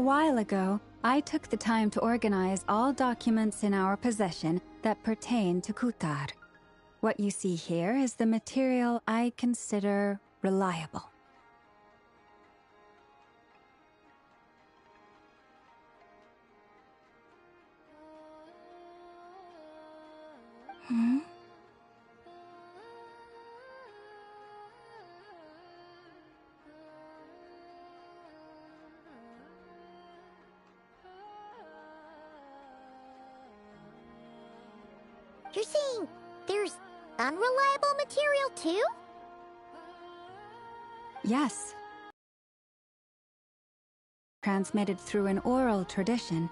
while ago, I took the time to organize all documents in our possession that pertain to Kutar. What you see here is the material I consider reliable. Hmm? You're saying there's unreliable material too? Yes. Transmitted through an oral tradition,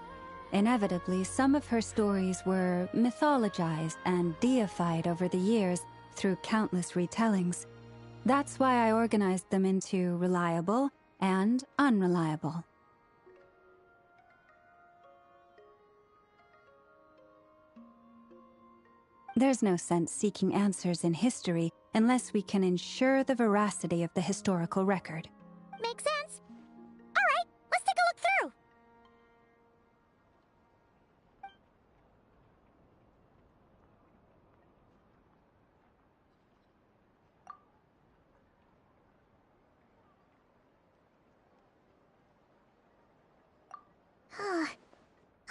inevitably some of her stories were mythologized and deified over the years through countless retellings. That's why I organized them into reliable and unreliable. There's no sense seeking answers in history unless we can ensure the veracity of the historical record. Makes sense. All right, let's take a look through.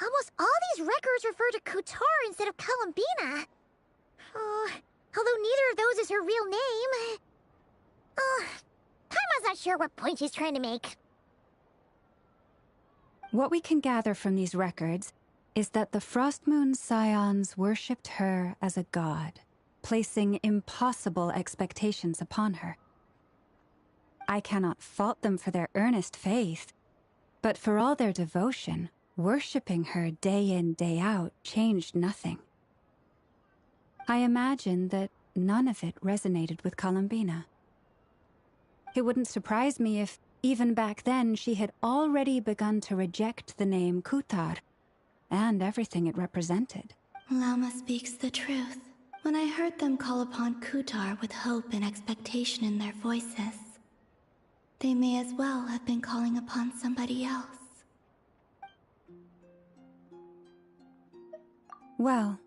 Almost all these records refer to Kutar instead of Columbina. Although neither of those is her real name. Paimon's not sure what point she's trying to make. What we can gather from these records is that the Frostmoon Scions worshipped her as a god, placing impossible expectations upon her. I cannot fault them for their earnest faith, but for all their devotion, worshipping her day in, day out changed nothing. I imagine that none of it resonated with Columbina. It wouldn't surprise me if, even back then, she had already begun to reject the name Kutar and everything it represented. Lama speaks the truth. When I heard them call upon Kutar with hope and expectation in their voices, they may as well have been calling upon somebody else. Well,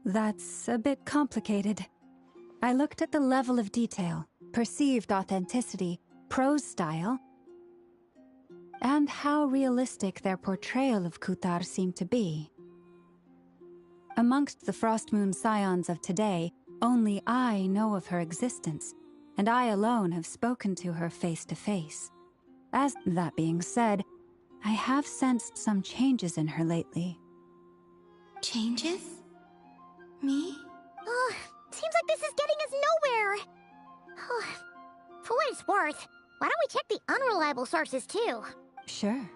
that's a bit complicated. I looked at the level of detail, perceived authenticity, prose style, and how realistic their portrayal of Kutar seemed to be. Amongst the Frostmoon Scions of today, only I know of her existence, and I alone have spoken to her face to face. As that being said, I have sensed some changes in her lately. Changes? Me? Seems like this is getting us nowhere. For what it's worth, why don't we check the unreliable sources too? Sure.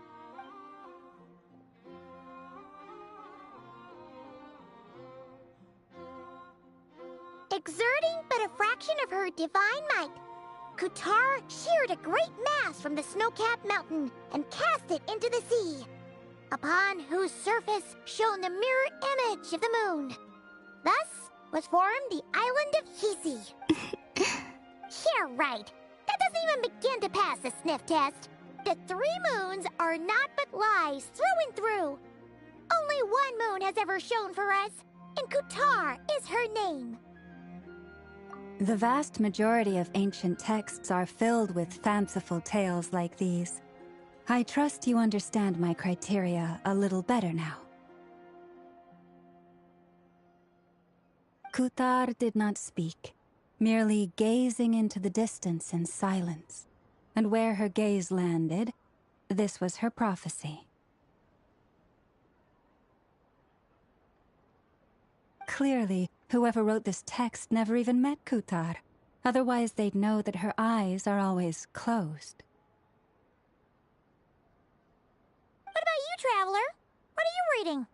Exerting but a fraction of her divine might, Kutar sheared a great mass from the snow-capped mountain and cast it into the sea, upon whose surface shone the mirror image of the moon. Thus was formed the island of Hisi. Yeah, right. That doesn't even begin to pass the sniff test. The 3 moons are not but lies through and through. Only one moon has ever shone for us, and Kutar is her name. The vast majority of ancient texts are filled with fanciful tales like these. I trust you understand my criteria a little better now. Kutar did not speak, merely gazing into the distance in silence. And where her gaze landed, this was her prophecy. Clearly, whoever wrote this text never even met Kutar. Otherwise, they'd know that her eyes are always closed. What about you, Traveler? What are you reading?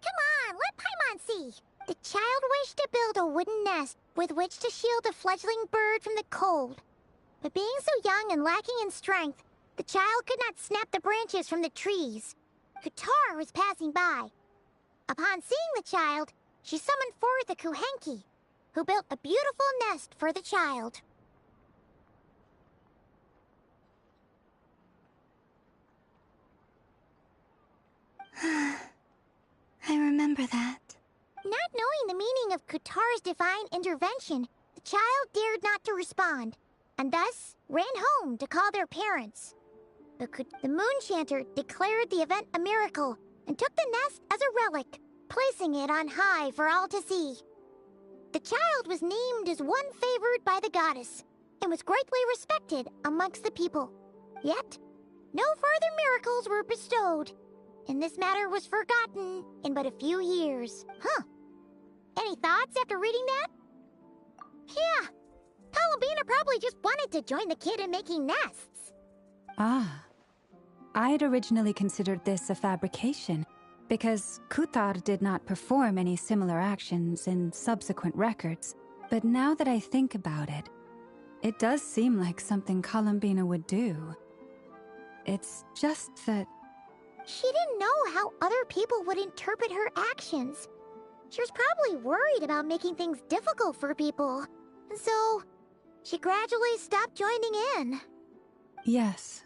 Come on, let Paimon see. The child wished to build a wooden nest with which to shield a fledgling bird from the cold. But being so young and lacking in strength, the child could not snap the branches from the trees. Kutar was passing by. Upon seeing the child, she summoned forth the Kuhenki, who built a beautiful nest for the child. I remember that. Not knowing the meaning of Kutar's divine intervention, the child dared not to respond, and thus ran home to call their parents. The moon chanter declared the event a miracle and took the nest as a relic, placing it on high for all to see. The child was named as one favored by the goddess, and was greatly respected amongst the people. Yet, no further miracles were bestowed, and this matter was forgotten in but a few years. Huh. Any thoughts after reading that? Yeah, Columbina probably just wanted to join the kid in making nests. Ah. I'd originally considered this a fabrication, because Kutar did not perform any similar actions in subsequent records. But now that I think about it, it does seem like something Columbina would do. It's just that... She didn't know how other people would interpret her actions. She was probably worried about making things difficult for people. And so, she gradually stopped joining in. Yes.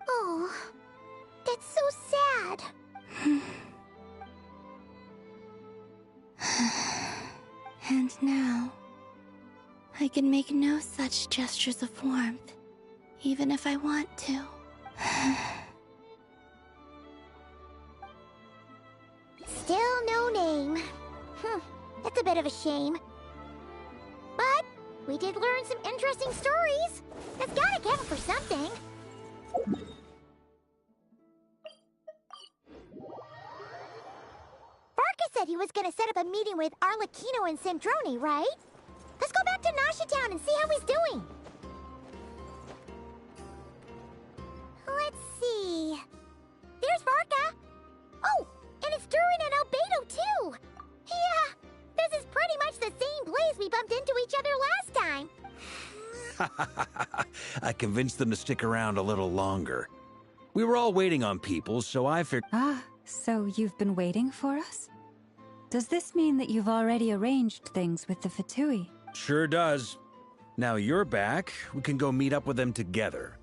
Oh, that's so sad. And now, I can make no such gestures of warmth, even if I want to. Still no name. That's a bit of a shame. But we did learn some interesting stories. That's gotta count for something. Varka said he was gonna set up a meeting with Arlecchino and Sandrone, right? Let's go back to Nasha Town and see how he's doing. Let's see. There's Varka. Oh, and it's Durin and Albedo too. Yeah, this is pretty much the same place we bumped into each other last time. I convinced them to stick around a little longer. We were all waiting on people, so I figured... Ah, so you've been waiting for us? Does this mean that you've already arranged things with the Fatui? Sure does. Now you're back, we can go meet up with them together.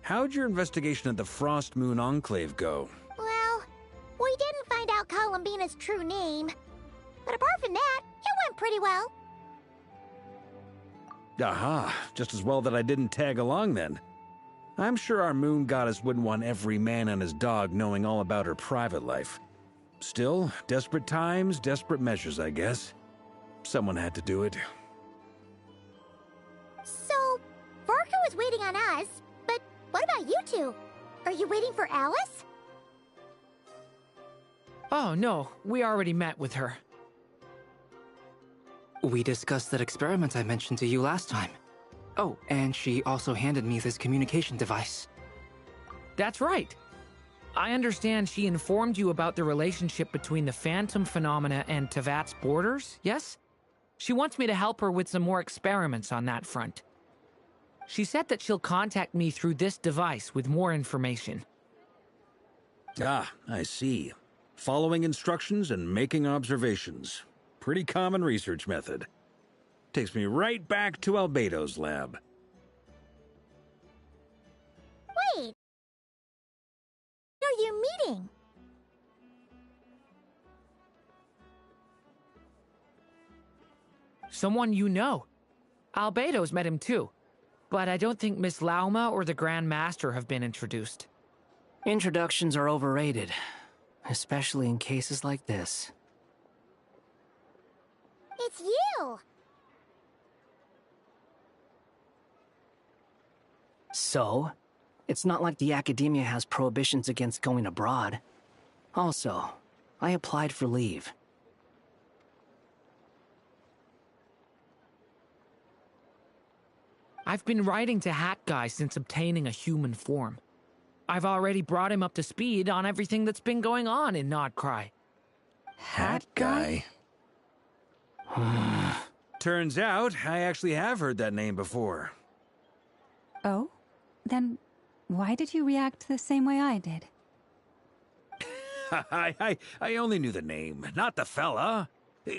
How'd your investigation at the Frost Moon Enclave go? Well, we didn't find out Columbina's true name. But apart from that, it went pretty well. Aha, just as well that I didn't tag along then. I'm sure our moon goddess wouldn't want every man and his dog knowing all about her private life. Still, desperate times, desperate measures, I guess. Someone had to do it. So, Varka was waiting on us, but what about you two? Are you waiting for Alice? Oh, no. We already met with her. We discussed that experiment I mentioned to you last time. Oh, and she also handed me this communication device. That's right. I understand she informed you about the relationship between the phantom phenomena and Tevat's borders, yes? She wants me to help her with some more experiments on that front. She said that she'll contact me through this device with more information. Ah, I see. Following instructions and making observations. Pretty common research method. Takes me right back to Albedo's lab. Wait. Who are you meeting? Someone you know. Albedo's met him too. But I don't think Miss Lauma or the Grand Master have been introduced. Introductions are overrated, especially in cases like this. It's you! So, it's not like the academia has prohibitions against going abroad. Also, I applied for leave. I've been writing to Hat Guy since obtaining a human form. I've already brought him up to speed on everything that's been going on in Nodcry. Hat guy? Turns out, I actually have heard that name before. Oh? Then why did you react the same way I did? I only knew the name, not the fella.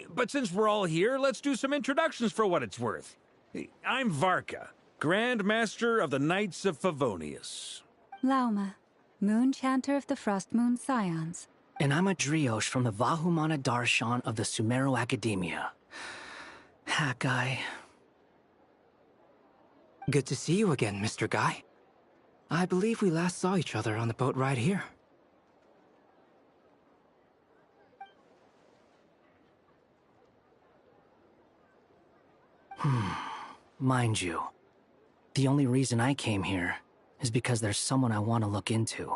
But since we're all here, let's do some introductions for what it's worth. I'm Varka, Grand Master of the Knights of Favonius. Lauma, Moon Chanter of the Frost Moon Scions. And I'm a Drioche from the Vahumana Darshan of the Sumeru Academia. Hat guy. Good to see you again, Mr. Guy. I believe we last saw each other on the boat ride here. Mind you, the only reason I came here is because there's someone I want to look into.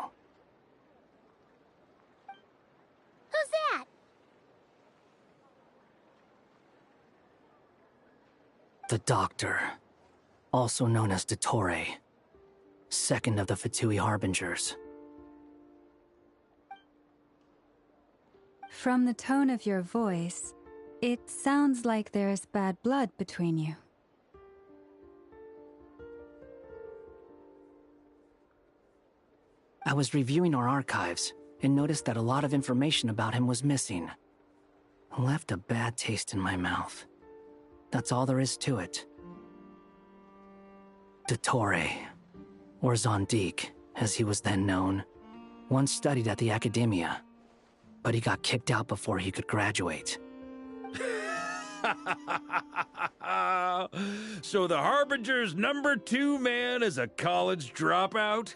Who's that? The Doctor, also known as Dottore, second of the Fatui Harbingers. From the tone of your voice, it sounds like there's bad blood between you. I was reviewing our archives and noticed that a lot of information about him was missing. Left a bad taste in my mouth. That's all there is to it. Dottore, or Zondique, as he was then known, once studied at the Academia, but he got kicked out before he could graduate. So the Harbinger's #2 man is a college dropout?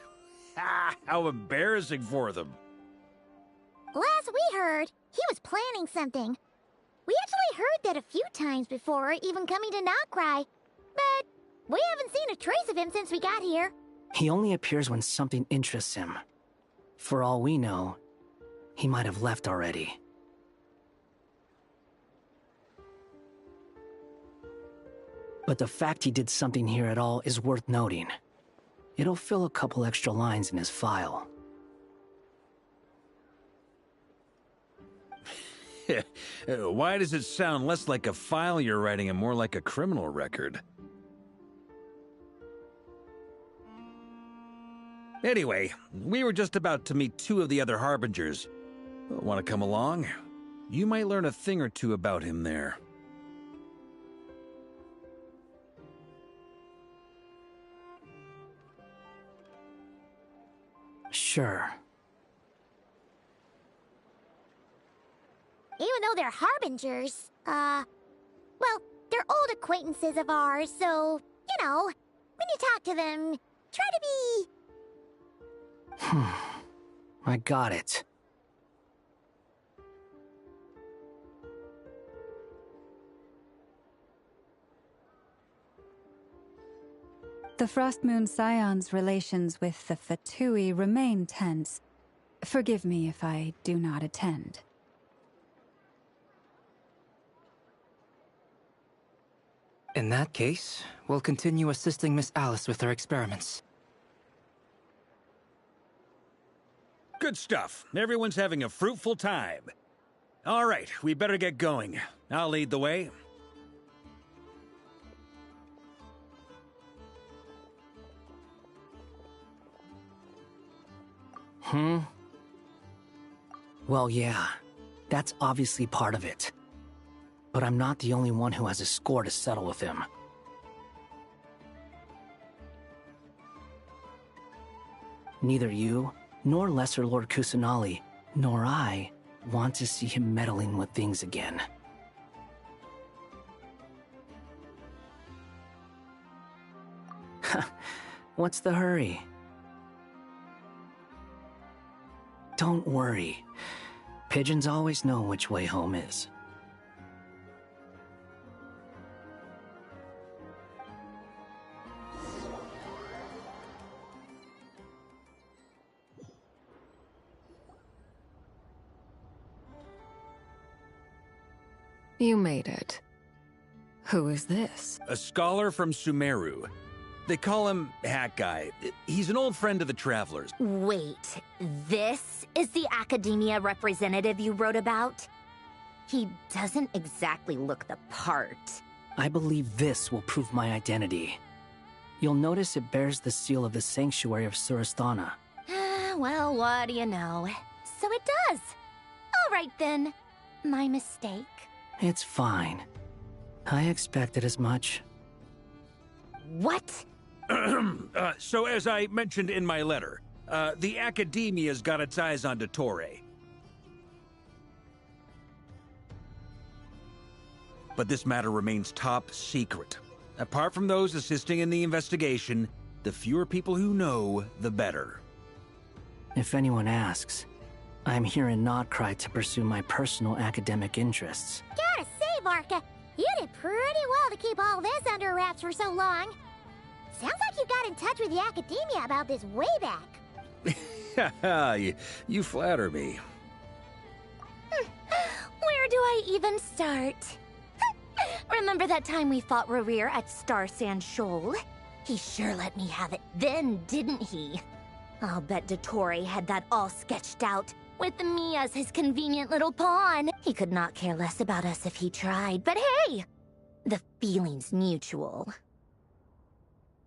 How embarrassing for them. Last we heard, he was planning something. We actually heard that a few times before, even coming to Notcry. But we haven't seen a trace of him since we got here. He only appears when something interests him. For all we know, he might have left already. But the fact he did something here at all is worth noting. It'll fill a couple extra lines in his file. Why does it sound less like a file you're writing and more like a criminal record? Anyway, we were just about to meet 2 of the other Harbingers. Want to come along? You might learn a thing or two about him there. Sure. Even though they're Harbingers, well, they're old acquaintances of ours, so, you know, when you talk to them, try to be... I got it. The Frost Moon Scion's relations with the Fatui remain tense. Forgive me if I do not attend. In that case, we'll continue assisting Miss Alice with her experiments. Good stuff. Everyone's having a fruitful time. All right, we better get going. I'll lead the way. Well, yeah, that's obviously part of it. But I'm not the only one who has a score to settle with him. Neither you, nor Lesser Lord Kusanali, nor I want to see him meddling with things again. What's the hurry? Don't worry. Pigeons always know which way home is. You made it. Who is this? A scholar from Sumeru. They call him Hat Guy. He's an old friend of the Travelers. Wait, this is the Academia representative you wrote about? He doesn't exactly look the part. I believe this will prove my identity. You'll notice it bears the seal of the Sanctuary of Surasthana. Well, what do you know? So it does. All right then. My mistake. It's fine. I expected as much. What? So as I mentioned in my letter, the Academia's got its eyes on Dottore. but this matter remains top secret. Apart from those assisting in the investigation, the fewer people who know, the better. If anyone asks, I'm here in Nodcry to pursue my personal academic interests. Gotta say, Varka, you did pretty well to keep all this under wraps for so long. Sounds like you got in touch with the academia about this way back. you flatter me. Where do I even start? Remember that time we fought Rerir at Star Sand Shoal? He sure let me have it then, didn't he? I'll bet Dottore had that all sketched out, with me as his convenient little pawn. He could not care less about us if he tried, but hey! The feeling's mutual.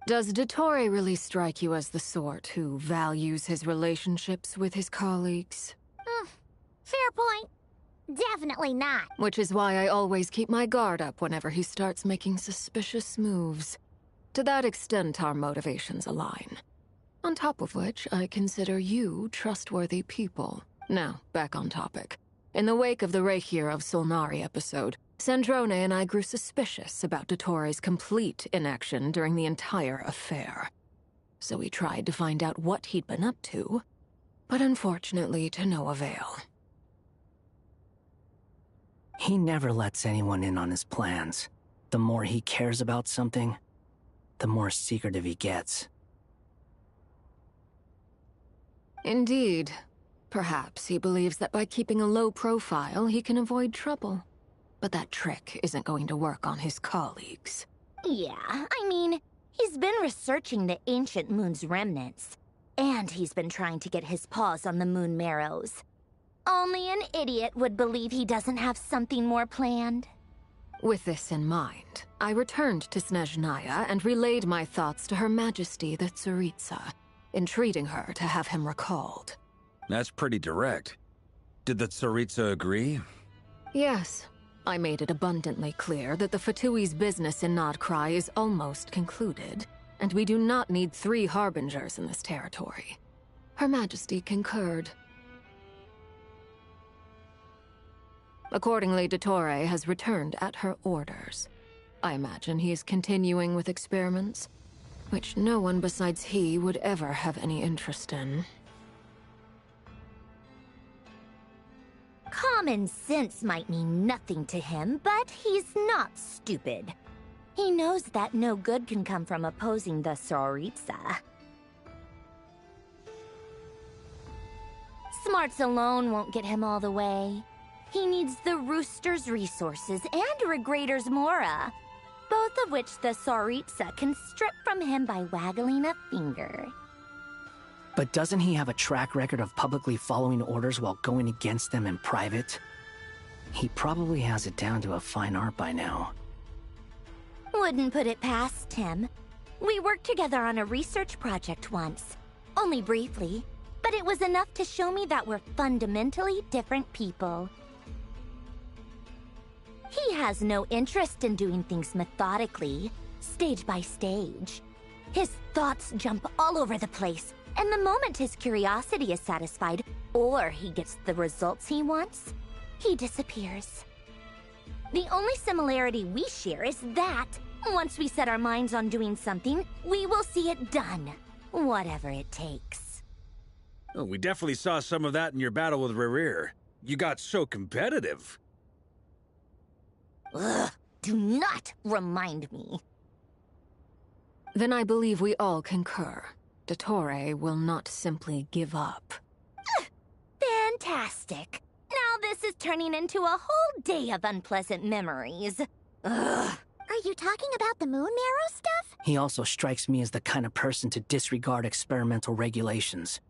Does Dottore really strike you as the sort who values his relationships with his colleagues? Fair point. Definitely not. Which is why I always keep my guard up whenever he starts making suspicious moves. To that extent, our motivations align. On top of which, I consider you trustworthy people. Now, back on topic. In the wake of the Reikir of Solnari episode, Sandrone and I grew suspicious about Dottore's complete inaction during the entire affair. So we tried to find out what he'd been up to, but unfortunately to no avail. He never lets anyone in on his plans. The more he cares about something, the more secretive he gets. Indeed. Perhaps he believes that by keeping a low profile, he can avoid trouble. But that trick isn't going to work on his colleagues. Yeah, I mean, he's been researching the ancient moon's remnants. And he's been trying to get his paws on the moon marrows. Only an idiot would believe he doesn't have something more planned. With this in mind, I returned to Snezhnaya and relayed my thoughts to Her Majesty the Tsaritsa, entreating her to have him recalled. That's pretty direct. Did the Tsaritsa agree? Yes. I made it abundantly clear that the Fatui's business in Nodcry is almost concluded, and we do not need 3 harbingers in this territory. Her Majesty concurred. Accordingly, Dottore has returned at her orders. I imagine he is continuing with experiments, which no one besides he would ever have any interest in. Common sense might mean nothing to him, but he's not stupid. He knows that no good can come from opposing the Tsaritsa. Smarts alone won't get him all the way. He needs the Rooster's resources and Regrator's Mora, both of which the Tsaritsa can strip from him by waggling a finger. But doesn't he have a track record of publicly following orders while going against them in private? He probably has it down to a fine art by now. Wouldn't put it past him. We worked together on a research project once. Only briefly, but it was enough to show me that we're fundamentally different people. He has no interest in doing things methodically, stage by stage. His thoughts jump all over the place, and the moment his curiosity is satisfied, or he gets the results he wants, he disappears. The only similarity we share is that, once we set our minds on doing something, we will see it done, whatever it takes. Oh, we definitely saw some of that in your battle with Rerir. You got so competitive. Ugh, do not remind me. Then I believe we all concur. Dottore will not simply give up. Fantastic. Now this is turning into a whole day of unpleasant memories. Ugh. Are you talking about the moon marrow stuff? He also strikes me as the kind of person to disregard experimental regulations,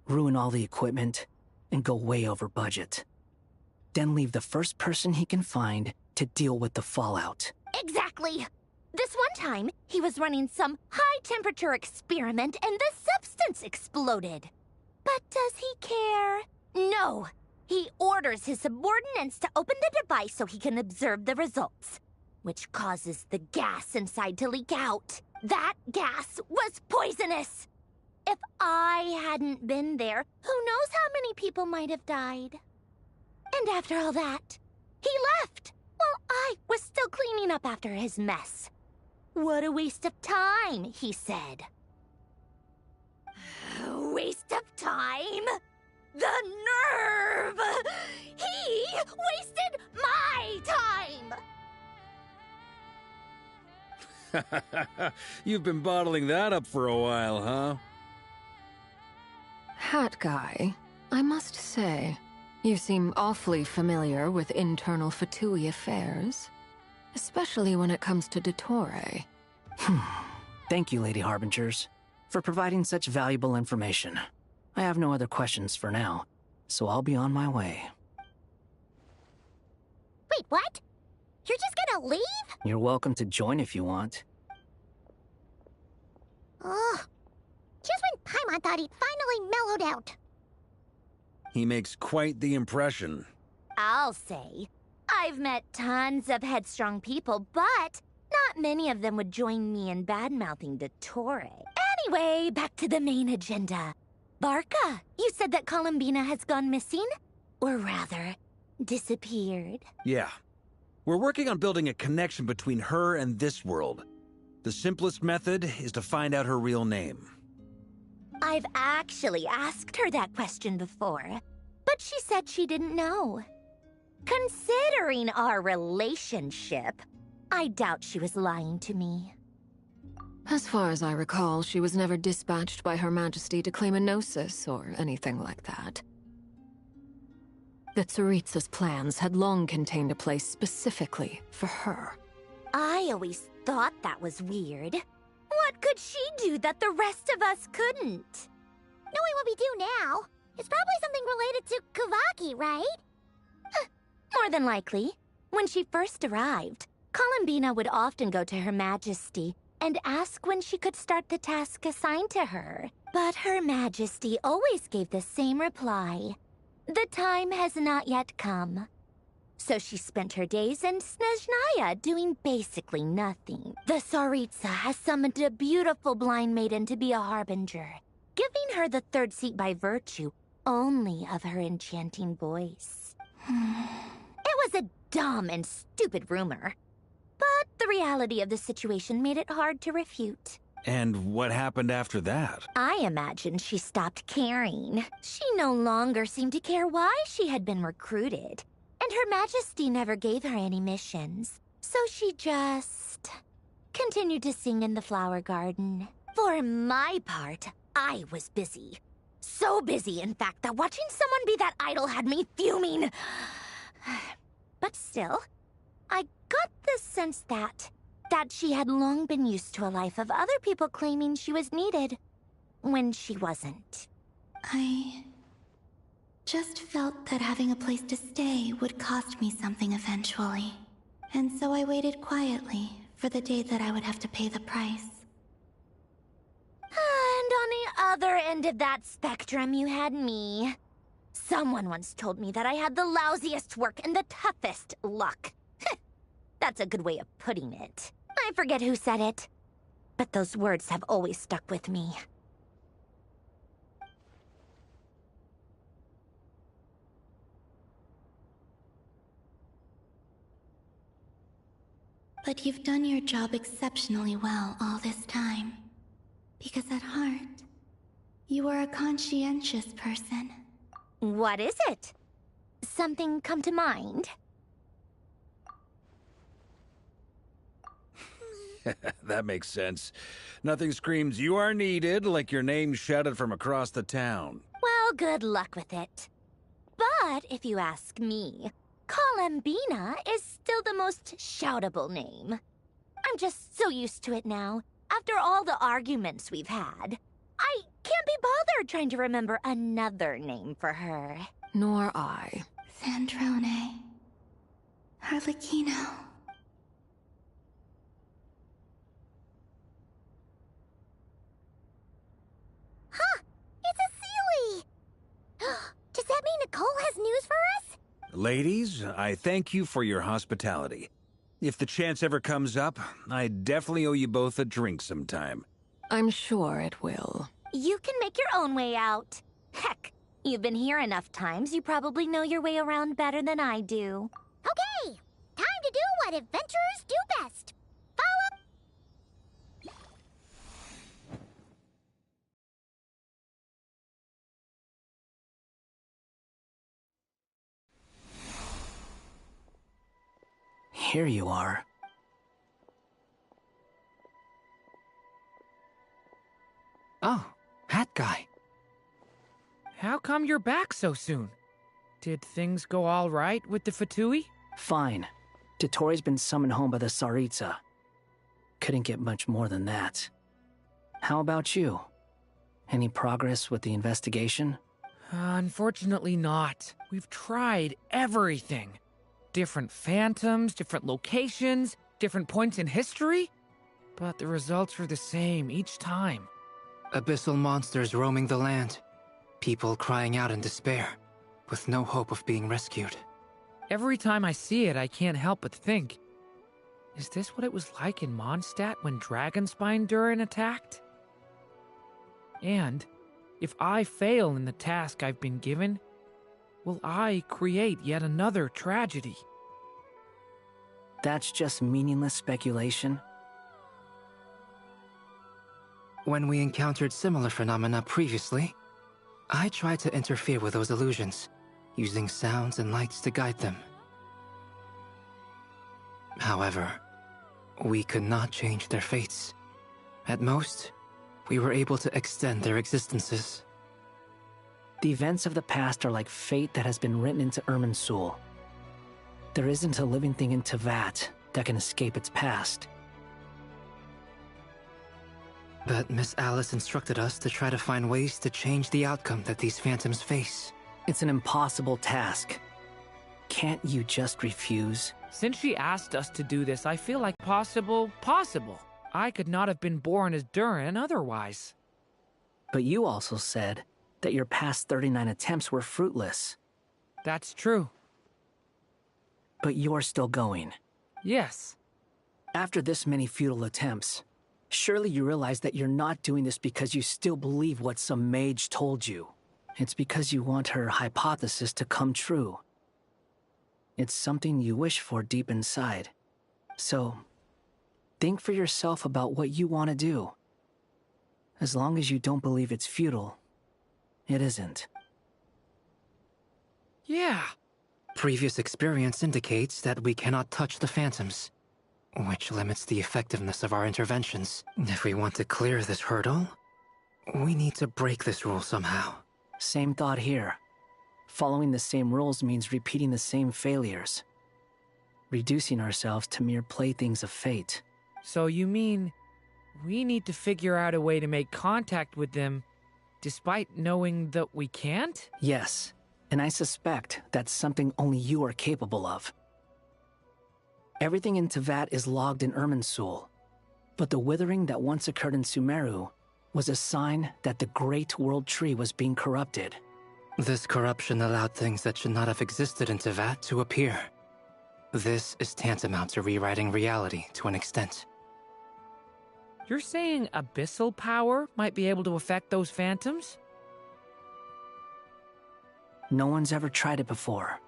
ruin all the equipment, and go way over budget. Then leave the first person he can find to deal with the fallout. Exactly. This one time, he was running some high-temperature experiment and the substance exploded. But does he care? No. He orders his subordinates to open the device so he can observe the results, which causes the gas inside to leak out. That gas was poisonous. If I hadn't been there, who knows how many people might have died. And after all that, he left. while I was still cleaning up after his mess. What a waste of time, he said. Waste of time? The nerve! He wasted my time! You've been bottling that up for a while, huh? Hat guy, I must say, you seem awfully familiar with internal Fatui affairs. Especially when it comes to Dottore. Thank you, Lady Harbingers, for providing such valuable information. I have no other questions for now, so I'll be on my way. Wait, what? You're just gonna leave? You're welcome to join if you want. Ugh. Just when Paimon thought he'd finally mellowed out. He makes quite the impression. I'll say. I've met tons of headstrong people, but not many of them would join me in bad-mouthing Dottore. Anyway, back to the main agenda. Barca, you said that Columbina has gone missing? Or rather, disappeared. Yeah. We're working on building a connection between her and this world. The simplest method is to find out her real name. I've actually asked her that question before, but she said she didn't know. Considering our relationship, I doubt she was lying to me. As far as I recall, she was never dispatched by Her Majesty to claim a gnosis or anything like that. The Tsaritsa's plans had long contained a place specifically for her. I always thought that was weird. What could she do that the rest of us couldn't? Knowing what we do now, it's probably something related to Kavaki, right? More than likely. When she first arrived, Columbina would often go to Her Majesty and ask when she could start the task assigned to her. But Her Majesty always gave the same reply. The time has not yet come. So she spent her days in Snezhnaya doing basically nothing. The Tsaritsa has summoned a beautiful blind maiden to be a harbinger, giving her the third seat by virtue only of her enchanting voice. It was a dumb and stupid rumor, but the reality of the situation made it hard to refute. And what happened after that? I imagine she stopped caring. She no longer seemed to care why she had been recruited, and Her Majesty never gave her any missions. So she just continued to sing in the flower garden. For my part, I was busy. So busy, in fact, that watching someone be that idol had me fuming. But still, I got the sense that she had long been used to a life of other people claiming she was needed when she wasn't. I just felt that having a place to stay would cost me something eventually. And so I waited quietly for the day that I would have to pay the price. And on the other end of that spectrum, you had me. Someone once told me that I had the lousiest work and the toughest luck. That's a good way of putting it. I forget who said it, but those words have always stuck with me. But you've done your job exceptionally well all this time. Because at heart, you are a conscientious person. What is it? Something come to mind? That makes sense. Nothing screams "you are needed" like your name shouted from across the town. Well, good luck with it. But if you ask me, Columbina is still the most shoutable name. I'm just so used to it now, after all the arguments we've had. I can't be bothered trying to remember another name for her. Nor I. Sandrone. Harlequino. Huh! It's a Sealy! Does that mean Nicole has news for us? Ladies, I thank you for your hospitality. If the chance ever comes up, I definitely owe you both a drink sometime. I'm sure it will. You can make your own way out. Heck, you've been here enough times, you probably know your way around better than I do. Okay, time to to do what adventurers do best. Follow. Here you are. Oh, hat guy. How come you're back so soon? Did things go all right with the Fatui? Fine. Dotori's been summoned home by the Tsaritsa. Couldn't get much more than that. How about you? Any progress with the investigation? Unfortunately not. We've tried everything. Different phantoms, different locations, different points in history. But the results are the same each time. Abyssal monsters roaming the land. People crying out in despair, with no hope of being rescued. Every time I see it, I can't help but think, is this what it was like in Mondstadt when Dragonspine Durin attacked? And if I fail in the task I've been given, will I create yet another tragedy? That's just meaningless speculation. When we encountered similar phenomena previously, I tried to interfere with those illusions, using sounds and lights to guide them. However, we could not change their fates. At most, we were able to extend their existences. The events of the past are like fate that has been written into Irminsul. There isn't a living thing in Teyvat that can escape its past. But Miss Alice instructed us to try to find ways to change the outcome that these phantoms face. It's an impossible task. Can't you just refuse? Since she asked us to do this, I feel like possible. I could not have been born as Durin otherwise. But you also said that your past 39 attempts were fruitless. That's true. But you're still going. Yes. After this many futile attempts, surely you realize that you're not doing this because you still believe what some mage told you. It's because you want her hypothesis to come true. It's something you wish for deep inside. So, think for yourself about what you want to do. As long as you don't believe it's futile, it isn't. Yeah. Previous experience indicates that we cannot touch the phantoms, which limits the effectiveness of our interventions. If we want to clear this hurdle, we need to break this rule somehow. Same thought here. Following the same rules means repeating the same failures. Reducing ourselves to mere playthings of fate. So you mean we need to figure out a way to make contact with them despite knowing that we can't? Yes, and I suspect that's something only you are capable of. Everything in Teyvat is logged in Irminsul, but the withering that once occurred in Sumeru was a sign that the Great World Tree was being corrupted. This corruption allowed things that should not have existed in Teyvat to appear. This is tantamount to rewriting reality to an extent. You're saying abyssal power might be able to affect those phantoms? No one's ever tried it before.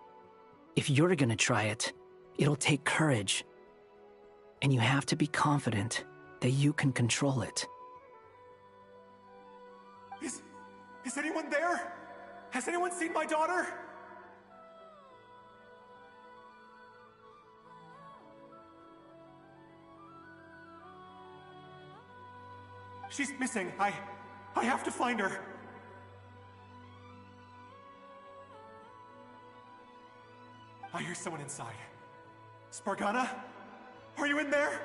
If you're gonna try it, it'll take courage. And you have to be confident that you can control it. Is anyone there? Has anyone seen my daughter? She's missing. I have to find her. I hear someone inside. Spargana? Are you in there?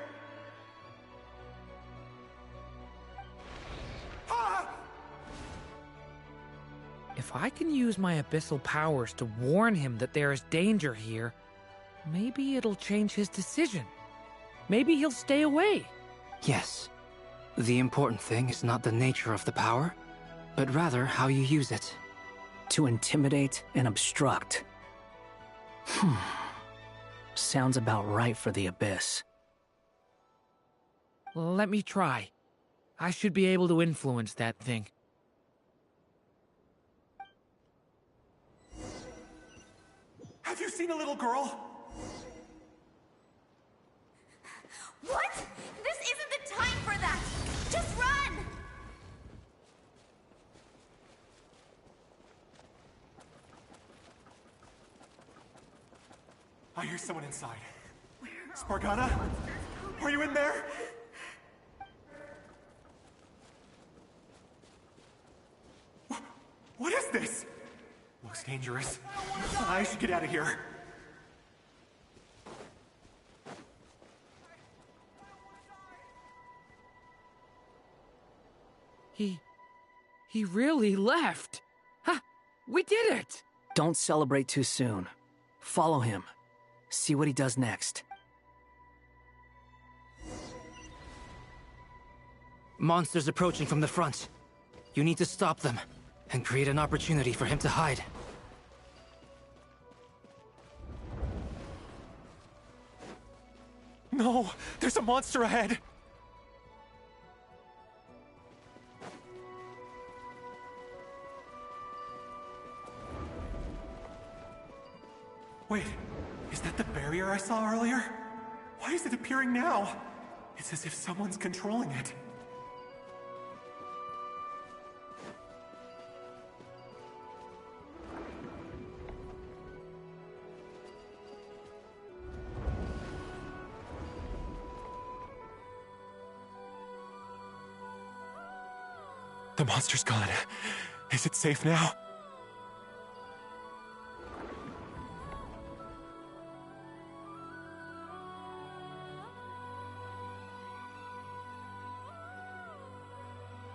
Ah! If I can use my abyssal powers to warn him that there is danger here, maybe it'll change his decision. Maybe he'll stay away. Yes. The important thing is not the nature of the power, but rather how you use it. To intimidate and obstruct. Sounds about right for the Abyss. Let me try. I should be able to influence that thing. Have you seen a little girl? I hear someone inside. Spargana? Are you in there? What is this? Looks dangerous. I should get out of here. He really left. Ha! We did it! Don't celebrate too soon. Follow him. See what he does next. Monsters approaching from the front. You need to stop them and create an opportunity for him to hide. No! There's a monster ahead! Wait, is that the barrier I saw earlier? Why is it appearing now? It's as if someone's controlling it. The monster's gone. Is it safe now?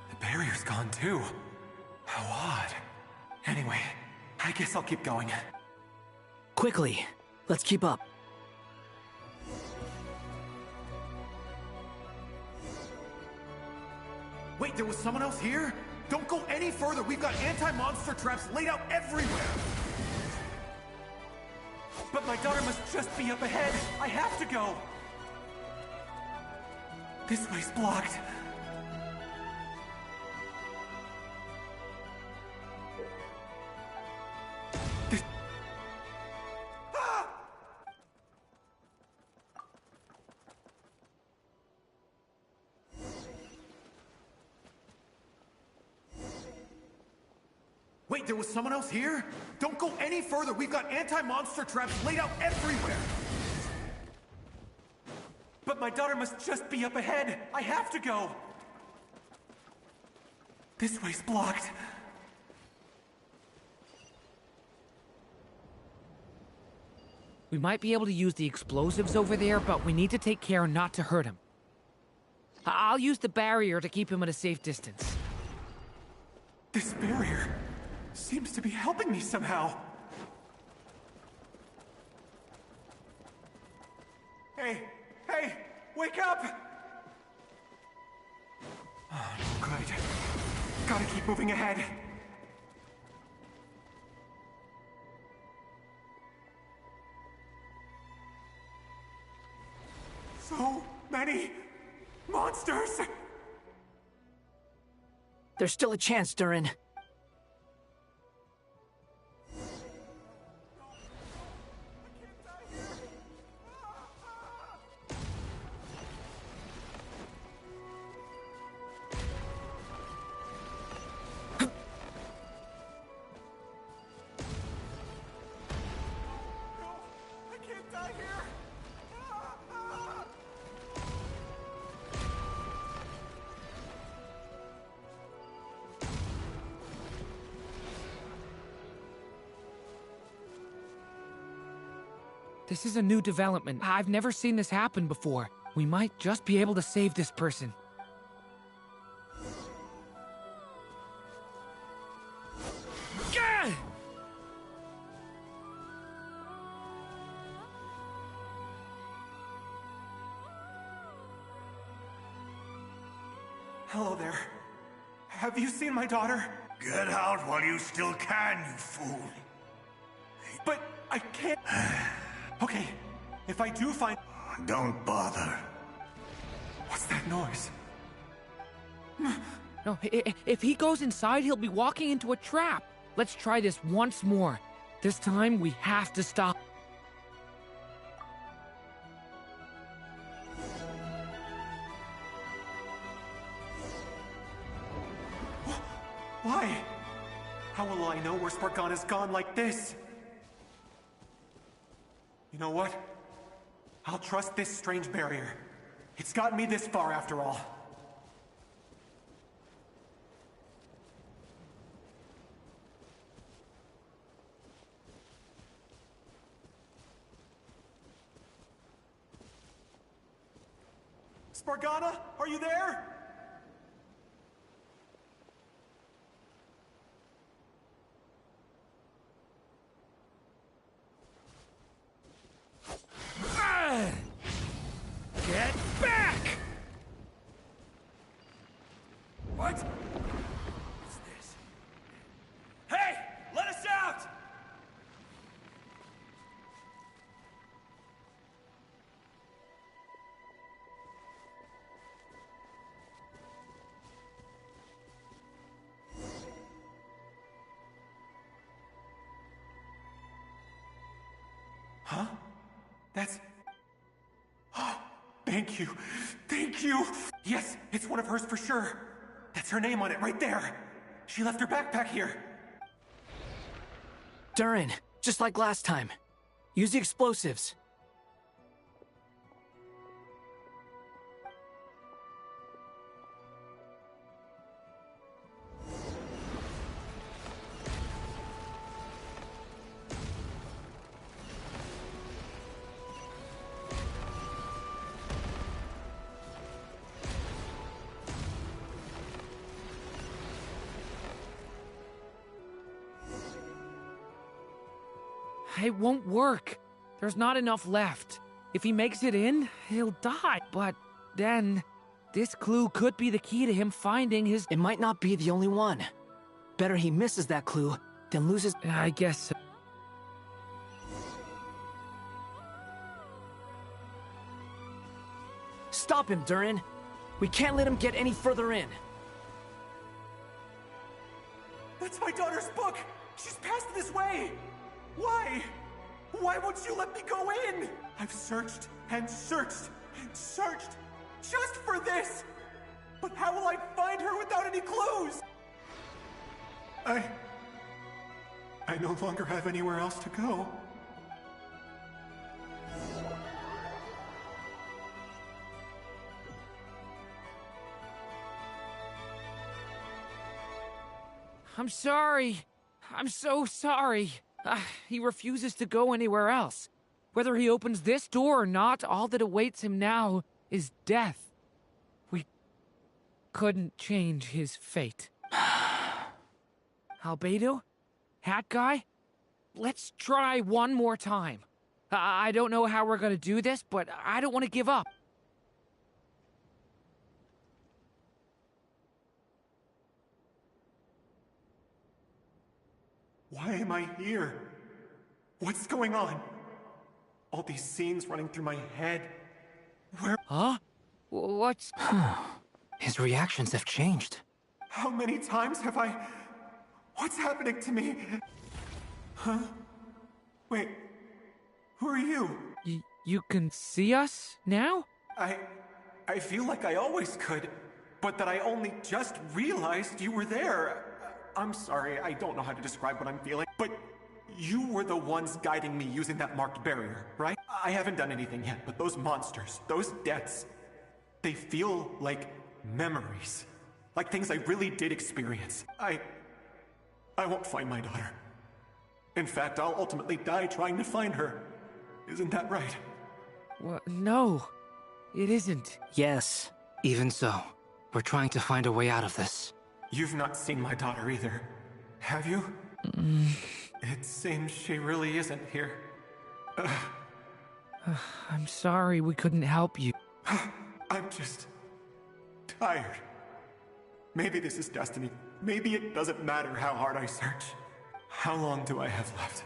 The barrier's gone too. How odd. Anyway, I guess I'll keep going. Quickly, let's keep up. Wait, there was someone else here? Don't go any further. We've got anti-monster traps laid out everywhere. But my daughter must just be up ahead. I have to go. This way's blocked. Wait, there was someone else here? Don't go any further. We've got anti-monster traps laid out everywhere. But my daughter must just be up ahead. I have to go. This way's blocked. We might be able to use the explosives over there, but we need to take care not to hurt him. I'll use the barrier to keep him at a safe distance. This barrier seems to be helping me somehow. Hey, wake up! Oh, good. Gotta keep moving ahead. So many monsters! There's still a chance, Durin. This is a new development. I've never seen this happen before. We might just be able to save this person. Gah! Hello there. Have you seen my daughter? Get out while you still can, you fool. But I can't... Okay, if I do find... Don't bother. What's that noise? No, if he goes inside, he'll be walking into a trap. Let's try this once more. This time, we have to stop. Why? How will I know where Spargana's gone like this? You know what? I'll trust this strange barrier. It's gotten me this far after all. Spargana, are you there? Get back! What? What's this? Hey! Let us out! Huh? That's... Oh, thank you. Thank you. Yes, it's one of hers for sure. That's her name on it right there. She left her backpack here. Durin, just like last time. Use the explosives. It won't work. There's not enough left. If he makes it in, he'll die. But then, this clue could be the key to him finding his... It might not be the only one. Better he misses that clue than loses... I guess so. Stop him, Durin. We can't let him get any further in. That's my daughter's book! She's passed this way! Why? Why won't you let me go in? I've searched and searched and searched just for this! But how will I find her without any clues? I no longer have anywhere else to go. I'm sorry. I'm so sorry. He refuses to go anywhere else. Whether he opens this door or not, all that awaits him now is death. We couldn't change his fate. Albedo? Hat Guy? Let's try one more time. I don't know how we're gonna do this, but I don't want to give up. Why am I here? What's going on? All these scenes running through my head. Where? Huh? What's... His reactions have changed. How many times have I... What's happening to me? Huh? Wait. Who are you? You can see us now? I feel like I always could, but that I only just realized you were there. I'm sorry, I don't know how to describe what I'm feeling, but you were the ones guiding me using that marked barrier, right? I haven't done anything yet, but those monsters, those deaths, they feel like memories. Like things I really did experience. I won't find my daughter. In fact, I'll ultimately die trying to find her. Isn't that right? Well, no, it isn't. Yes. Even so, we're trying to find a way out of this. You've not seen my daughter either, have you? It seems she really isn't here. I'm sorry we couldn't help you. I'm just... tired. Maybe this is destiny. Maybe it doesn't matter how hard I search. How long do I have left?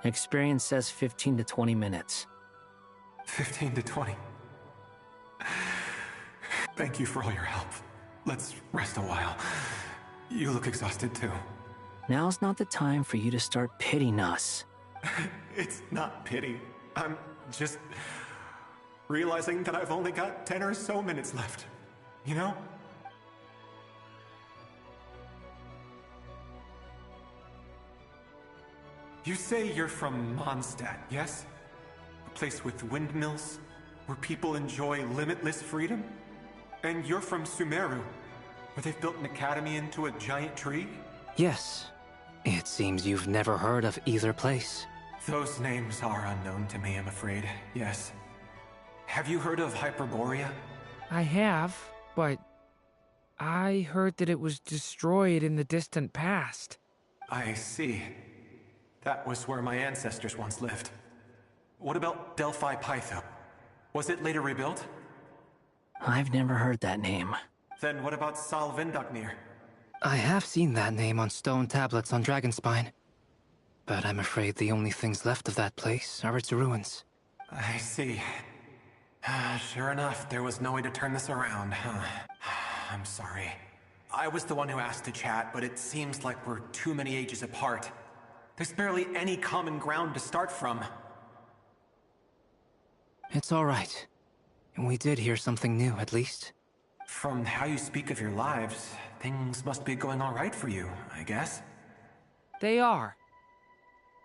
Experience says 15 to 20 minutes. 15 to 20. Thank you for all your help. Let's rest a while. You look exhausted too. Now's not the time for you to start pitying us. It's not pity. I'm just realizing that I've only got 10 or so minutes left. You know? You say you're from Mondstadt, yes? A place with windmills, where people enjoy limitless freedom? And you're from Sumeru, where they've built an academy into a giant tree? Yes. It seems you've never heard of either place. Those names are unknown to me, I'm afraid, yes. Have you heard of Hyperborea? I have, but I heard that it was destroyed in the distant past. I see. That was where my ancestors once lived. What about Delphi Pytho? Was it later rebuilt? I've never heard that name. Then what about Sal Vindaknir? I have seen that name on stone tablets on Dragonspine. But I'm afraid the only things left of that place are its ruins. I see. Sure enough, there was no way to turn this around, huh? I'm sorry. I was the one who asked to chat, but it seems like we're too many ages apart. There's barely any common ground to start from. It's all right. We did hear something new, at least. From how you speak of your lives, things must be going all right for you, I guess. They are.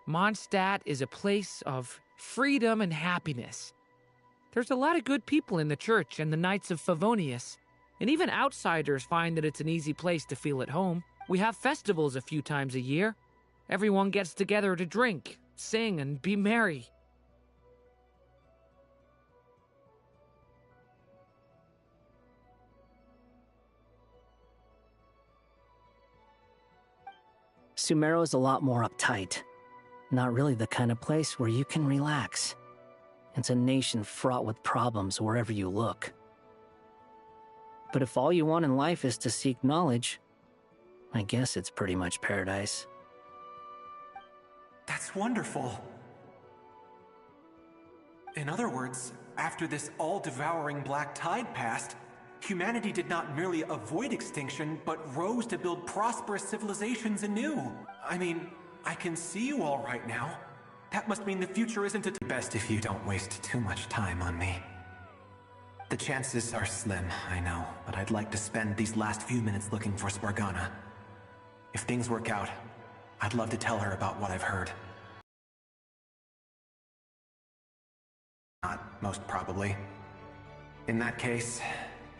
Mondstadt is a place of freedom and happiness. There's a lot of good people in the church and the Knights of Favonius, and even outsiders find that it's an easy place to feel at home. We have festivals a few times a year. Everyone gets together to drink, sing, and be merry. Sumeru is a lot more uptight. Not really the kind of place where you can relax. It's a nation fraught with problems wherever you look. But if all you want in life is to seek knowledge, I guess it's pretty much paradise. That's wonderful. In other words, after this all-devouring black tide passed, humanity did not merely avoid extinction, but rose to build prosperous civilizations anew. I mean, I can see you all right now. That must mean the future isn't at best if you don't waste too much time on me. The chances are slim, I know, but I'd like to spend these last few minutes looking for Spargana. If things work out, I'd love to tell her about what I've heard. Not, most probably. In that case,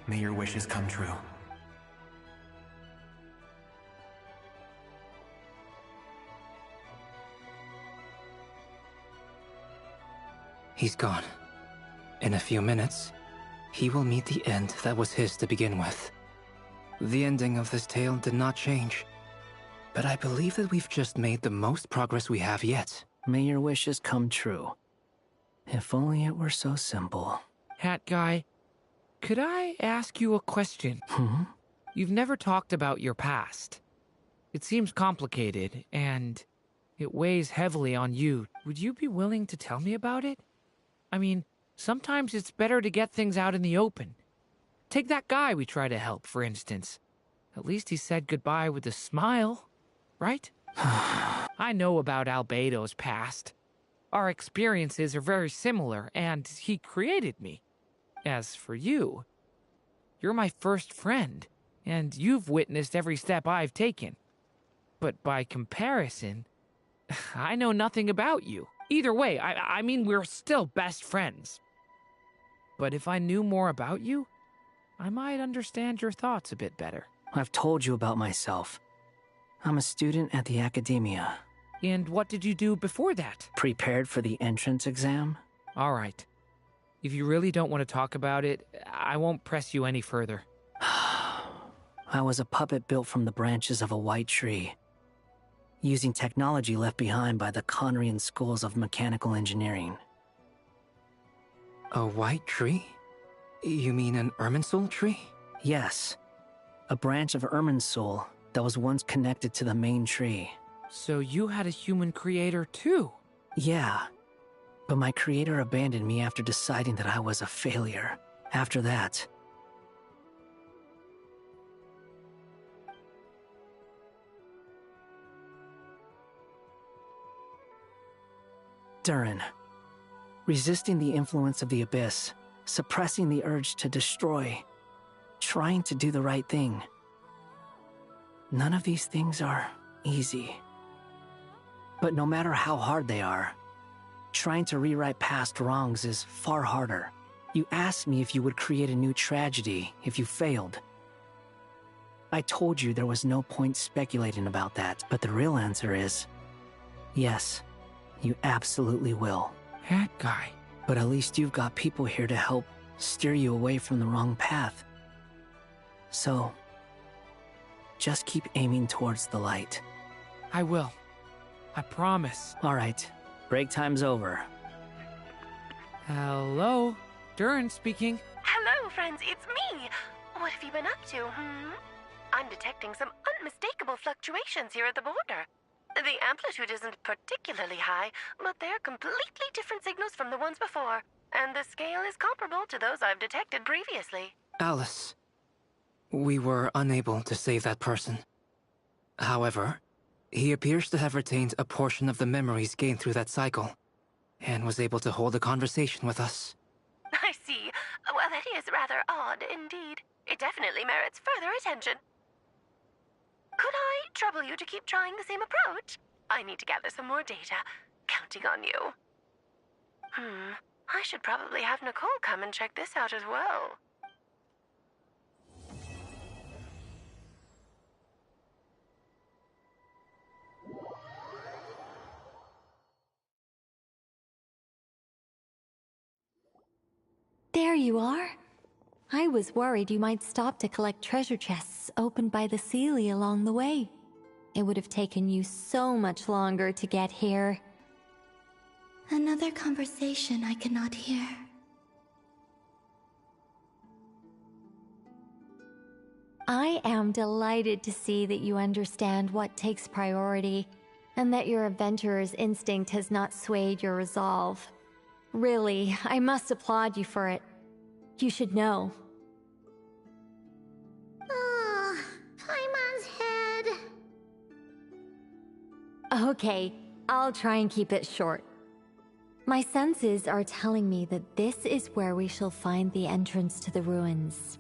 may your wishes come true. He's gone. In a few minutes, he will meet the end that was his to begin with. The ending of this tale did not change, but I believe that we've just made the most progress we have yet. May your wishes come true. If only it were so simple. Hat Guy, could I ask you a question? You've never talked about your past. It seems complicated, and it weighs heavily on you. Would you be willing to tell me about it? I mean, sometimes it's better to get things out in the open. Take that guy we try to help, for instance. At least he said goodbye with a smile, right? I know about Albedo's past. Our experiences are very similar, and he created me. As for you, you're my first friend, and you've witnessed every step I've taken. But by comparison, I know nothing about you. Either way, I mean, we're still best friends. But if I knew more about you, I might understand your thoughts a bit better. I've told you about myself. I'm a student at the academia. And what did you do before that? Prepared for the entrance exam? All right. If you really don't want to talk about it, I won't press you any further. I was a puppet built from the branches of a white tree, using technology left behind by the Conrian schools of mechanical engineering. A white tree? You mean an Irminsul tree? Yes. A branch of Irminsul that was once connected to the main tree. So you had a human creator too? Yeah. But my creator abandoned me after deciding that I was a failure. After that, Durin. Resisting the influence of the Abyss, suppressing the urge to destroy, trying to do the right thing. None of these things are easy. But no matter how hard they are, trying to rewrite past wrongs is far harder. You asked me if you would create a new tragedy if you failed. I told you there was no point speculating about that, but the real answer is, yes, you absolutely will. That guy. But at least you've got people here to help steer you away from the wrong path. So, just keep aiming towards the light. I will. I promise. All right, break time's over. Hello? Durin speaking. Hello, friends, it's me. What have you been up to, I'm detecting some unmistakable fluctuations here at the border. The amplitude isn't particularly high, but they're completely different signals from the ones before, and the scale is comparable to those I've detected previously. Alice, we were unable to save that person. However, he appears to have retained a portion of the memories gained through that cycle, and was able to hold a conversation with us. I see. Well, that is rather odd indeed. It definitely merits further attention. Could I trouble you to keep trying the same approach? I need to gather some more data. Counting on you. I should probably have Nicole come and check this out as well. There you are. I was worried you might stop to collect treasure chests opened by the Seelie along the way. It would have taken you so much longer to get here. Another conversation I cannot hear. I am delighted to see that you understand what takes priority, and that your adventurer's instinct has not swayed your resolve. Really, I must applaud you for it. You should know. Paimon's head. Okay, I'll try and keep it short. My senses are telling me that this is where we shall find the entrance to the ruins.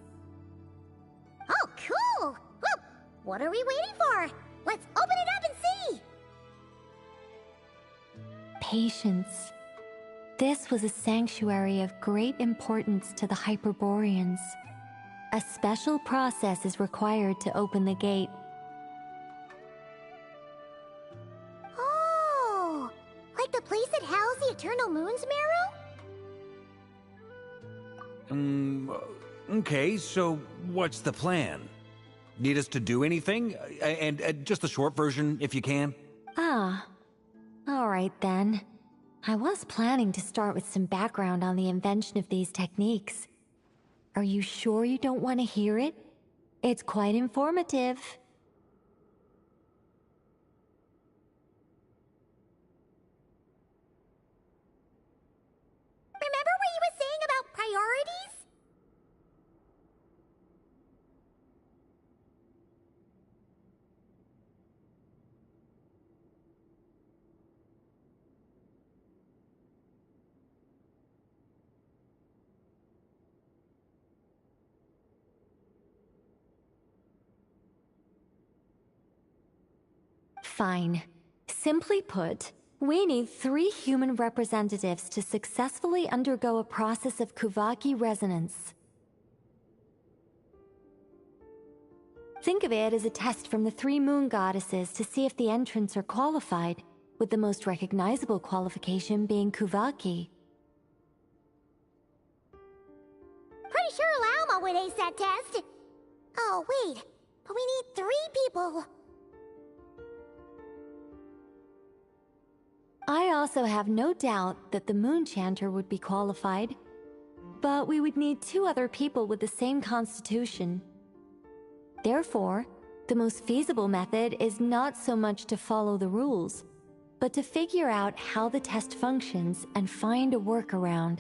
Oh, cool! Well, what are we waiting for? Let's open it up and see! Patience. This was a sanctuary of great importance to the Hyperboreans. A special process is required to open the gate. Oh! Like the place that housed the Eternal Moon's marrow? Okay, so what's the plan? Need us to do anything? And just the short version, if you can. Ah. All right then. I was planning to start with some background on the invention of these techniques. Are you sure you don't want to hear it? It's quite informative. Remember what you were saying about priorities? Fine. Simply put, we need 3 human representatives to successfully undergo a process of Kuvaki resonance. Think of it as a test from the 3 moon goddesses to see if the entrants are qualified, with the most recognizable qualification being Kuvaki. Pretty sure Lauma would ace that test. Oh, wait. But we need 3 people. I also have no doubt that the Moon Chanter would be qualified, but we would need 2 other people with the same constitution. Therefore, the most feasible method is not so much to follow the rules, but to figure out how the test functions and find a workaround.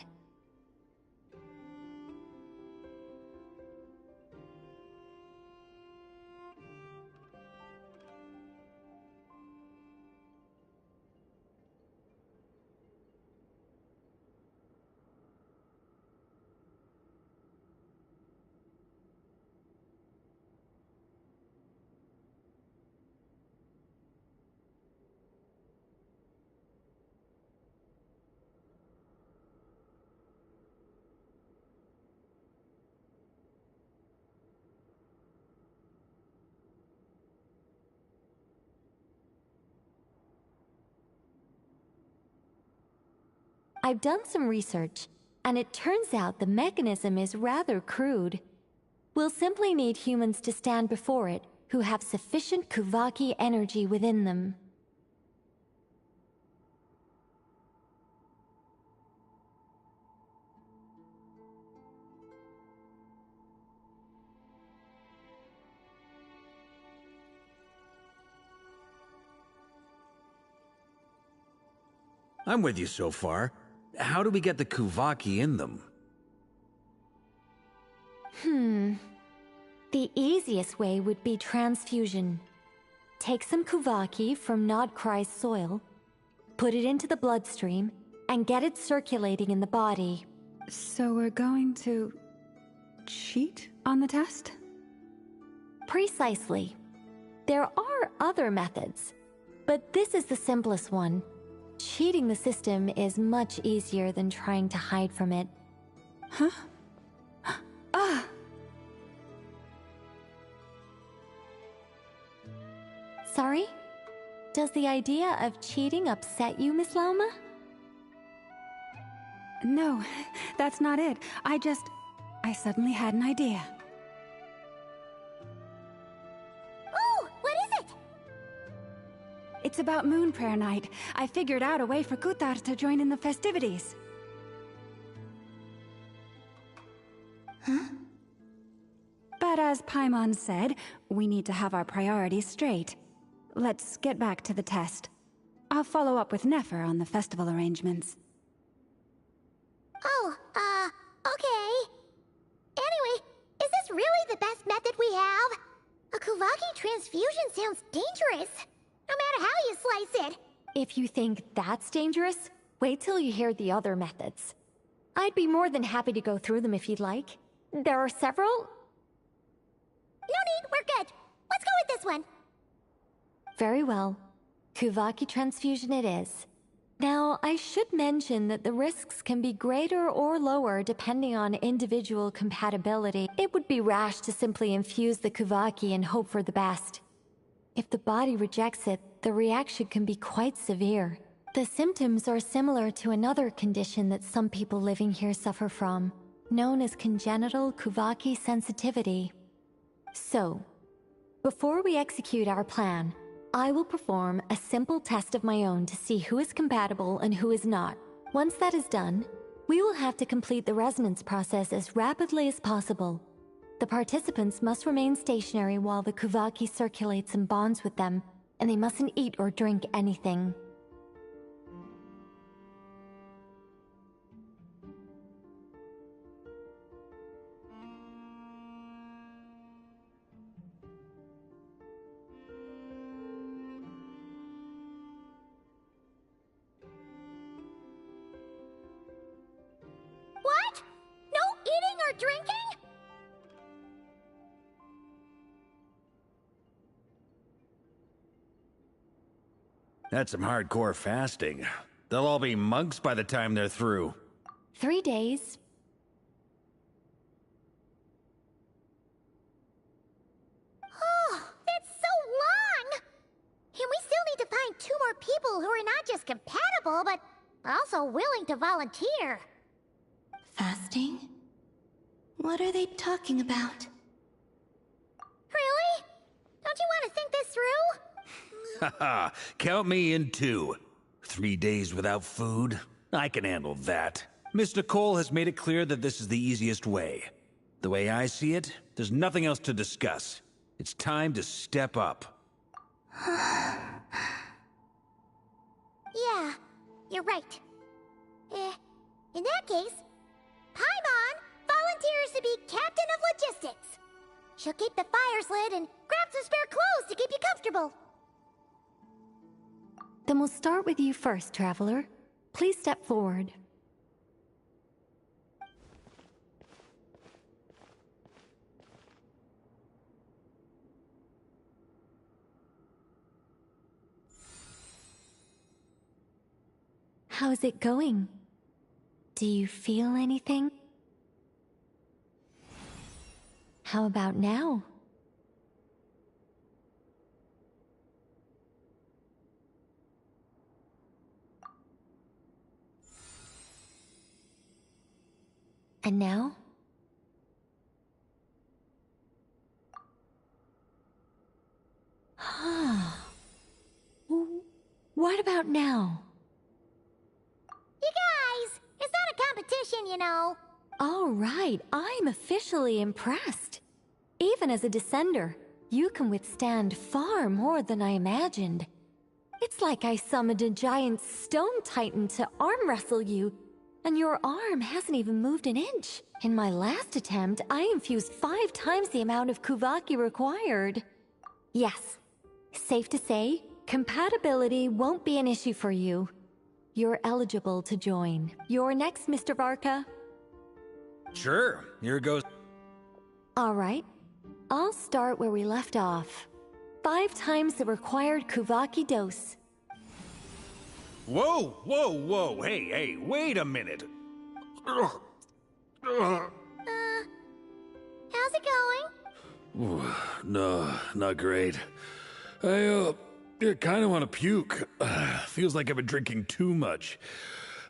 I've done some research, and it turns out the mechanism is rather crude. We'll simply need humans to stand before it who have sufficient Kuvaki energy within them. I'm with you so far. How do we get the Kuvaki in them? The easiest way would be transfusion. Take some Kuvaki from Nodkrai's soil, put it into the bloodstream, and get it circulating in the body. So we're going to cheat on the test? Precisely. There are other methods, but this is the simplest one. Cheating the system is much easier than trying to hide from it. Huh? Ah! Sorry? Does the idea of cheating upset you, Miss Lauma? No, that's not it. I suddenly had an idea. Oh, what is it? It's about Moon Prayer Night. I figured out a way for Kutar to join in the festivities. Huh? But as Paimon said, we need to have our priorities straight. Let's get back to the test. I'll follow up with Nefer on the festival arrangements. Oh, okay. Anyway, is this really the best method we have? A Kuvaki transfusion sounds dangerous, no matter how you slice it. If you think that's dangerous, wait till you hear the other methods. I'd be more than happy to go through them if you'd like. There are several. No need, we're good. Let's go with this one. Very well. Kuvaki transfusion it is. Now, I should mention that the risks can be greater or lower depending on individual compatibility. It would be rash to simply infuse the Kuvaki and hope for the best. If the body rejects it, the reaction can be quite severe. The symptoms are similar to another condition that some people living here suffer from, known as congenital Kuvaki sensitivity. So, before we execute our plan, I will perform a simple test of my own to see who is compatible and who is not. Once that is done, we will have to complete the resonance process as rapidly as possible. The participants must remain stationary while the Kuvaki circulates and bonds with them, and they mustn't eat or drink anything. What? No eating or drinking? That's some hardcore fasting. They'll all be monks by the time they're through. 3 days. Oh, that's so long! And we still need to find 2 more people who are not just compatible, but also willing to volunteer. Fasting? What are they talking about? Really? Don't you want to think this through? Haha, count me in too. 3 days without food? I can handle that. Miss Nicole has made it clear that this is the easiest way. The way I see it, there's nothing else to discuss. It's time to step up. Yeah, you're right. In that case, Paimon volunteers to be Captain of Logistics. She'll keep the fires lit and grab some spare clothes to keep you comfortable. Then we'll start with you first, Traveler. Please step forward. How's it going? Do you feel anything? How about now? And now? Huh. What about now? You guys, it's not a competition, you know. All right, I'm officially impressed. Even as a descender, you can withstand far more than I imagined. It's like I summoned a giant stone titan to arm wrestle you, and your arm hasn't even moved an inch. In my last attempt, I infused 5 times the amount of Kuvaki required. Yes, safe to say, compatibility won't be an issue for you. You're eligible to join. You're next, Mr. Varka. Sure, here goes. All right, I'll start where we left off. 5 times the required Kuvaki dose. Whoa, whoa, whoa, hey, wait a minute. How's it going? Ooh, no, not great. I kind of want to puke. Feels like I've been drinking too much.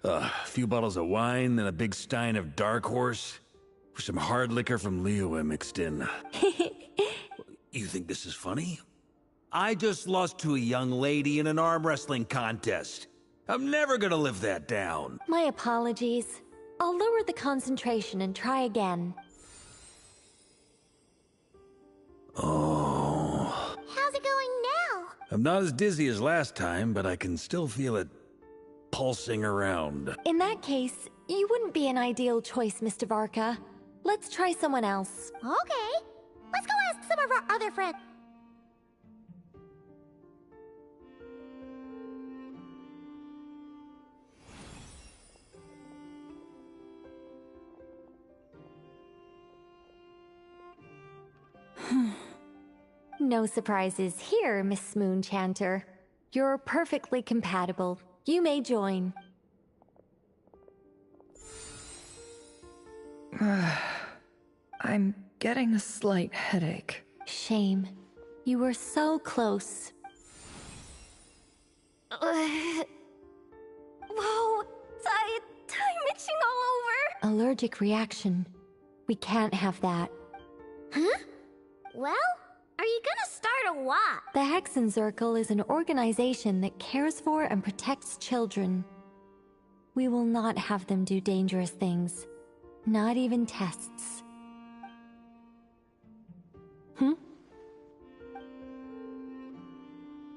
A few bottles of wine, then a big stein of Dark Horse. Some hard liquor from Liyue mixed in. You think this is funny? I just lost to a young lady in an arm wrestling contest. I'm never gonna live that down. My apologies. I'll lower the concentration and try again. Oh. How's it going now? I'm not as dizzy as last time, but I can still feel it pulsing around. In that case, you wouldn't be an ideal choice, Mr. Varka. Let's try someone else. Okay. Let's go ask some of our other friends. No surprises here, Miss Moonchanter. You're perfectly compatible. You may join. I'm getting a slight headache. Shame. You were so close. Whoa! I'm itching all over! Allergic reaction. We can't have that. Huh? Well, are you gonna start a what? The Hexenzirkel is an organization that cares for and protects children. We will not have them do dangerous things. Not even tests.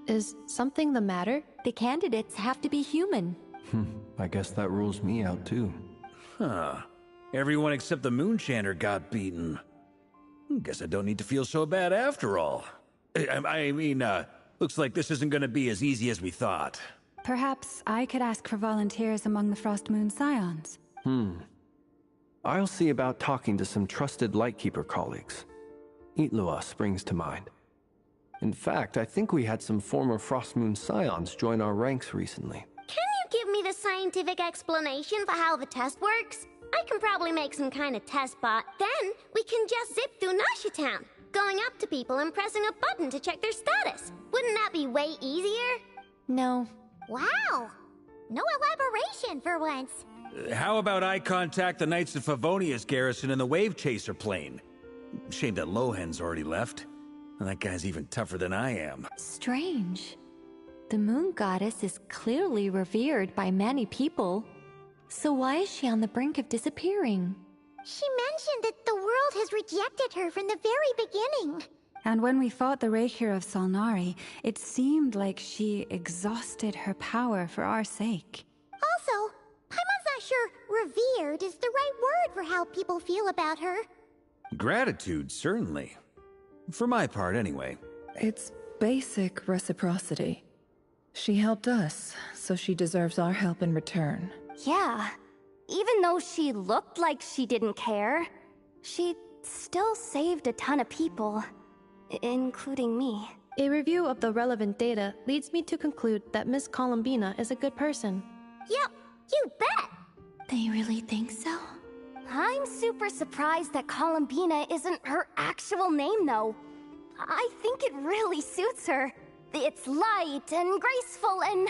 Is something the matter? The candidates have to be human. I guess that rules me out too. Huh. Everyone except the Moonchanter got beaten. Guess I don't need to feel so bad after all. I mean, looks like this isn't gonna be as easy as we thought. Perhaps I could ask for volunteers among the Frost Moon Scions. I'll see about talking to some trusted Lightkeeper colleagues. Itlua springs to mind. In fact, I think we had some former Frost Moon Scions join our ranks recently. Can you give me the scientific explanation for how the test works? I can probably make some kind of test bot. Then we can just zip through Nasha Town, going up to people and pressing a button to check their status. Wouldn't that be way easier? No. Wow! No elaboration for once. How about I contact the Knights of Favonia's garrison in the Wave Chaser plane? Shame that Lohan's already left. And that guy's even tougher than I am. Strange. The moon goddess is clearly revered by many people. So why is she on the brink of disappearing? She mentioned that the world has rejected her from the very beginning. And when we fought the Reikir of Solnari, it seemed like she exhausted her power for our sake. Also, Paimon's not sure revered is the right word for how people feel about her. Gratitude, certainly. For my part, anyway. It's basic reciprocity. She helped us, so she deserves our help in return. Yeah. Even though she looked like she didn't care, she still saved a ton of people, including me. A review of the relevant data leads me to conclude that Miss Columbina is a good person. Yep, you bet! They really think so? I'm super surprised that Columbina isn't her actual name, though. I think it really suits her. It's light and graceful and...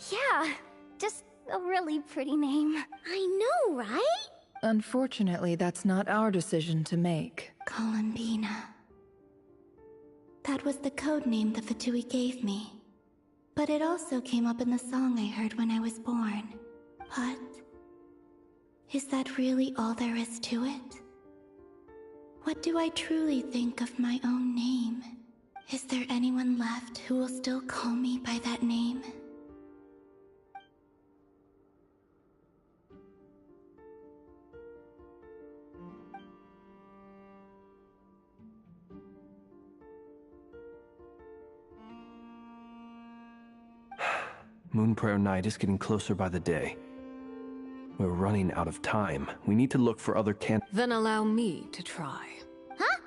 yeah, just a really pretty name. I know, right? Unfortunately, that's not our decision to make. Columbina. That was the code name the Fatui gave me. But it also came up in the song I heard when I was born. But is that really all there is to it? What do I truly think of my own name? Is there anyone left who will still call me by that name? Moon Prayer Night is getting closer by the day. We're running out of time. We need to look for other Then allow me to try. Huh?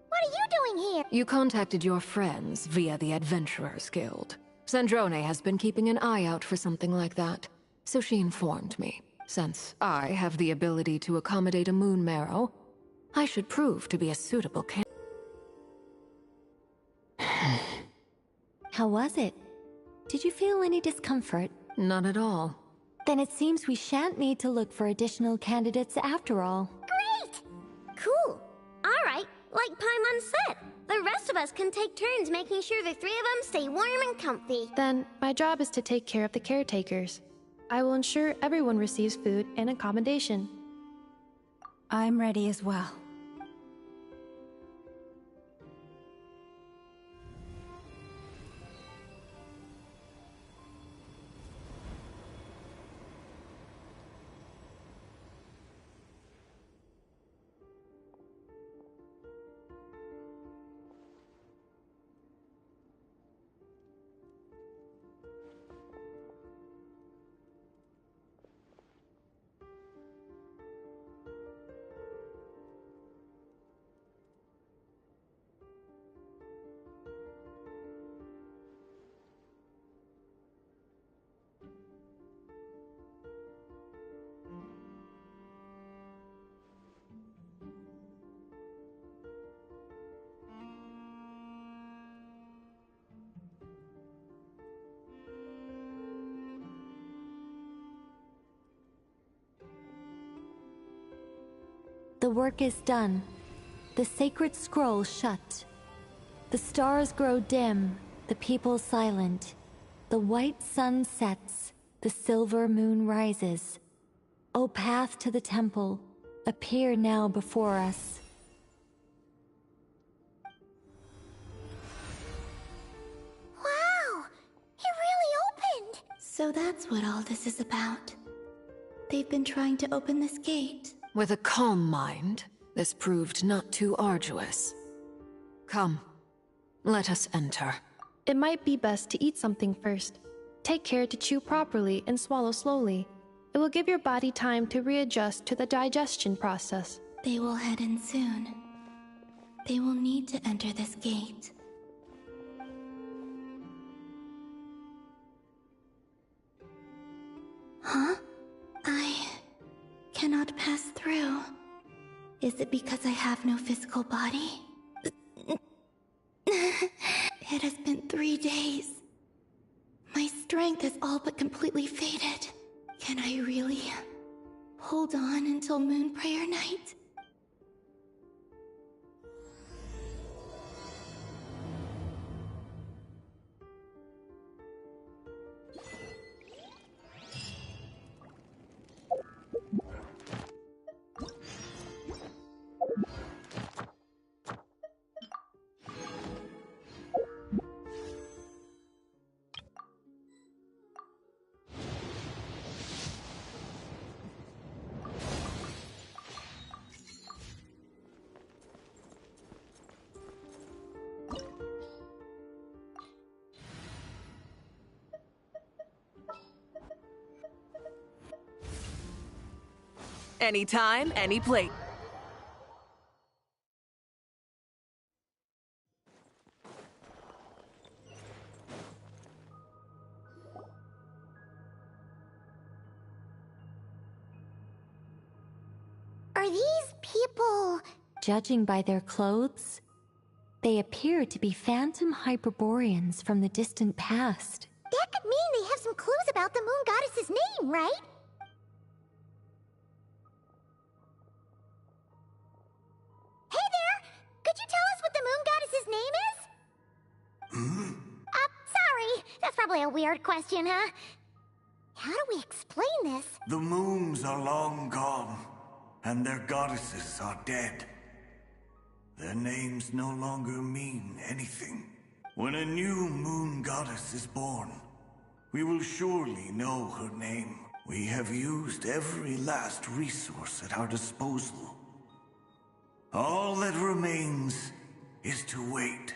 What are you doing here? You contacted your friends via the Adventurers Guild. Sandrone has been keeping an eye out for something like that, so she informed me. Since I have the ability to accommodate a moon marrow, I should prove to be a suitable candidate. How was it? Did you feel any discomfort? Not at all. Then it seems we shan't need to look for additional candidates after all. Great! Cool. Alright, like Paimon said, the rest of us can take turns making sure the three of them stay warm and comfy. Then, my job is to take care of the caretakers. I will ensure everyone receives food and accommodation. I'm ready as well. The work is done. The sacred scroll shut. The stars grow dim, the people silent. The white sun sets, the silver moon rises. O path to the temple, appear now before us. Wow! It really opened! So that's what all this is about. They've been trying to open this gate. With a calm mind, this proved not too arduous. Come, let us enter. It might be best to eat something first. Take care to chew properly and swallow slowly. It will give your body time to readjust to the digestion process. They will head in soon. They will need to enter this gate. Huh? I cannot pass through. Is it because I have no physical body? It has been 3 days. My strength has all but completely faded. Can I really hold on until Moon Prayer Night? Anytime, any place. Are these people... Judging by their clothes, they appear to be phantom Hyperboreans from the distant past. That could mean they have some clues about the moon goddess's name, right? Could you tell us what the moon goddess's name is? Sorry. That's probably a weird question, huh? How do we explain this? The moons are long gone, and their goddesses are dead. Their names no longer mean anything. When a new moon goddess is born, we will surely know her name. We have used every last resource at our disposal. All that remains is to wait,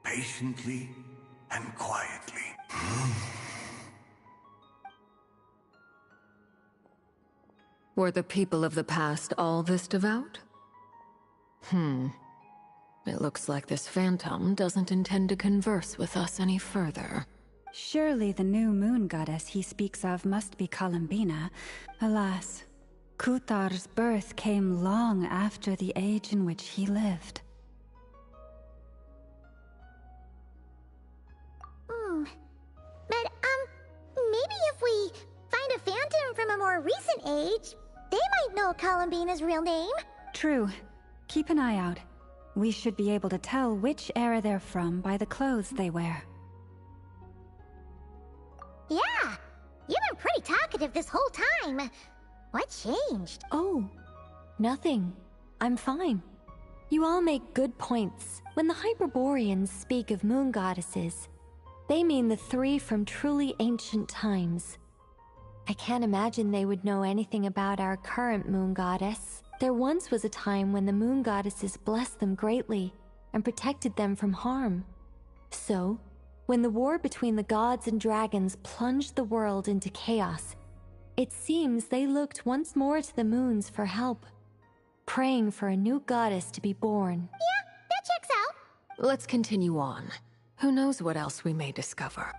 patiently and quietly. Were the people of the past all this devout? It looks like this phantom doesn't intend to converse with us any further. Surely the new moon goddess he speaks of must be Columbina. Alas, Kutar's birth came long after the age in which he lived. But, maybe if we find a phantom from a more recent age, they might know Columbina's real name. True. Keep an eye out. We should be able to tell which era they're from by the clothes they wear. Yeah, you've been pretty talkative this whole time. What changed? Oh, nothing. I'm fine. You all make good points. When the Hyperboreans speak of moon goddesses, they mean the three from truly ancient times. I can't imagine they would know anything about our current moon goddess. There once was a time when the moon goddesses blessed them greatly and protected them from harm. So, when the war between the gods and dragons plunged the world into chaos, it seems they looked once more to the moons for help, praying for a new goddess to be born. Yeah, that checks out. Let's continue on. Who knows what else we may discover?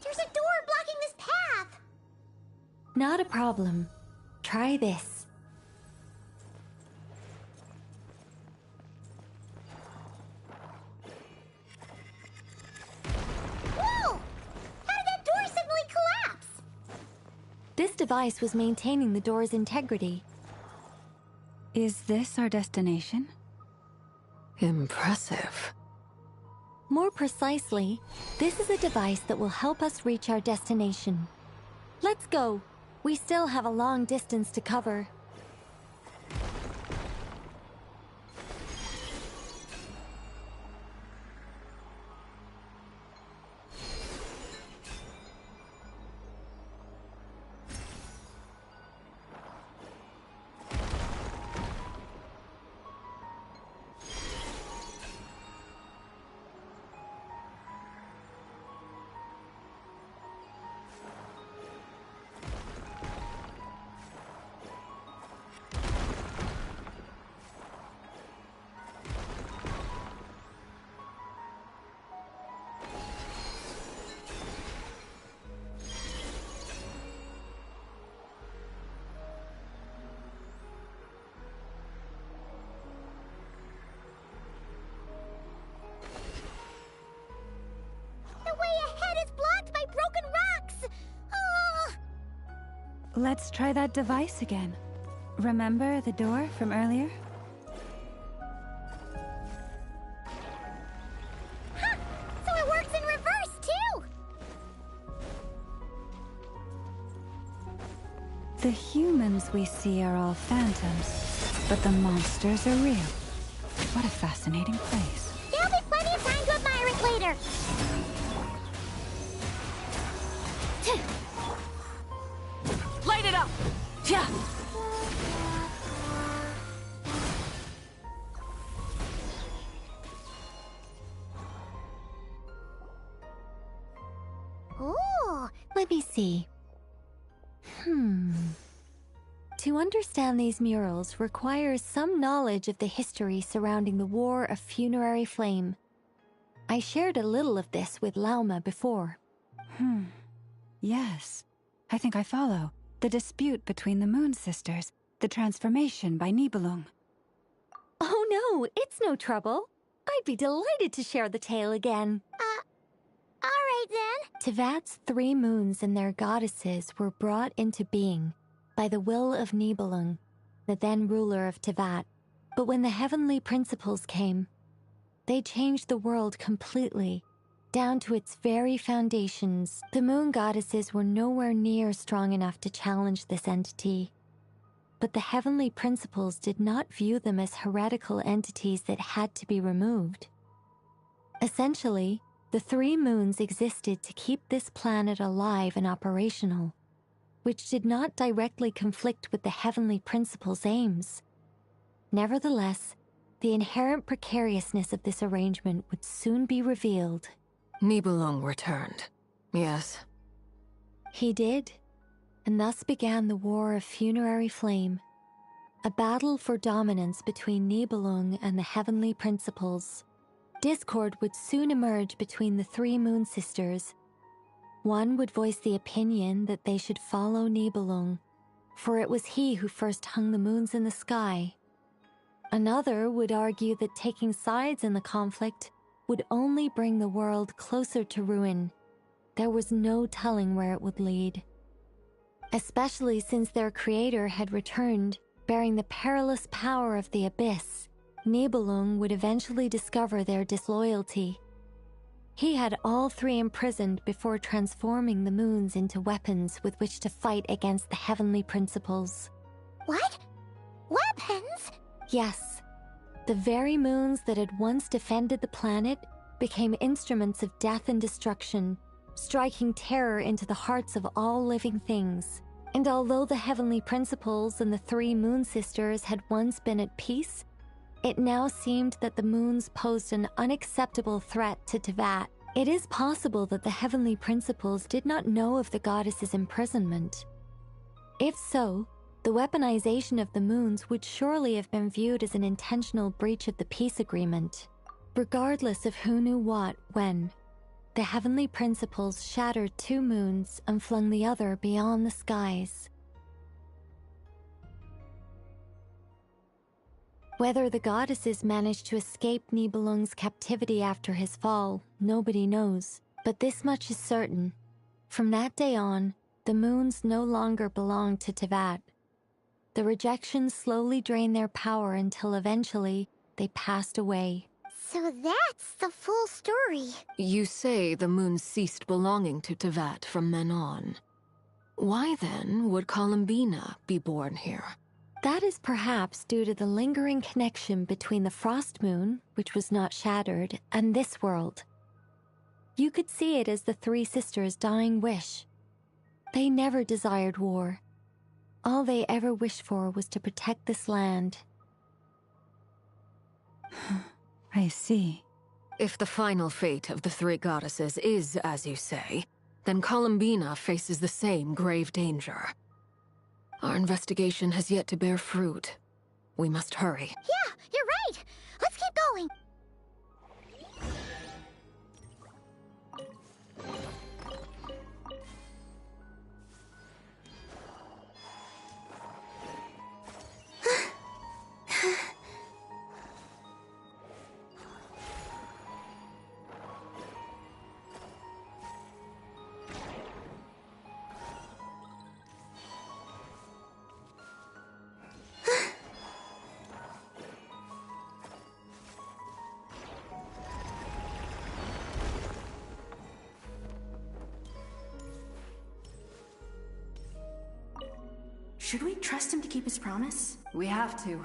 There's a door blocking this path. Not a problem. Try this. Whoa! How did that door suddenly collapse? This device was maintaining the door's integrity. Is this our destination? Impressive. More precisely, this is a device that will help us reach our destination. Let's go. We still have a long distance to cover. Let's try that device again. Remember the door from earlier? Huh! So it works in reverse, too! The humans we see are all phantoms, but the monsters are real. What a fascinating place. There'll be plenty of time to admire it later. Light it up! Yeah. Ooh. Let me see. To understand these murals requires some knowledge of the history surrounding the War of Funerary Flame. I shared a little of this with Lauma before. Yes. I think I follow. The dispute between the Moon Sisters. The transformation by Nibelung. Oh no, it's no trouble. I'd be delighted to share the tale again. Alright, right then. Tevat's 3 moons and their goddesses were brought into being by the will of Nibelung, the then ruler of Tevat. But when the heavenly principles came, they changed the world completely, down to its very foundations. The moon goddesses were nowhere near strong enough to challenge this entity. But the heavenly principles did not view them as heretical entities that had to be removed. Essentially, the 3 moons existed to keep this planet alive and operational, which did not directly conflict with the heavenly principles' aims. Nevertheless, the inherent precariousness of this arrangement would soon be revealed. Nibelung returned, yes. He did, and thus began the War of Funerary Flame, a battle for dominance between Nibelung and the heavenly principles. Discord would soon emerge between the 3 moon sisters. One would voice the opinion that they should follow Nibelung, for it was he who first hung the moons in the sky. Another would argue that taking sides in the conflict would only bring the world closer to ruin. There was no telling where it would lead. Especially since their creator had returned, bearing the perilous power of the abyss. Nibelung would eventually discover their disloyalty. He had all 3 imprisoned before transforming the moons into weapons with which to fight against the heavenly principles. What? Weapons? Yes. The very moons that had once defended the planet became instruments of death and destruction, striking terror into the hearts of all living things. And although the heavenly principles and the 3 moon sisters had once been at peace, it now seemed that the moons posed an unacceptable threat to Tevat. It is possible that the heavenly principles did not know of the goddess's imprisonment. If so, the weaponization of the moons would surely have been viewed as an intentional breach of the peace agreement. Regardless of who knew what, when, the heavenly principles shattered 2 moons and flung the other beyond the skies. Whether the goddesses managed to escape Nibelung's captivity after his fall, nobody knows. But this much is certain. From that day on, the moons no longer belonged to Tevat. The rejection slowly drained their power until eventually they passed away. So that's the full story. You say the moon ceased belonging to Tevat from then on. Why then would Columbina be born here? That is perhaps due to the lingering connection between the Frost Moon, which was not shattered, and this world. You could see it as the 3 sisters' dying wish. They never desired war. All they ever wished for was to protect this land. I see. If the final fate of the 3 goddesses is as you say, then Columbina faces the same grave danger. Our investigation has yet to bear fruit. We must hurry. Yeah, you're right. Let's keep going. Should we trust him to keep his promise? We have to.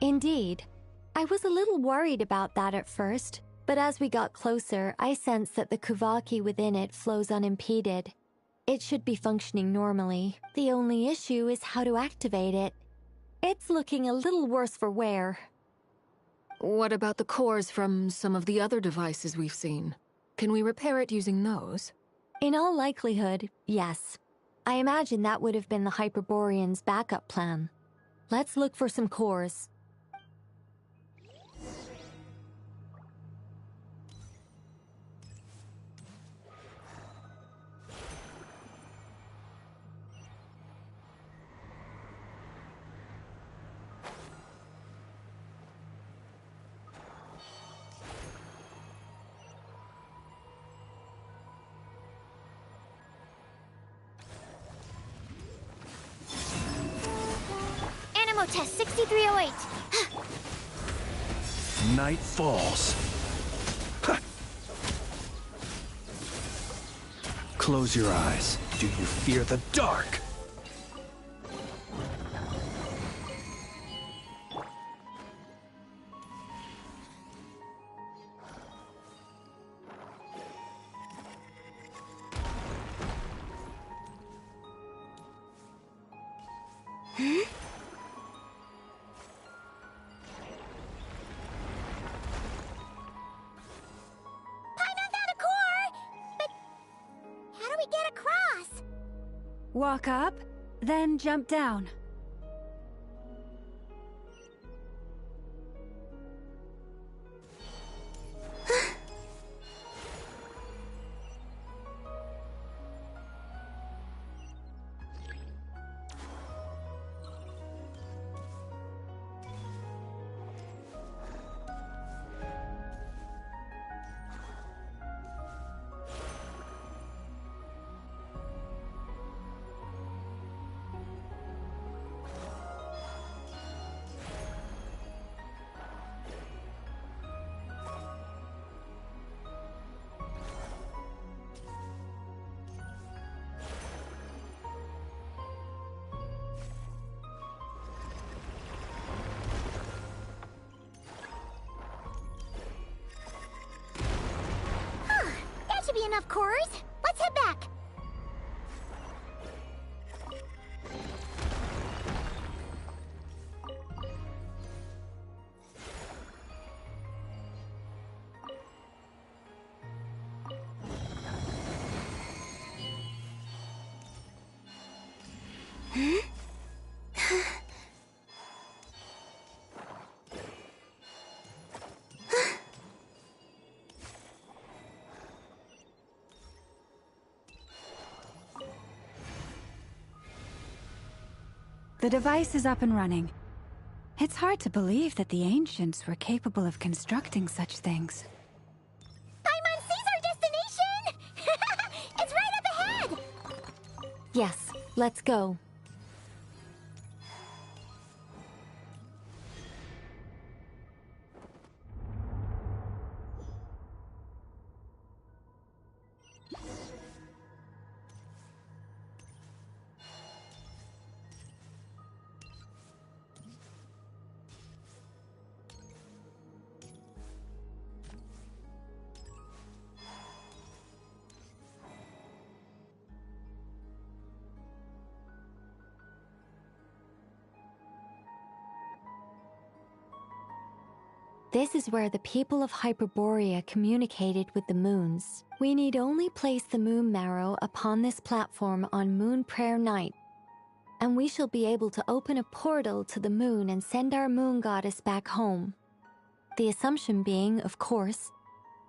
Indeed. I was a little worried about that at first, but as we got closer, I sensed that the Kuvaki within it flows unimpeded. It should be functioning normally. The only issue is how to activate it. It's looking a little worse for wear. What about the cores from some of the other devices we've seen? Can we repair it using those? In all likelihood, yes. I imagine that would have been the Hyperborean's backup plan. Let's look for some cores. Test 6308. Night falls. Close your eyes. Do you fear the dark? Walk up, then jump down. Be enough cores. Let's head back. The device is up and running. It's hard to believe that the ancients were capable of constructing such things. Paimon sees our destination! It's right up ahead! Yes, let's go. This is where the people of Hyperborea communicated with the moons. We need only place the moon marrow upon this platform on Moon Prayer Night, and we shall be able to open a portal to the moon and send our moon goddess back home. The assumption being, of course,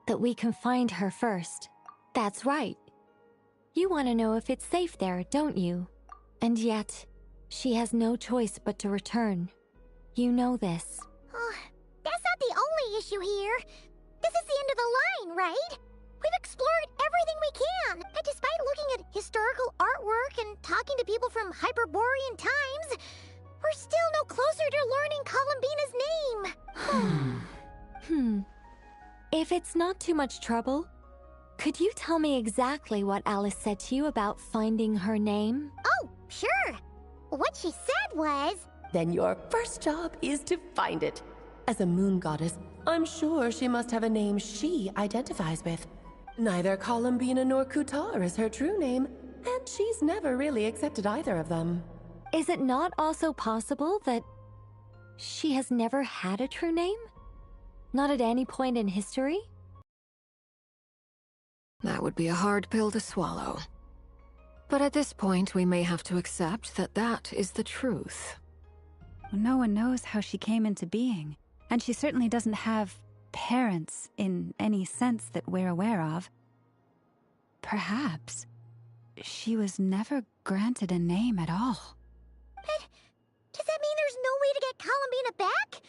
that we can find her first. That's right. You want to know if it's safe there, don't you? And yet, she has no choice but to return. You know this. That's not the only issue here. This is the end of the line, right? We've explored everything we can, and despite looking at historical artwork and talking to people from Hyperborean times, we're still no closer to learning Columbina's name. If it's not too much trouble, could you tell me exactly what Alice said to you about finding her name? Oh, sure. What she said was, Then your first job is to find it. As a moon goddess, I'm sure she must have a name she identifies with. Neither Columbina nor Kutar is her true name, and she's never really accepted either of them. Is it not also possible that she has never had a true name? Not at any point in history? That would be a hard pill to swallow. But at this point, we may have to accept that that is the truth. No one knows how she came into being, and she certainly doesn't have parents in any sense that we're aware of. Perhaps she was never granted a name at all. But does that mean there's no way to get Columbina back?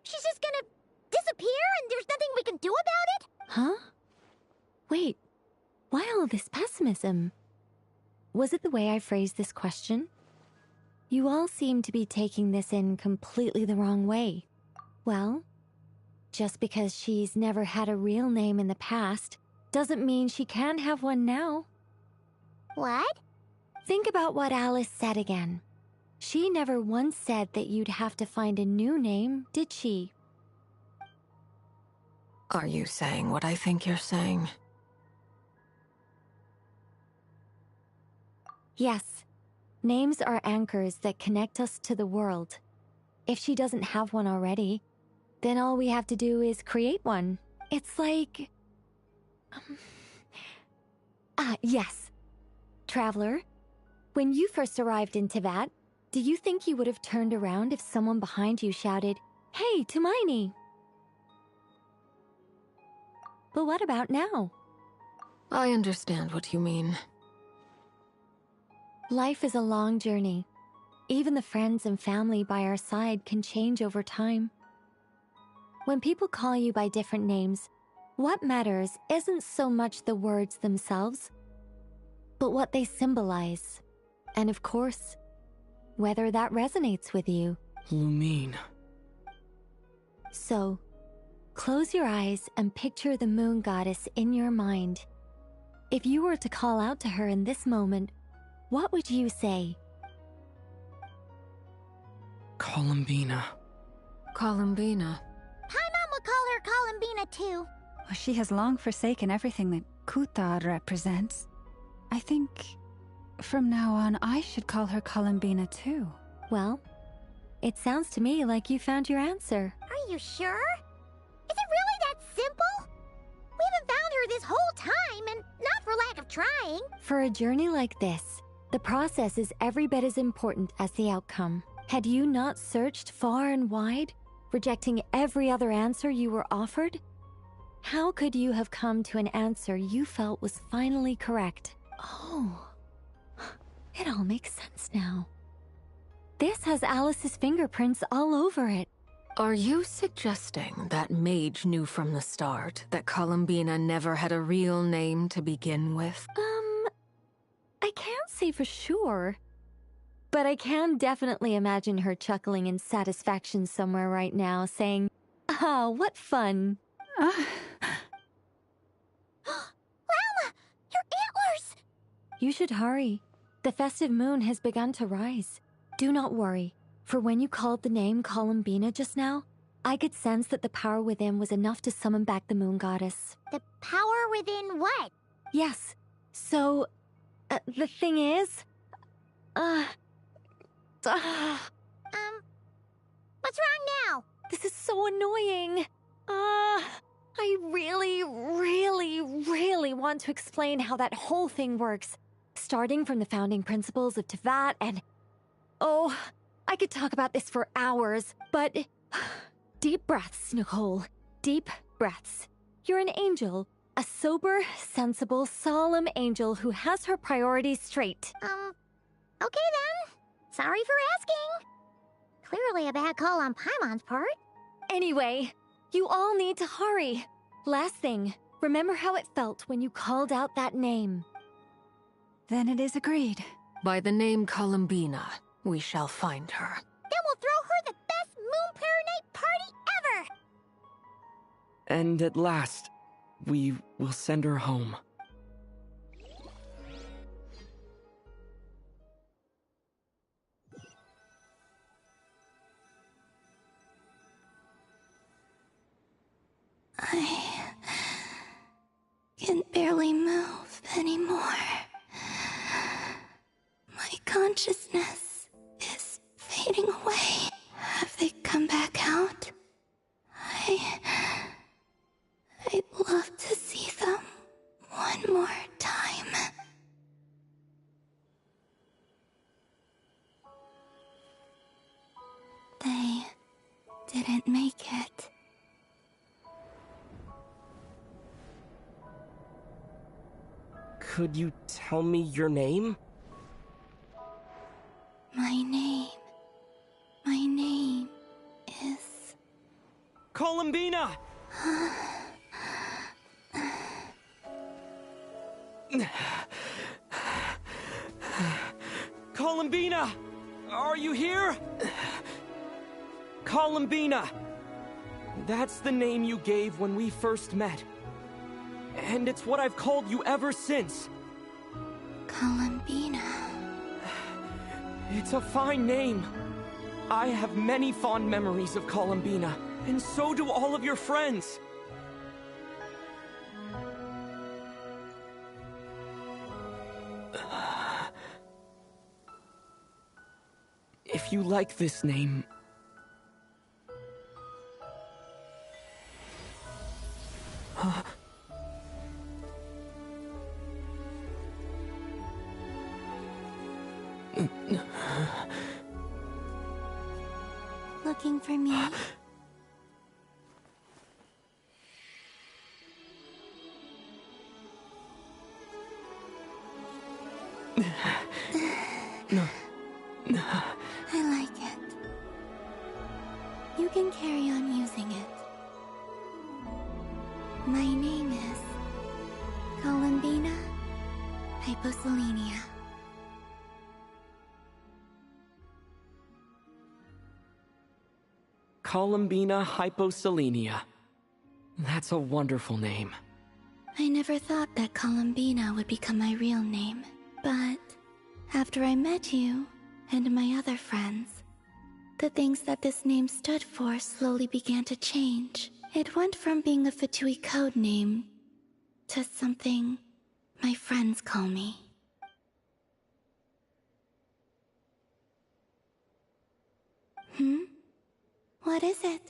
She's just gonna disappear and there's nothing we can do about it? Huh? Wait, why all this pessimism? Was it the way I phrased this question? You all seem to be taking this in completely the wrong way. Well, just because she's never had a real name in the past doesn't mean she can't have one now. What? Think about what Alice said again. She never once said that you'd have to find a new name, did she? Are you saying what I think you're saying? Yes. Names are anchors that connect us to the world. If she doesn't have one already, then all we have to do is create one. It's like... yes. Traveler, when you first arrived in Teyvat, do you think you would have turned around if someone behind you shouted, "Hey, Tumaini"? But what about now? I understand what you mean. Life is a long journey. Even the friends and family by our side can change over time. When people call you by different names, what matters isn't so much the words themselves, but what they symbolize. And of course, whether that resonates with you. Lumine. So, close your eyes and picture the moon goddess in your mind. If you were to call out to her in this moment, what would you say? Columbina. Columbina. Paimon would call her Columbina too. Well, she has long forsaken everything that Kutar represents. I think from now on I should call her Columbina too. Well, it sounds to me like you found your answer. Are you sure? Is it really that simple? We haven't found her this whole time, and not for lack of trying. For a journey like this, the process is every bit as important as the outcome. Had you not searched far and wide, rejecting every other answer you were offered, how could you have come to an answer you felt was finally correct? Oh, it all makes sense now. This has Alice's fingerprints all over it. Are you suggesting that Mage knew from the start that Columbina never had a real name to begin with? I can't say for sure, but I can definitely imagine her chuckling in satisfaction somewhere right now, saying, "Ah, what fun." Llama! Your antlers! You should hurry. The festive moon has begun to rise. Do not worry, for when you called the name Columbina just now, I could sense that the power within was enough to summon back the moon goddess. The power within what? Yes. So, the thing is... What's wrong now? This is so annoying. I really want to explain how that whole thing works. Starting from the founding principles of Teyvat and... Oh, I could talk about this for hours, but... Deep breaths, Nicole. Deep breaths. You're an angel. A sober, sensible, solemn angel who has her priorities straight. Okay then. Sorry for asking. Clearly a bad call on Paimon's part. Anyway, you all need to hurry. Last thing, remember how it felt when you called out that name. Then it is agreed. By the name Columbina, we shall find her. Then we'll throw her the best Moon Pair Night party ever! And at last, we will send her home. I can barely move anymore. My consciousness is fading away. Have they come back out? I'd love to see them one more time. They didn't make it. Could you tell me your name? My name is... Columbina! Columbina! Are you here? Columbina! That's the name you gave when we first met. And it's what I've called you ever since. Columbina. It's a fine name. I have many fond memories of Columbina, and so do all of your friends. If you like this name... Looking for me? I like it. You can carry on using it. My name is Columbina Hyposelenia. Columbina Hyposelenia. That's a wonderful name. I never thought that Columbina would become my real name, but after I met you and my other friends, the things that this name stood for slowly began to change. It went from being a Fatui code name to something my friends call me. What is it?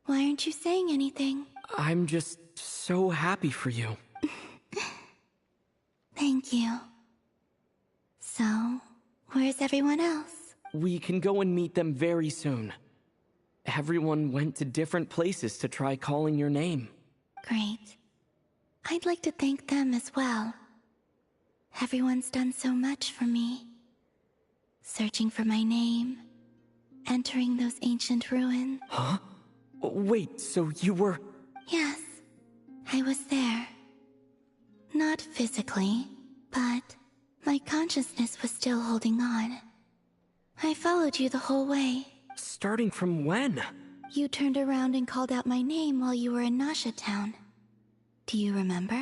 Why aren't you saying anything? I'm just so happy for you. Thank you. So, where's everyone else? We can go and meet them very soon. Everyone went to different places to try calling your name. Great. I'd like to thank them as well. Everyone's done so much for me. Searching for my name, entering those ancient ruins. Huh? Wait, so you were... Yes, I was there. Not physically, but my consciousness was still holding on. I followed you the whole way. Starting from when? You turned around and called out my name while you were in Nasha Town. Do you remember?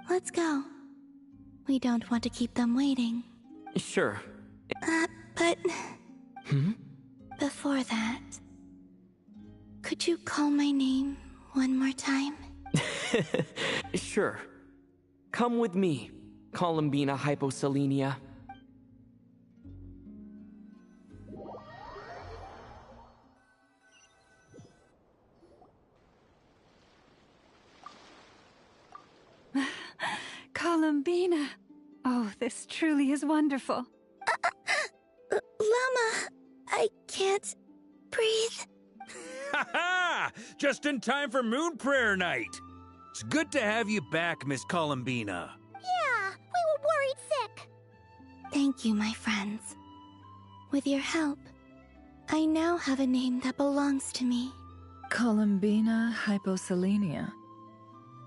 Let's go. We don't want to keep them waiting. Sure. But... Before that... Could you call my name one more time? Sure. Come with me, Columbina Hyposelenia. Columbina. Oh, this truly is wonderful. Llama, I can't breathe. Ha ha! Just in time for Moon Prayer Night. It's good to have you back, Miss Columbina. Yeah, we were worried sick. Thank you, my friends. With your help, I now have a name that belongs to me. Columbina Hyposelenia.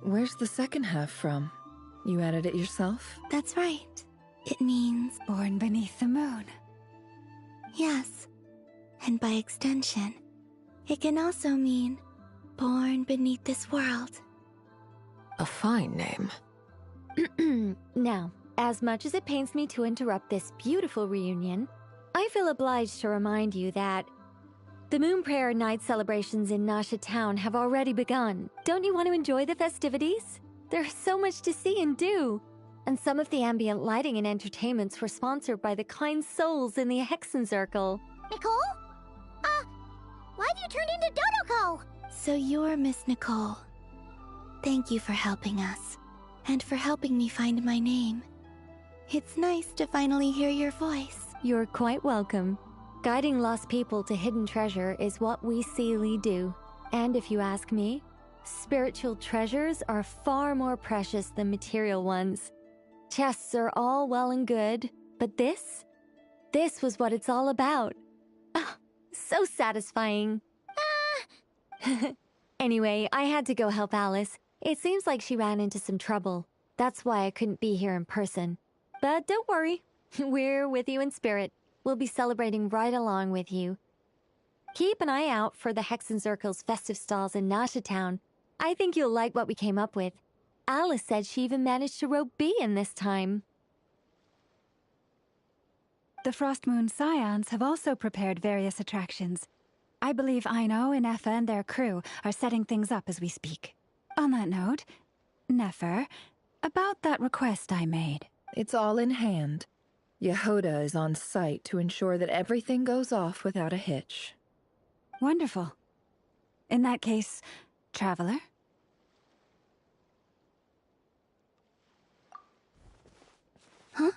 Where's the second half from? You added it yourself? That's right. It means... Born beneath the moon. Yes. And by extension, it can also mean born beneath this world. A fine name. Now, as much as it pains me to interrupt this beautiful reunion, I feel obliged to remind you that the Moon Prayer Night celebrations in Nasha Town have already begun. Don't you want to enjoy the festivities? There's so much to see and do. And some of the ambient lighting and entertainments were sponsored by the kind souls in the Hexen Circle. Nicole? Why have you turned into Dodoko? So you're Miss Nicole. Thank you for helping us, and for helping me find my name. It's nice to finally hear your voice. You're quite welcome. Guiding lost people to hidden treasure is what we Seelie do. And if you ask me, spiritual treasures are far more precious than material ones. Chests are all well and good, but this was what it's all about. Oh, so satisfying. Anyway, I had to go help Alice. It seems like she ran into some trouble. That's why I couldn't be here in person. But don't worry, we're with you in spirit. We'll be celebrating right along with you. Keep an eye out for the Hexen Circle's festive stalls in Nasha Town. I think you'll like what we came up with. Alice said she even managed to rope B in this time. The Frost Moon Scions have also prepared various attractions. I believe Aino, Nefer, and their crew are setting things up as we speak. On that note, Nefer, about that request I made. It's all in hand. Yehoda is on site to ensure that everything goes off without a hitch. Wonderful. In that case, Traveler? Huh?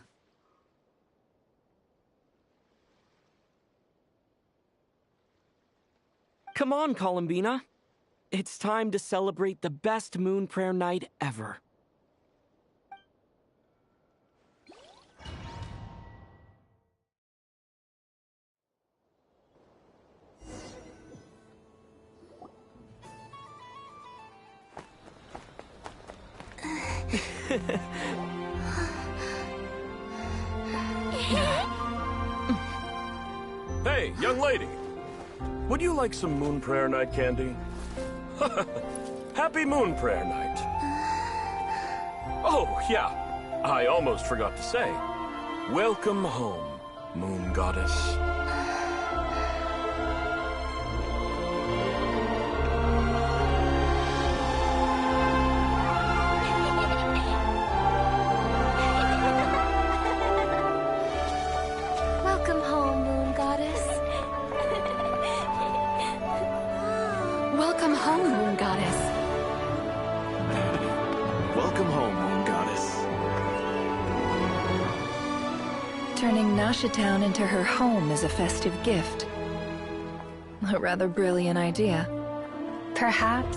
Come on, Columbina. It's time to celebrate the best Moon Prayer Night ever. Hey, young lady. Would you like some Moon Prayer Night candy? Happy Moon Prayer Night. Oh, yeah. I almost forgot to say. Welcome home, Moon Goddess. Welcome home, Moon Goddess. Welcome home, Moon Goddess. Welcome home, Moon Goddess. Turning Nasha Town into her home is a festive gift. A rather brilliant idea. Perhaps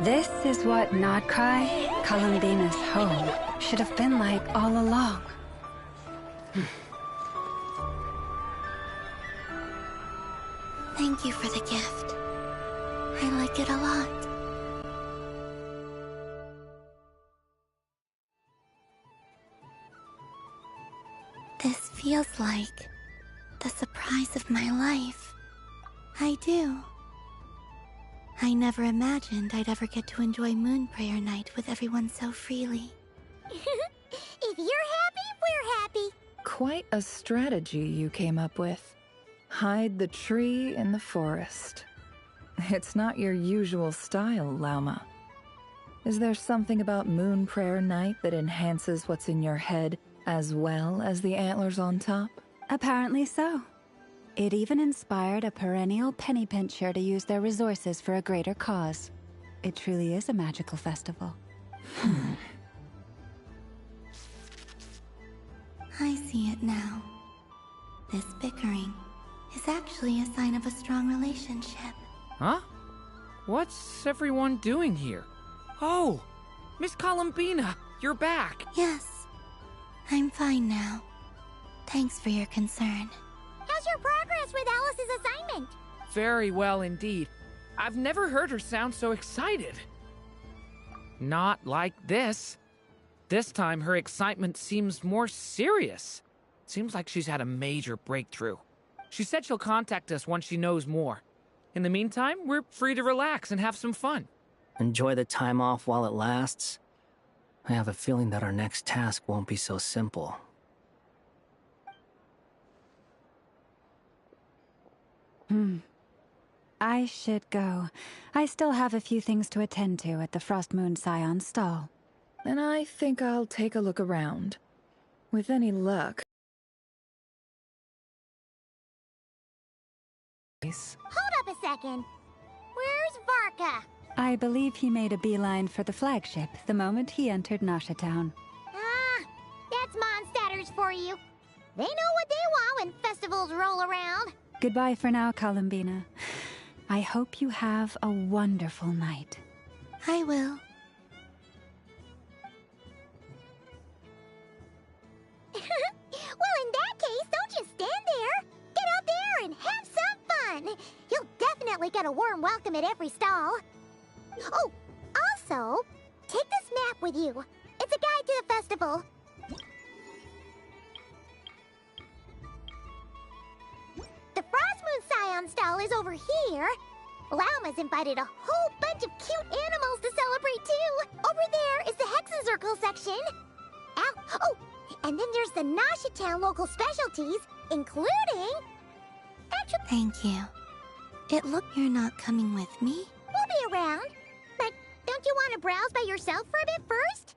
this is what Nodcry, Columbina's home, should have been like all along. Thank you for the gift. I like it a lot. This feels like the surprise of my life. I do. I never imagined I'd ever get to enjoy Moon Prayer Night with everyone so freely. If you're happy, we're happy. Quite a strategy you came up with. Hide the tree in the forest. It's not your usual style, Lauma. Is there something about Moon Prayer Night that enhances what's in your head as well as the antlers on top? Apparently so. It even inspired a perennial penny pincher to use their resources for a greater cause. It truly is a magical festival. I see it now. This bickering is actually a sign of a strong relationship. Huh? What's everyone doing here? Oh, Miss Columbina, you're back. Yes, I'm fine now. Thanks for your concern. How's your progress with Alice's assignment? Very well indeed. I've never heard her sound so excited. Not like this. This time her excitement seems more serious. Seems like she's had a major breakthrough. She said she'll contact us once she knows more. In the meantime, we're free to relax and have some fun. Enjoy the time off while it lasts. I have a feeling that our next task won't be so simple. I should go. I still have a few things to attend to at the Frost Moon Scion stall. And I think I'll take a look around. With any luck... Hold up a second. Where's Varka? I believe he made a beeline for the flagship the moment he entered Nasha Town. Ah, that's Mondstadters for you. They know what they want when festivals roll around. Goodbye for now, Columbina. I hope you have a wonderful night. I will. Well, in that case, don't just stand there. Get out there and have some fun. You'll definitely get a warm welcome at every stall. Oh, also, take this map with you. It's a guide to the festival. The Frost Moon Scion stall is over here. Lauma's invited a whole bunch of cute animals to celebrate too. Over there is the Hexenzirkel section. Ow! Oh, and then there's the Nasha Town local specialties, including... Thank you. You're not coming with me? We'll be around. But don't you want to browse by yourself for a bit first?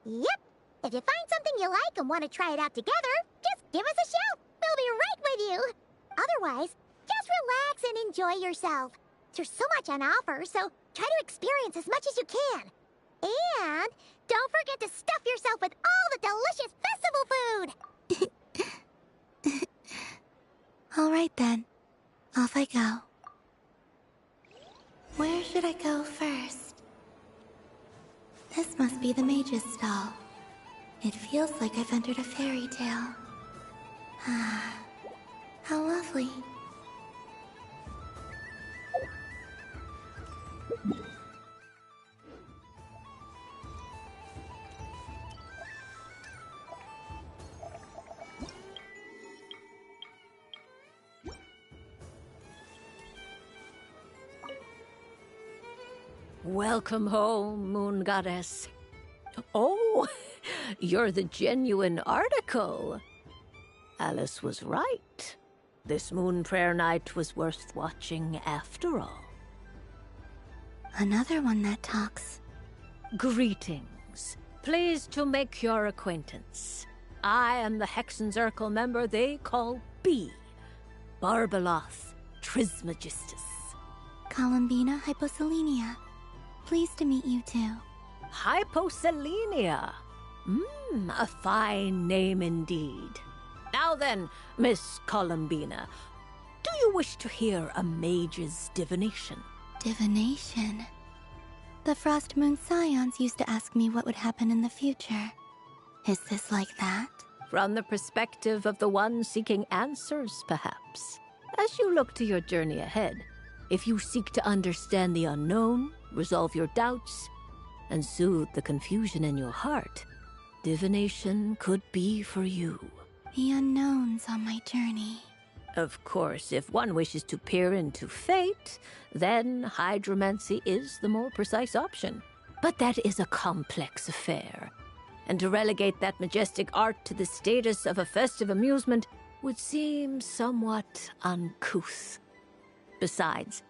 Yep. If you find something you like and want to try it out together, just give us a shout. We'll be right with you. Otherwise, just relax and enjoy yourself. There's so much on offer, so try to experience as much as you can. And don't forget to stuff yourself with all the delicious festival food. All right then. Off I go. Where should I go first? This must be the mage's stall. It feels like I've entered a fairy tale. Ah, how lovely. Welcome home, Moon Goddess. Oh, you're the genuine article. Alice was right. This moon prayer night was worth watching after all. Another one that talks. Greetings. Pleased to make your acquaintance. I am the Hexenzirkel member they call B. Barbeloth Trismegistus. Columbina Hyposelenia. Pleased to meet you too. Hyposelenia. A fine name indeed. Now then, Miss Columbina, do you wish to hear a mage's divination? Divination? The Frost Moon Scions used to ask me what would happen in the future. Is this like that? From the perspective of the one seeking answers, perhaps. As you look to your journey ahead, if you seek to understand the unknown, resolve your doubts, and soothe the confusion in your heart, divination could be for you. The unknowns on my journey. Of course, if one wishes to peer into fate, then hydromancy is the more precise option. But that is a complex affair, and to relegate that majestic art to the status of a festive amusement would seem somewhat uncouth. Besides,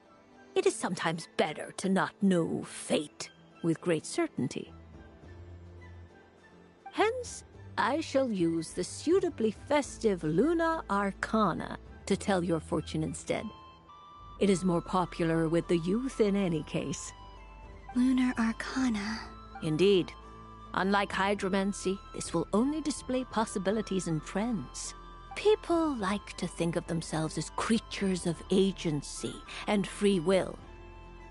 it is sometimes better to not know fate with great certainty. Hence, I shall use the suitably festive Luna Arcana to tell your fortune instead. It is more popular with the youth in any case. Lunar Arcana. Indeed. Unlike hydromancy, this will only display possibilities and trends. People like to think of themselves as creatures of agency and free will.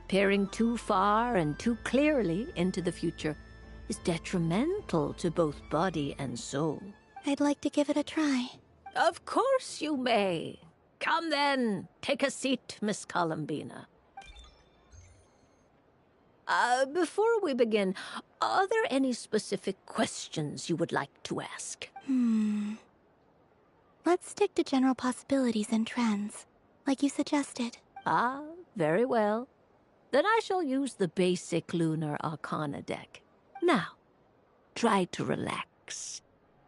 Peering too far and too clearly into the future is detrimental to both body and soul. I'd like to give it a try. Of course you may. Come then, take a seat, Miss Columbina. Before we begin, are there any specific questions you would like to ask? Let's stick to general possibilities and trends, like you suggested. Ah, very well. Then I shall use the basic Lunar Arcana deck. Now, try to relax.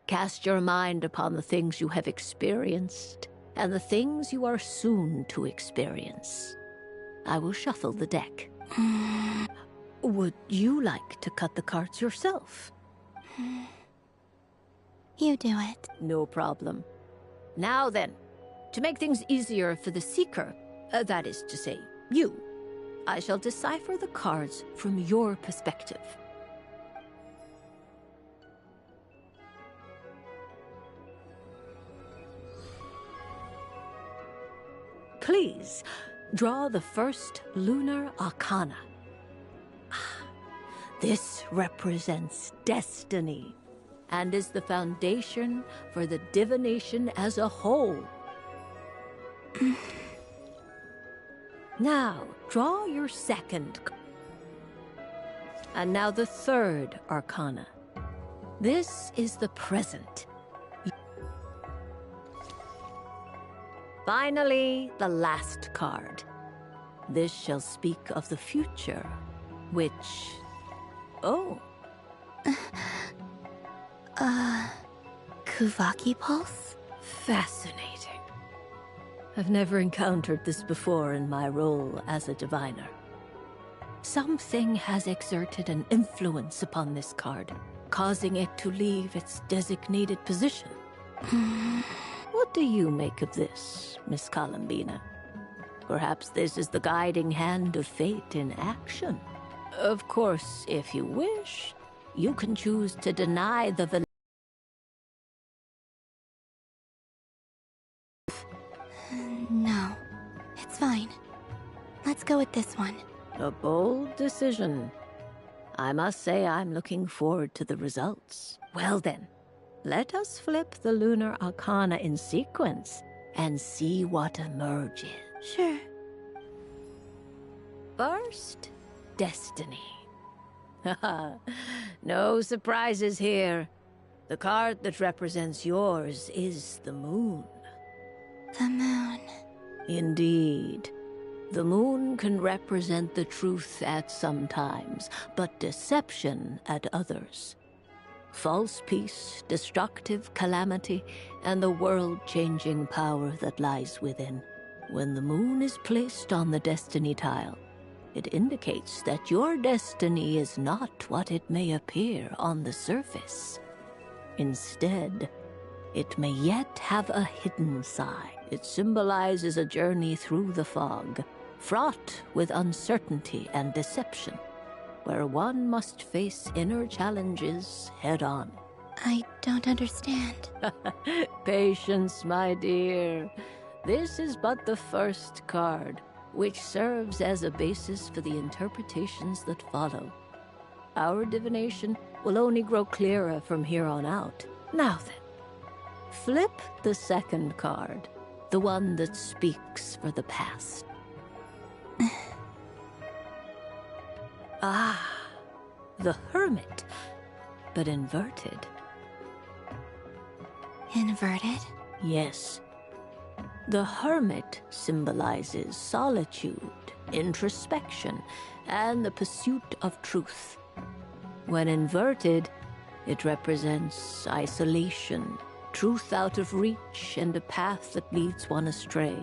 Cast your mind upon the things you have experienced and the things you are soon to experience. I will shuffle the deck. Would you like to cut the cards yourself? You do it. No problem. Now then, to make things easier for the Seeker, that is to say, you, I shall decipher the cards from your perspective. Please, draw the first Lunar Arcana. This represents destiny and is the foundation for the divination as a whole. Now, draw your second. And now the third Arcana. This is the present. Finally, the last card. This shall speak of the future, which... Oh. Kuvaki Pulse? Fascinating. I've never encountered this before in my role as a diviner. Something has exerted an influence upon this card, causing it to leave its designated position. What do you make of this, Miss Columbina? Perhaps this is the guiding hand of fate in action. Of course, if you wish, you can choose to deny the validity. No, it's fine. Let's go with this one. A bold decision. I must say I'm looking forward to the results. Well then, let us flip the Lunar Arcana in sequence and see what emerges. Sure. First, Destiny. No surprises here. The card that represents yours is the moon. The moon. Indeed. The moon can represent the truth at some times, but deception at others. False peace, destructive calamity, and the world-changing power that lies within. When the moon is placed on the destiny tile, it indicates that your destiny is not what it may appear on the surface. Instead, it may yet have a hidden side. It symbolizes a journey through the fog, fraught with uncertainty and deception, where one must face inner challenges head-on. I don't understand. Patience, my dear. This is but the first card, which serves as a basis for the interpretations that follow. Our divination will only grow clearer from here on out. Now then, flip the second card, the one that speaks for the past. The Hermit, but inverted. Inverted? Yes. The Hermit symbolizes solitude, introspection, and the pursuit of truth. When inverted, it represents isolation, truth out of reach, and a path that leads one astray.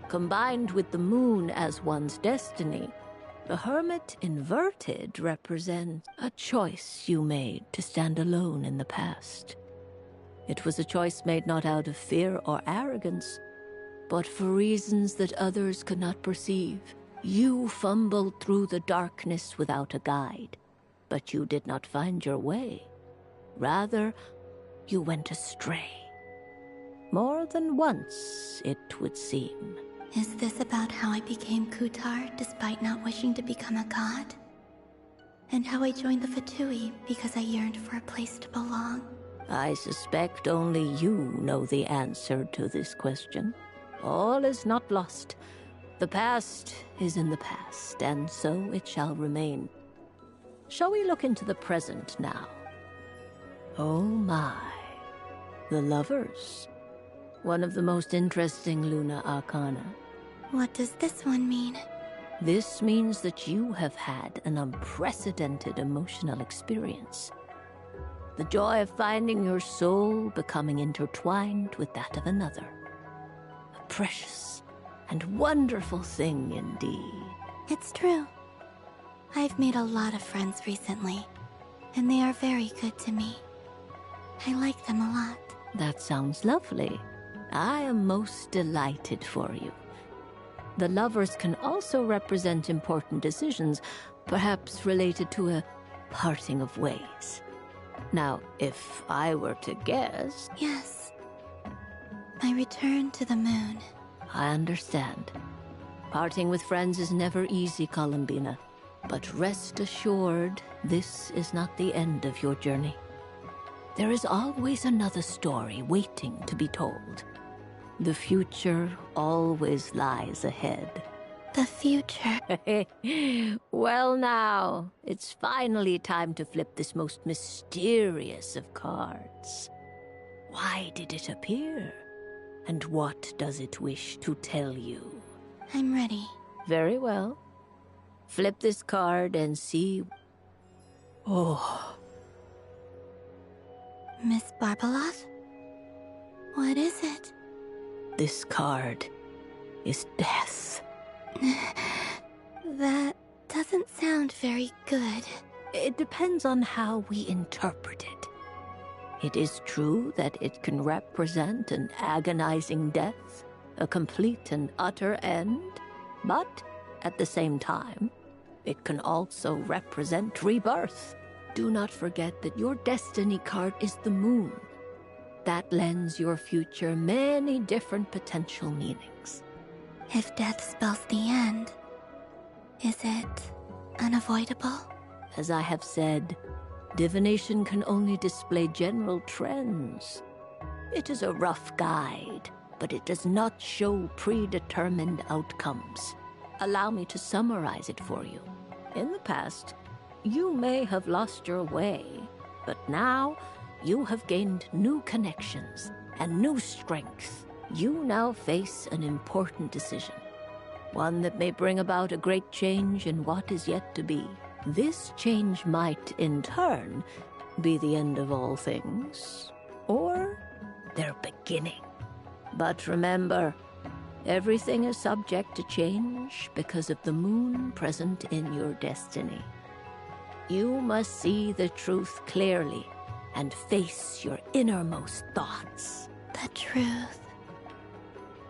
Combined with the moon as one's destiny, the Hermit inverted represents a choice you made to stand alone in the past. It was a choice made not out of fear or arrogance, but for reasons that others could not perceive. You fumbled through the darkness without a guide, but you did not find your way. Rather, you went astray. More than once, it would seem. Is this about how I became Kutar despite not wishing to become a god? And how I joined the Fatui because I yearned for a place to belong? I suspect only you know the answer to this question. All is not lost. The past is in the past, and so it shall remain. Shall we look into the present now? Oh my. The Lovers. One of the most interesting Lunar Arcana. What does this one mean? This means that you have had an unprecedented emotional experience. The joy of finding your soul becoming intertwined with that of another. A precious and wonderful thing indeed. It's true. I've made a lot of friends recently, and they are very good to me. I like them a lot. That sounds lovely. I am most delighted for you. The lovers can also represent important decisions, perhaps related to a parting of ways. Now, if I were to guess... Yes. My return to the moon. I understand. Parting with friends is never easy, Columbina. But rest assured, this is not the end of your journey. There is always another story waiting to be told. The future always lies ahead. The future? Well now, it's finally time to flip this most mysterious of cards. Why did it appear? And what does it wish to tell you? I'm ready. Very well. Flip this card and see... Oh. Miss Barbeloth? What is it? This card is death. That doesn't sound very good. It depends on how we interpret it. It is true that it can represent an agonizing death, a complete and utter end, but at the same time, it can also represent rebirth. Do not forget that your destiny card is the moon. That lends your future many different potential meanings. If death spells the end, is it unavoidable? As I have said, divination can only display general trends. It is a rough guide, but it does not show predetermined outcomes. Allow me to summarize it for you. In the past, you may have lost your way, but now you have gained new connections and new strength. You now face an important decision, one that may bring about a great change in what is yet to be. This change might, in turn, be the end of all things, or their beginning. But remember, everything is subject to change because of the moon present in your destiny. You must see the truth clearly and face your innermost thoughts. The truth.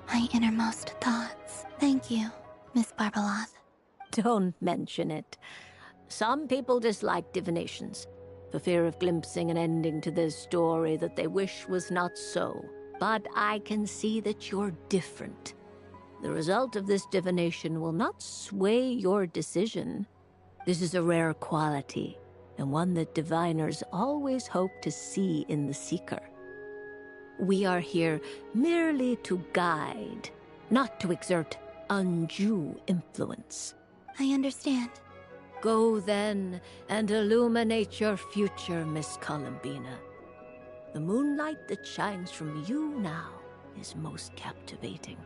My innermost thoughts. Thank you, Miss Barbeloth. Don't mention it. Some people dislike divinations, for fear of glimpsing an ending to their story that they wish was not so. But I can see that you're different. The result of this divination will not sway your decision. This is a rare quality, and one that diviners always hope to see in the seeker. We are here merely to guide, not to exert undue influence. I understand. Go then and illuminate your future, Miss Columbina. The moonlight that shines from you now is most captivating.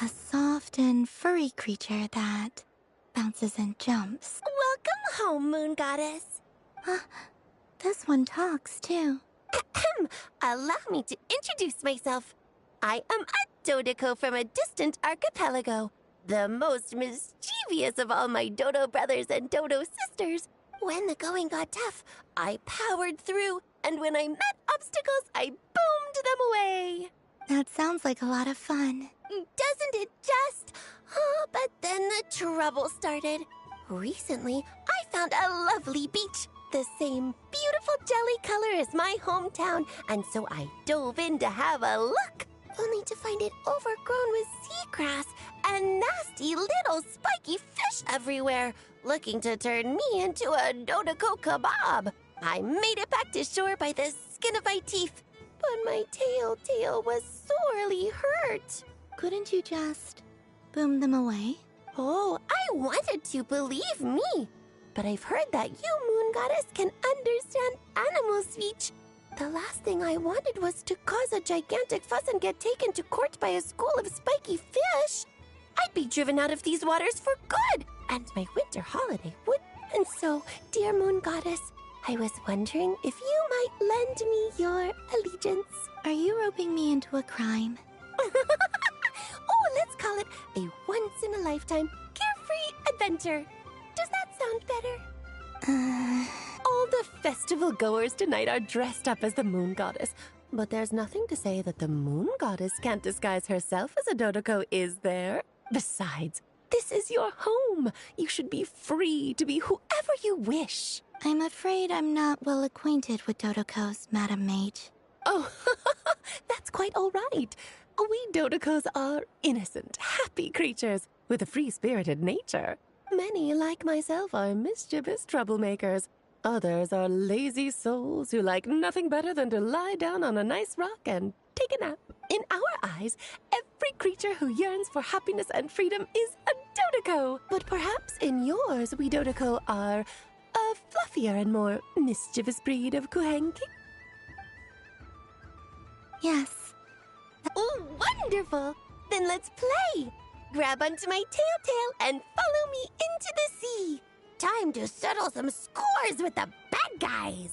A soft and furry creature that bounces and jumps. Welcome home, Moon Goddess. This one talks, too. Allow me to introduce myself. I am a Dodico from a distant archipelago, the most mischievous of all my Dodo brothers and Dodo sisters. When the going got tough, I powered through, and when I met obstacles, I boomed them away. That sounds like a lot of fun. Doesn't it just? Oh, but then the trouble started. Recently, I found a lovely beach. the same beautiful jelly color as my hometown, and so I dove in to have a look, only to find it overgrown with seagrass and nasty little spiky fish everywhere, looking to turn me into a Dodoko kebab. I made it back to shore by the skin of my teeth, but my tail was sorely hurt. Couldn't you just boom them away? Oh, I wanted to, believe me. But I've heard that you, Moon Goddess, can understand animal speech. The last thing I wanted was to cause a gigantic fuss and get taken to court by a school of spiky fish. I'd be driven out of these waters for good, and my winter holiday would. And so, dear Moon Goddess, I was wondering if you might lend me your allegiance. Are you roping me into a crime? Oh, let's call it a once-in-a-lifetime carefree adventure. Does that sound better? All the festival goers tonight are dressed up as the Moon Goddess, but there's nothing to say that the Moon Goddess can't disguise herself as a Dodoko, is there? Besides, this is your home. You should be free to be whoever you wish. I'm afraid I'm not well acquainted with Dodokos, Madam Mage. Oh, that's quite all right. We Dodokos are innocent, happy creatures with a free-spirited nature. Many, like myself, are mischievous troublemakers. Others are lazy souls who like nothing better than to lie down on a nice rock and take a nap. In our eyes, every creature who yearns for happiness and freedom is a Dodoko. But perhaps in yours, we Dodoko are a fluffier and more mischievous breed of Kuhenki? Yes. Oh, wonderful! Then let's play! Grab onto my tail and follow me into the sea! Time to settle some scores with the bad guys!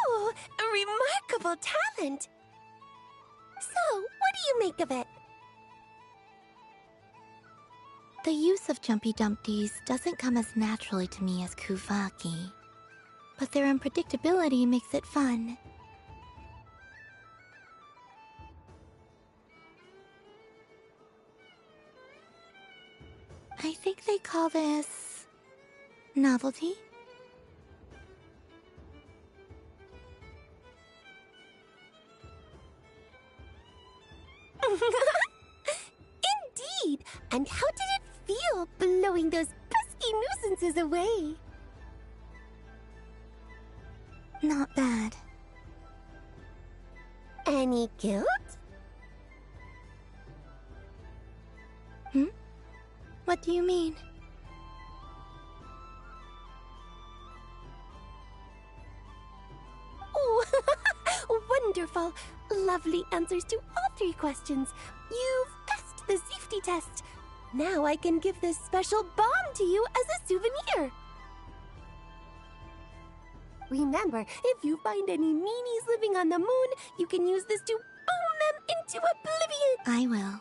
Ooh, a remarkable talent! So, what do you make of it? The use of Jumpy Dumpties doesn't come as naturally to me as Kuvaki, but their unpredictability makes it fun. I think they call this novelty. Indeed! And how did it feel blowing those pesky nuisances away? Not bad. Any guilt? What do you mean? Oh, wonderful! Lovely answers to all three questions. You've passed the safety test. Now I can give this special bomb to you as a souvenir. Remember, if you find any meanies living on the moon, you can use this to boom them into oblivion. I will.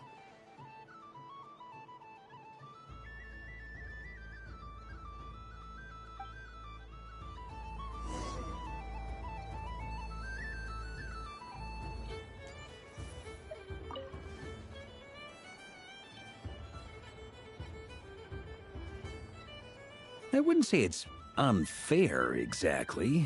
I wouldn't say it's unfair, exactly.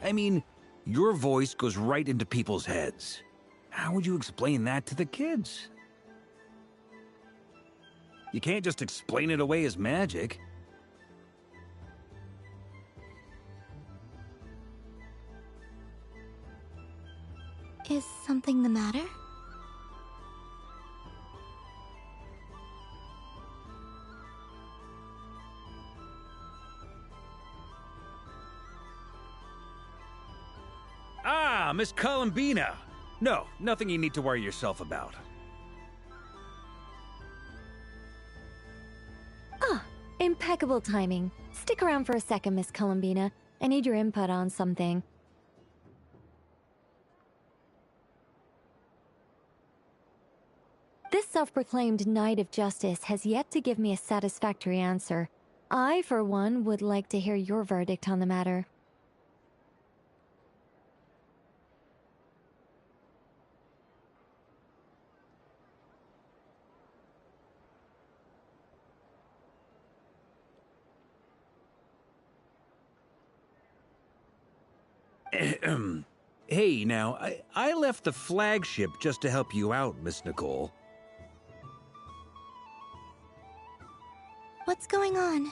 I mean, your voice goes right into people's heads. How would you explain that to the kids? You can't just explain it away as magic. Is something the matter? Ah, Miss Columbina! No, nothing you need to worry yourself about. Ah, impeccable timing. Stick around for a second, Miss Columbina. I need your input on something. This self-proclaimed Knight of Justice has yet to give me a satisfactory answer. I, for one, would like to hear your verdict on the matter. Hey, now, I left the flagship just to help you out, Miss Nicole. What's going on?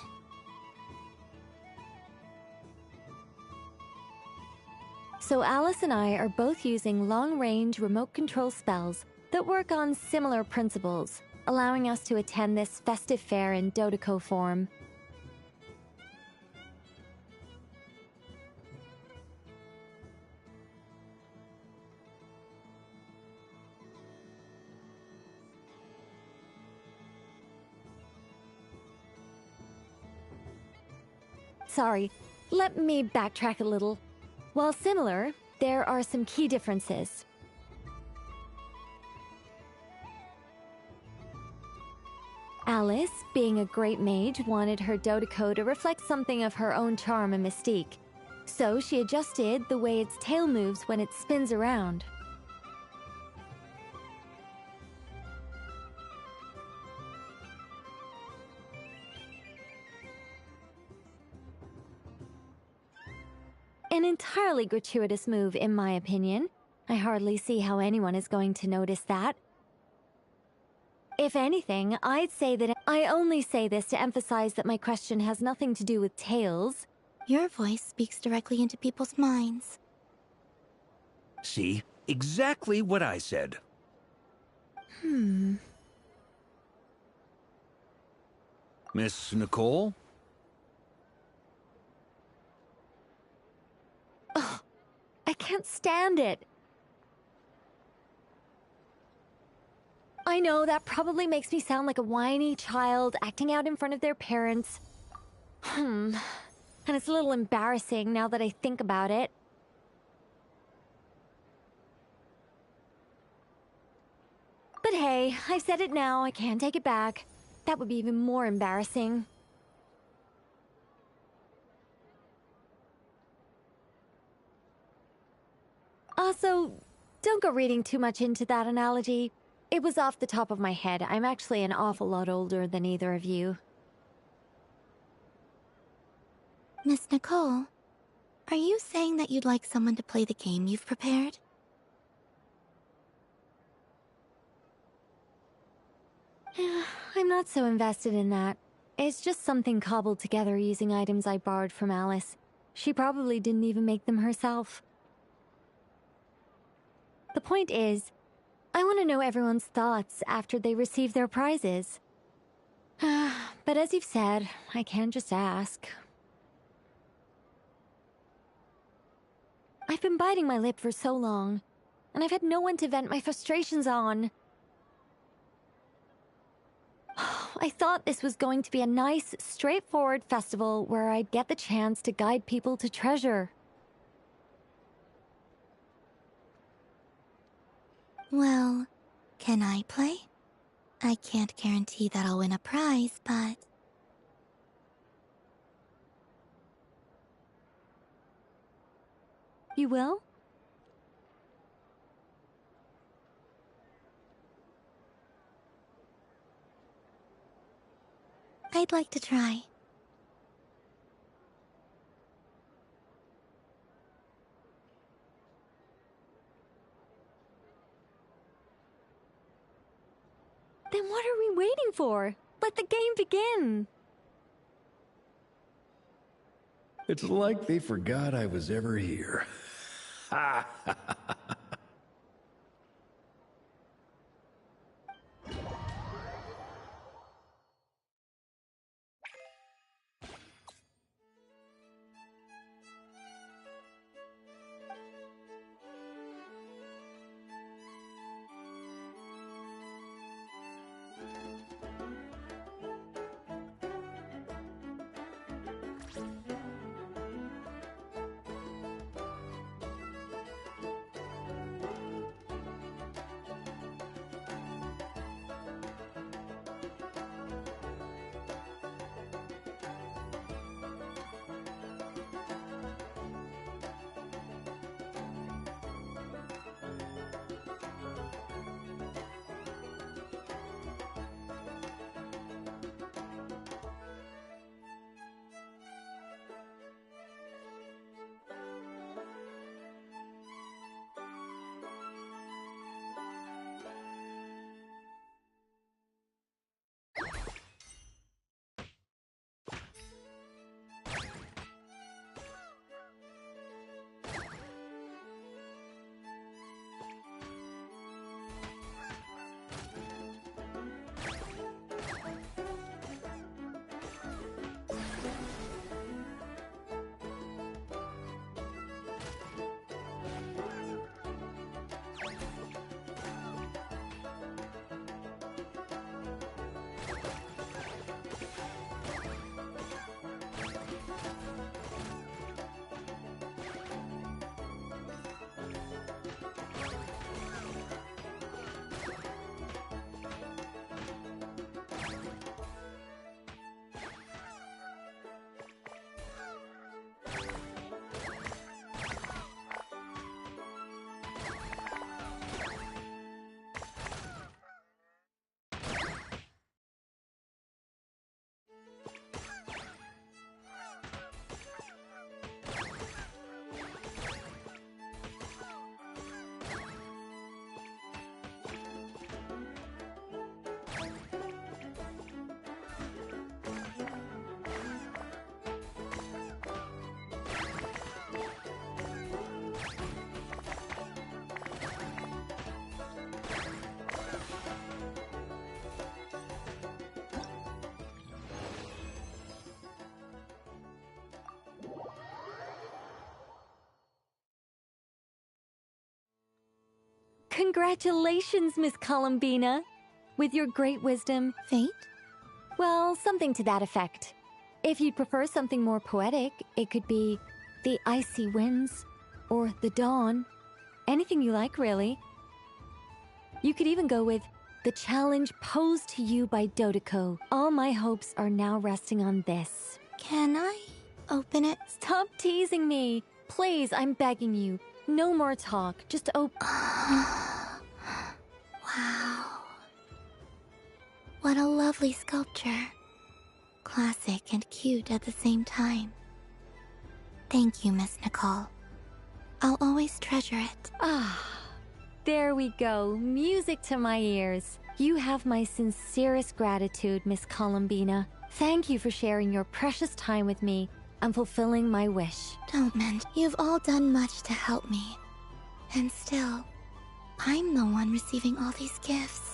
So Alice and I are both using long-range remote control spells that work on similar principles, allowing us to attend this festive fair in Dodoco form. Sorry, let me backtrack a little. While similar, there are some key differences. Alice, being a great mage, wanted her Dodoco to reflect something of her own charm and mystique. So she adjusted the way its tail moves when it spins around. An entirely gratuitous move, in my opinion. I hardly see how anyone is going to notice that. If anything, I'd say that I only say this to emphasize that my question has nothing to do with tails. Your voice speaks directly into people's minds. See? Exactly what I said. Miss Nicole? Ugh, I can't stand it. I know that probably makes me sound like a whiny child acting out in front of their parents. And it's a little embarrassing now that I think about it. But hey, I've said it now, I can't take it back. That would be even more embarrassing. Also, don't go reading too much into that analogy. It was off the top of my head. I'm actually an awful lot older than either of you. Miss Nicole, are you saying that you'd like someone to play the game you've prepared? I'm not so invested in that. It's just something cobbled together using items I borrowed from Alice. She probably didn't even make them herself. The point is, I want to know everyone's thoughts after they receive their prizes. But as you've said, I can't just ask. I've been biting my lip for so long, and I've had no one to vent my frustrations on. I thought this was going to be a nice, straightforward festival where I'd get the chance to guide people to treasure. Well, can I play? I can't guarantee that I'll win a prize, but... You will? I'd like to try. Then what are we waiting for? Let the game begin! It's like they forgot I was ever here. Ha! Congratulations, Miss Columbina! With your great wisdom... Fate? Well, something to that effect. If you'd prefer something more poetic, it could be the icy winds, or the dawn. Anything you like, really. You could even go with the challenge posed to you by Dodeko. All my hopes are now resting on this. Can I open it? Stop teasing me! Please, I'm begging you. No more talk. Just open... Wow. What a lovely sculpture. Classic and cute at the same time. Thank you, Miss Nicole. I'll always treasure it. Ah, there we go. Music to my ears. You have my sincerest gratitude, Miss Columbina. Thank you for sharing your precious time with me and fulfilling my wish. Don't mention. You've all done much to help me. And still, I'm the one receiving all these gifts.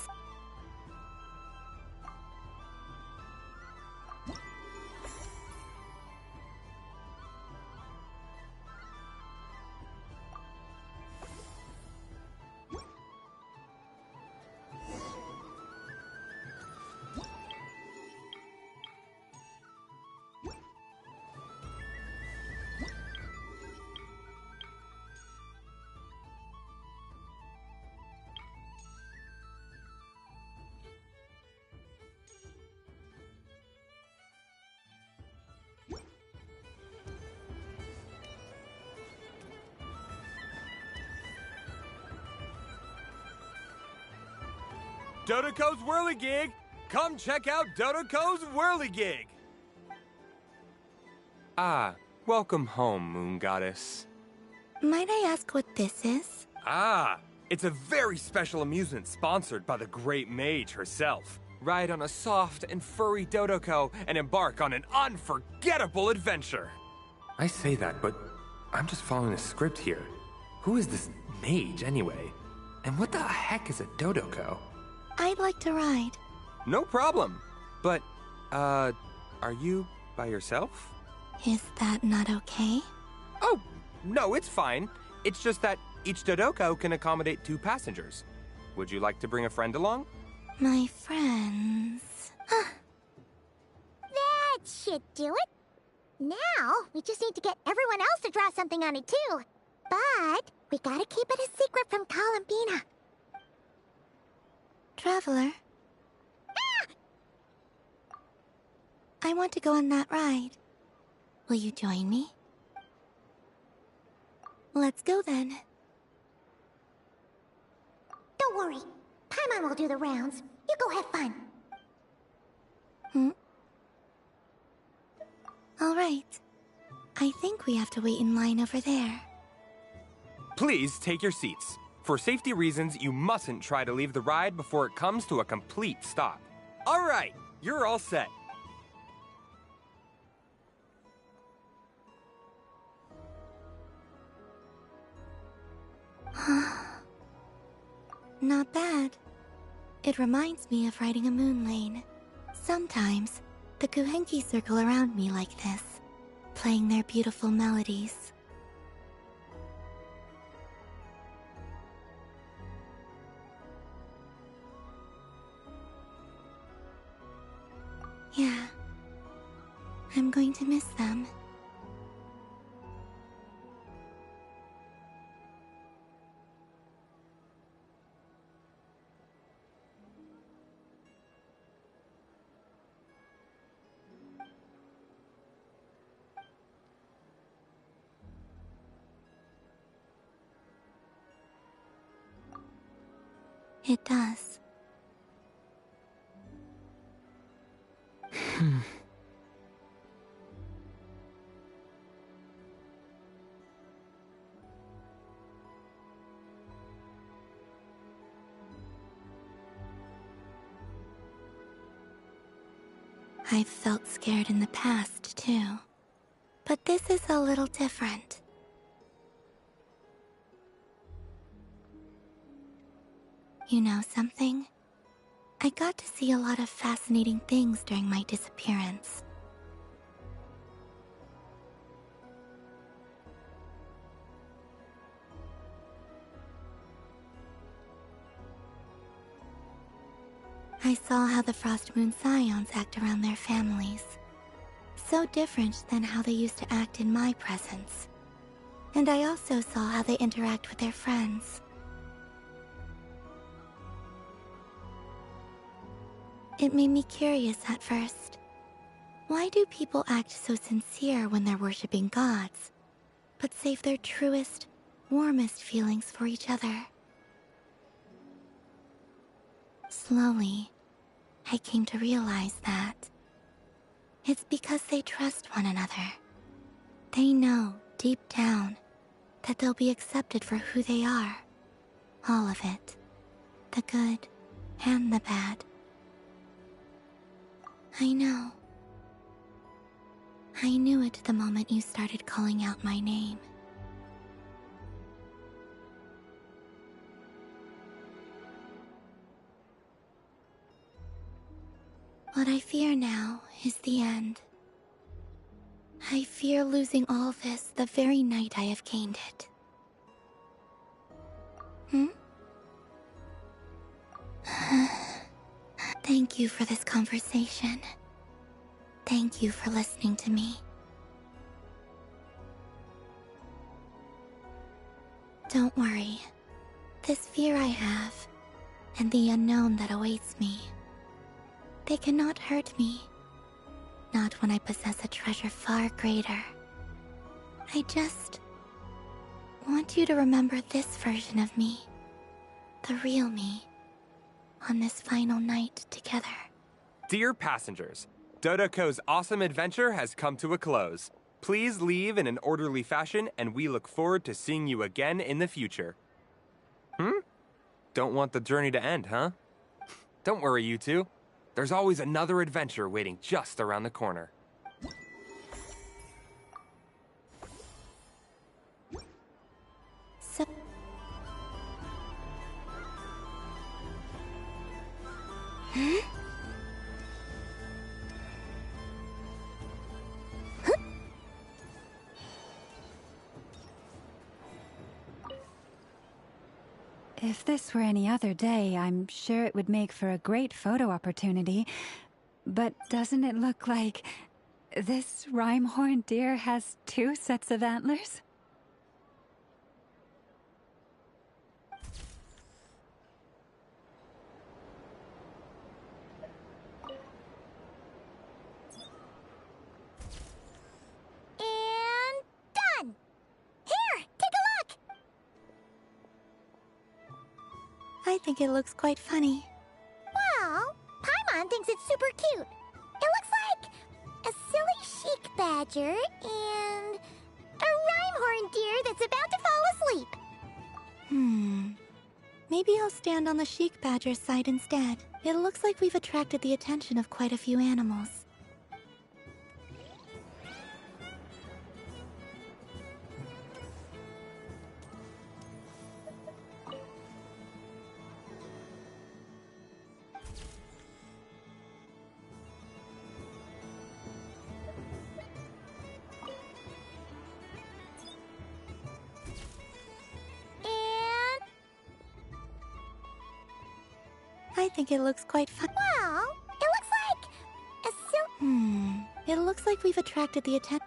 Dodeko's whirligig! Come check out Dodoko's Whirligig! Ah, welcome home, Moon Goddess. Might I ask what this is? Ah, it's a very special amusement sponsored by the great mage herself. Ride on a soft and furry Dodoko and embark on an unforgettable adventure. I say that, but I'm just following a script here. Who is this mage, anyway? And what the heck is a Dodoko? I'd like to ride. No problem. But, are you by yourself? Is that not okay? Oh, no, it's fine. It's just that each Dodoko can accommodate 2 passengers. Would you like to bring a friend along? My friends... That should do it. Now, we just need to get everyone else to draw something on it too. But we gotta keep it a secret from Columbina. Traveler? I want to go on that ride. Will you join me? Let's go then. Don't worry. Paimon will do the rounds. You go have fun. All right. I think we have to wait in line over there. Please take your seats. For safety reasons, you mustn't try to leave the ride before it comes to a complete stop. All right, you're all set. Not bad. It reminds me of riding a moon lane. Sometimes, the Kuhenki circle around me like this, playing their beautiful melodies. Yeah, I'm going to miss them. It does. I've felt scared in the past, too. But this is a little different. You know something? I got to see a lot of fascinating things during my disappearance. I saw how the Frost Moon Scions act around their families. So different than how they used to act in my presence. And I also saw how they interact with their friends. It made me curious at first. Why do people act so sincere when they're worshipping gods, but save their truest, warmest feelings for each other? Slowly, I came to realize that it's because they trust one another. They know, deep down, that they'll be accepted for who they are. All of it. The good and the bad. I know. I knew it the moment you started calling out my name. What I fear now is the end. I fear losing all this the very night I have gained it. Thank you for this conversation. Thank you for listening to me. Don't worry. This fear I have, and the unknown that awaits me, they cannot hurt me. Not when I possess a treasure far greater. I just want you to remember this version of me, the real me, on this final night together. Dear passengers, Dodoko's awesome adventure has come to a close. Please leave in an orderly fashion, and we look forward to seeing you again in the future. Don't want the journey to end, huh? Don't worry, you two. There's always another adventure waiting just around the corner. So... If this were any other day, I'm sure it would make for a great photo opportunity. But doesn't it look like this rhyme-horned deer has 2 sets of antlers? And done! Here, take a look! I think it looks quite funny. Well, Paimon thinks it's super cute. It looks like a silly chic badger and a rhyme-horned deer that's about to fall asleep. Maybe I'll stand on the chic badger's side instead. It looks like we've attracted the attention of quite a few animals. I think it looks quite fun. Well, it looks like a silly... It looks like we've attracted the attention.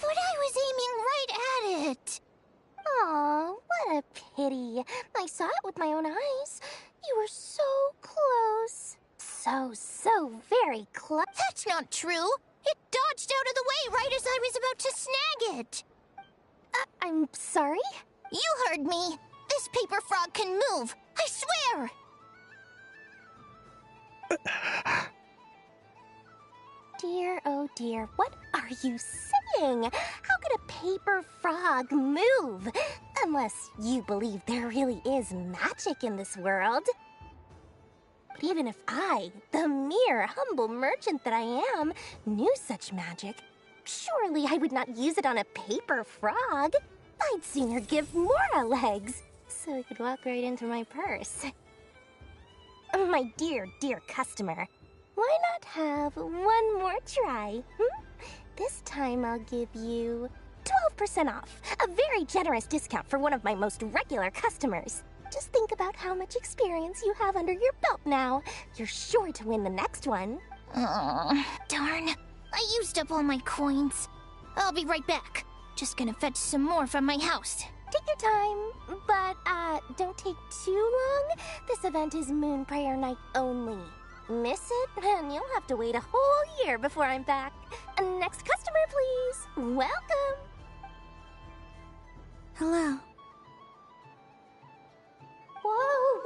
But I was aiming right at it. Aw, what a pity. I saw it with my own eyes. You were so close. So very close. That's not true. It dodged out of the way right as I was about to snag it. I'm sorry? You heard me. This paper frog can move. I swear. Dear, oh dear, what are you saying? How could a paper frog move? Unless you believe there really is magic in this world. But even if I, the mere humble merchant that I am, knew such magic, surely I would not use it on a paper frog. I'd sooner give Mora legs, so I could walk right into my purse. My dear, dear customer, why not have one more try? This time I'll give you 12% off, a very generous discount for one of my most regular customers. Just think about how much experience you have under your belt now. You're sure to win the next one. Oh, darn. I used up all my coins. I'll be right back. Just gonna fetch some more from my house. Take your time, but don't take too long. This event is Moon Prayer Night only. Miss it, and you'll have to wait a whole year before I'm back. Next customer, please. Welcome. Hello. Whoa!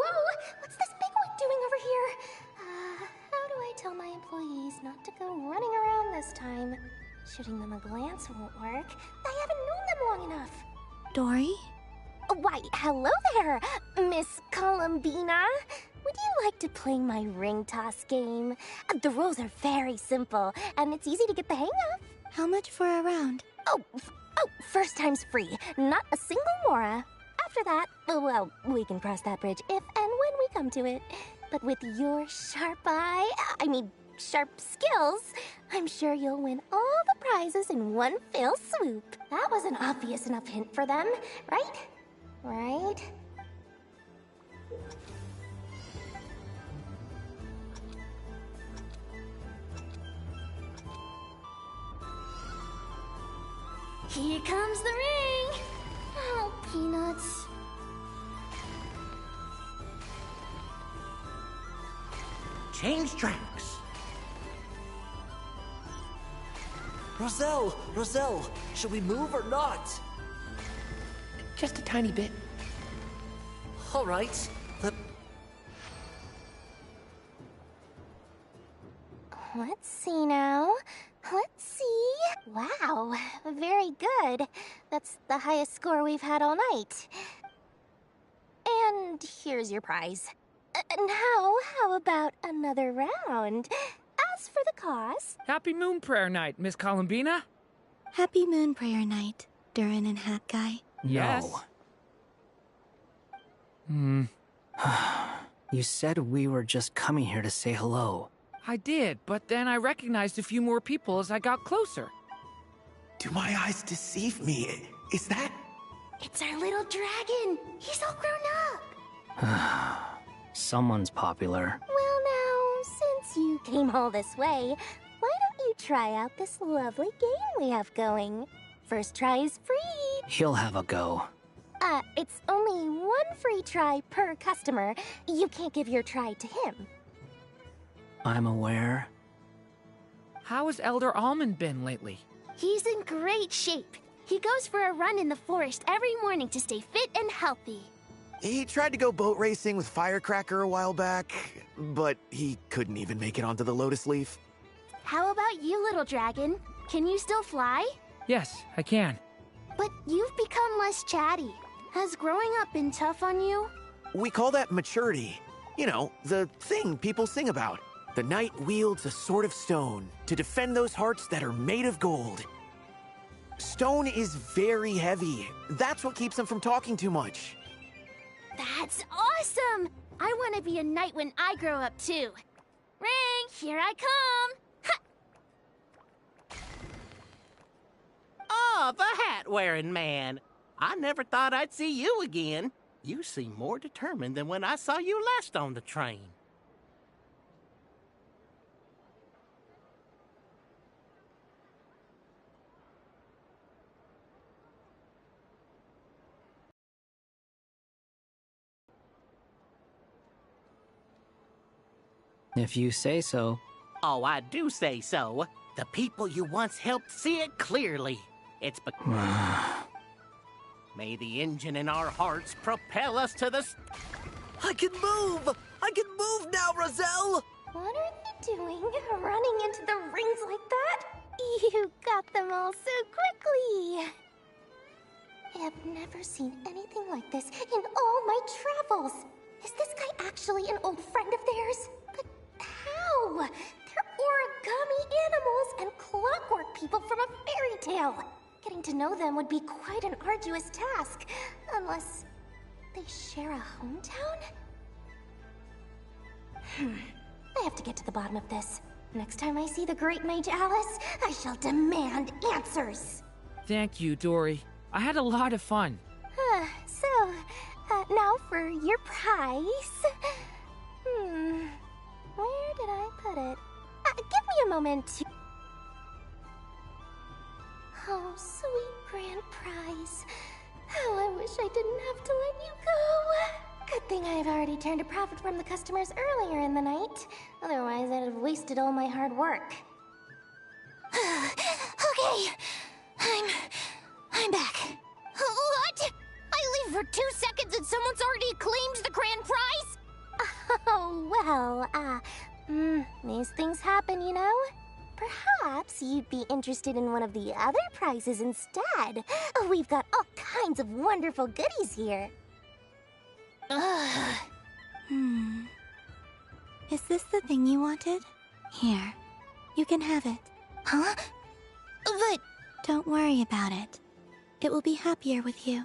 What's this bigwig doing over here? How do I tell my employees not to go running around this time? Shooting them a glance won't work. I haven't known them long enough. Dory? Why, hello there, Miss Columbina. Would you like to play my ring toss game? The rules are very simple, and it's easy to get the hang of. How much for a round? Oh, first time's free. Not a single Mora. After that, well, we can cross that bridge if and when we come to it. But with your sharp sharp skills, I'm sure you'll win all the prizes in one fell swoop. That was an obvious enough hint for them, right? Right? Here comes the ring! Oh, Peanuts. Change tracks. Roselle, should we move or not? Just a tiny bit. All right. Let's see now. Let's see. Wow, very good. That's the highest score we've had all night. And here's your prize. Now, how about another round? As for the cost... Happy Moon Prayer Night, Miss Columbina. Happy Moon Prayer Night, Durin and Hat Guy. Yes. You said we were just coming here to say hello. I did, but then I recognized a few more people as I got closer. Do my eyes deceive me? Is that... It's our little dragon! He's all grown up! Someone's popular. Well now, since you came all this way, why don't you try out this lovely game we have going? First try is free! He'll have a go. It's only one free try per customer. You can't give your try to him. I'm aware. How has Elder Almond been lately? He's in great shape. He goes for a run in the forest every morning to stay fit and healthy. He tried to go boat racing with Firecracker a while back, but he couldn't even make it onto the Lotus Leaf. How about you, little dragon? Can you still fly? Yes, I can. But you've become less chatty. Has growing up been tough on you? We call that maturity. You know, the thing people sing about. The knight wields a sword of stone to defend those hearts that are made of gold. Stone is very heavy. That's what keeps him from talking too much. That's awesome! I want to be a knight when I grow up, too. Ring, here I come! Ha! Oh, the hat-wearing man. I never thought I'd see you again. You seem more determined than when I saw you last on the train. If you say so. Oh, I do say so. The people you once helped see it clearly. It's May the engine in our hearts propel us to the... I can move! I can move now, Roselle! What are they doing? Running into the rings like that? You got them all so quickly! I have never seen anything like this in all my travels. Is this guy actually an old friend of theirs? But how? They're origami animals and clockwork people from a fairy tale. Getting to know them would be quite an arduous task, unless they share a hometown? I have to get to the bottom of this. Next time I see the Great Mage Alice, I shall demand answers. Thank you, Dory. I had a lot of fun. Now for your prize. Where did I put it? Give me a moment to... Oh, sweet grand prize. How I wish I didn't have to let you go. Good thing I've already turned a profit from the customers earlier in the night. Otherwise, I'd have wasted all my hard work. Okay, I'm back. What? I leave for 2 seconds and someone's already claimed the grand prize? Oh, well, these things happen, you know? Perhaps you'd be interested in one of the other prizes instead. We've got all kinds of wonderful goodies here. Is this the thing you wanted? Here, you can have it. Huh? But... Don't worry about it. It will be happier with you.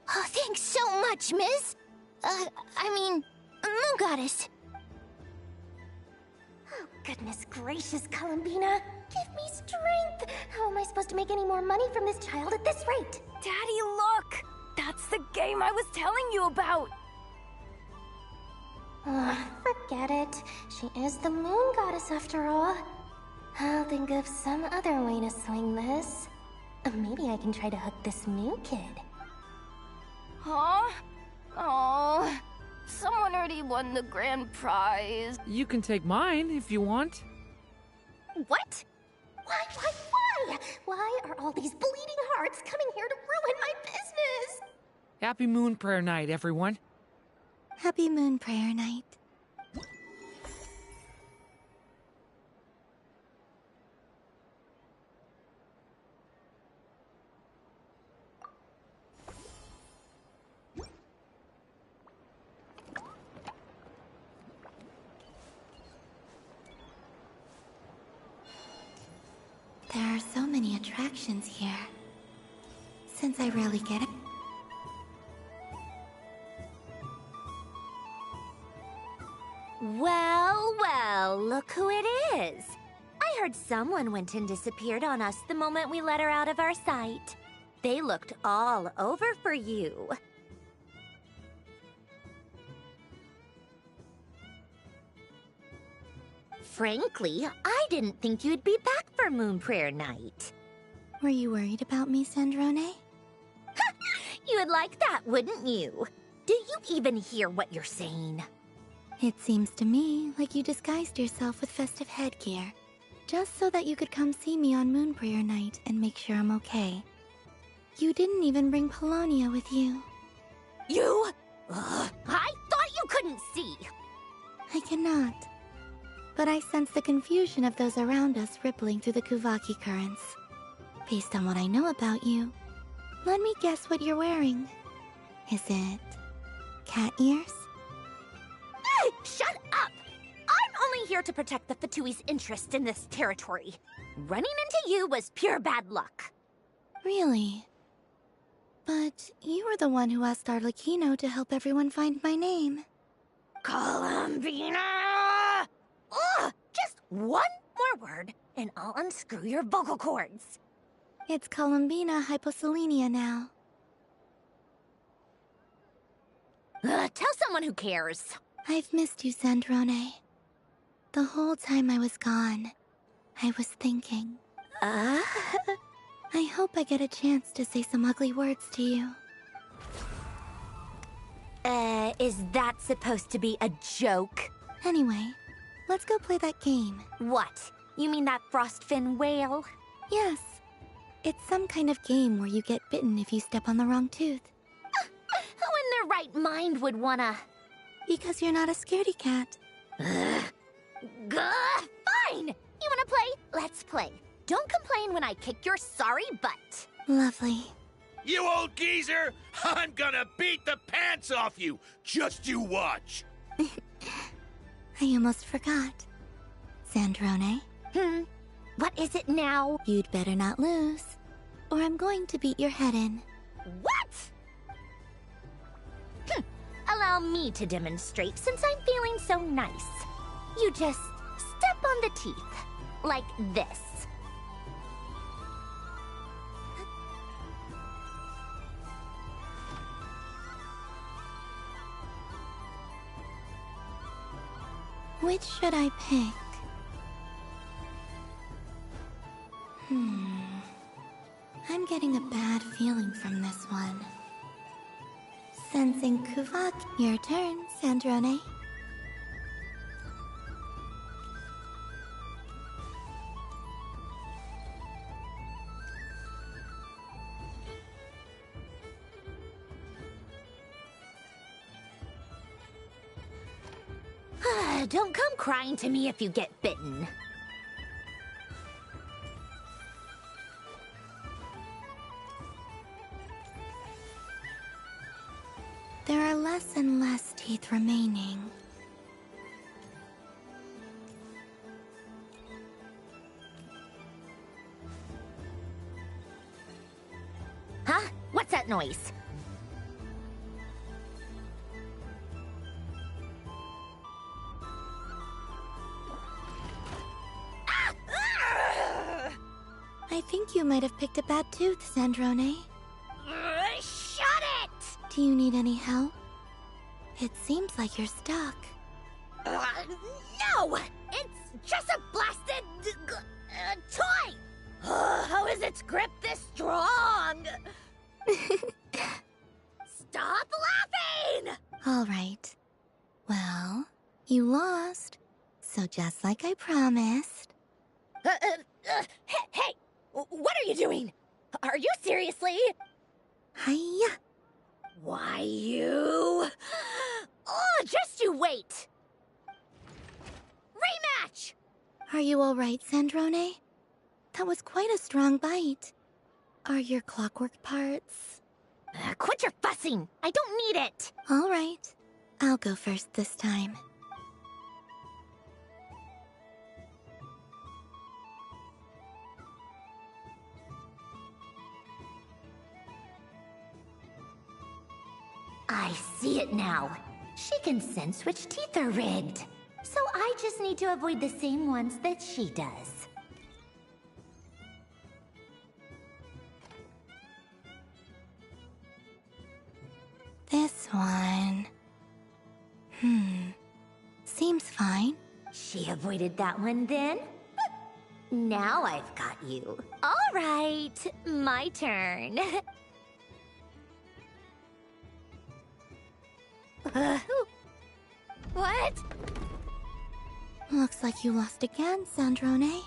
Oh, thanks so much, miss. Moon Goddess. Oh, goodness gracious, Columbina. Give me strength. How am I supposed to make any more money from this child at this rate? Daddy, look! That's the game I was telling you about! Forget it. She is the Moon Goddess after all. I'll think of some other way to swing this. Maybe I can try to hook this new kid. Huh? Oh, someone already won the grand prize. You can take mine if you want. What? Why? Why are all these bleeding hearts coming here to ruin my business? Happy Moon Prayer Night, everyone. Happy Moon Prayer Night. There are so many attractions here. Since I rarely get it. Well, look who it is. I heard someone went and disappeared on us the moment we let her out of our sight. They looked all over for you. Frankly, I didn't think you'd be back for Moon Prayer Night. Were you worried about me, Sandrone? You would like that, wouldn't you? Do you even hear what you're saying? It seems to me like you disguised yourself with festive headgear, just so that you could come see me on Moon Prayer Night and make sure I'm okay. You didn't even bring Polonia with you. You? I thought you couldn't see. I cannot. But I sense the confusion of those around us rippling through the Kuvaki currents. Based on what I know about you, let me guess what you're wearing. Is it cat ears? Shut up! I'm only here to protect the Fatui's interest in this territory. Running into you was pure bad luck. Really? But you were the one who asked Arlecchino to help everyone find my name. Columbina! Ugh! Just one more word, and I'll unscrew your vocal cords. It's Columbina Hyposelenia now. Tell someone who cares. I've missed you, Sandrone. The whole time I was gone, I was thinking. I hope I get a chance to say some ugly words to you. Is that supposed to be a joke? Anyway, let's go play that game. What? You mean that frostfin whale? Yes. It's some kind of game where you get bitten if you step on the wrong tooth. Who in their right mind would wanna... Because you're not a scaredy cat. Fine! You wanna play? Let's play. Don't complain when I kick your sorry butt. Lovely. You old geezer! I'm gonna beat the pants off you! Just you watch! I almost forgot. Sandrone? What is it now? You'd better not lose, or I'm going to beat your head in. What? Allow me to demonstrate since I'm feeling so nice. You just step on the teeth, like this. Which should I pick? I'm getting a bad feeling from this one. Sensing Kuvak, your turn, Sandrone. Don't come crying to me if you get bitten. There are less and less teeth remaining. Huh? What's that noise? I think you might have picked a bad tooth, Sandrone. Shut it! Do you need any help? It seems like you're stuck. No! It's just a blasted... toy! How is its grip this strong? Stop laughing! All right. Well, you lost. So just like I promised. Hey! What are you doing? Are you seriously? Hiya. Why, you... Oh, just you wait! Rematch! Are you all right, Sandrone? That was quite a strong bite. Are your clockwork parts? Quit your fussing! I don't need it! All right. I'll go first this time. I see it now. She can sense which teeth are rigged. So I just need to avoid the same ones that she does. This one... Seems fine. She avoided that one then? Now I've got you. All right, my turn. What? Looks like you lost again, Sandrone.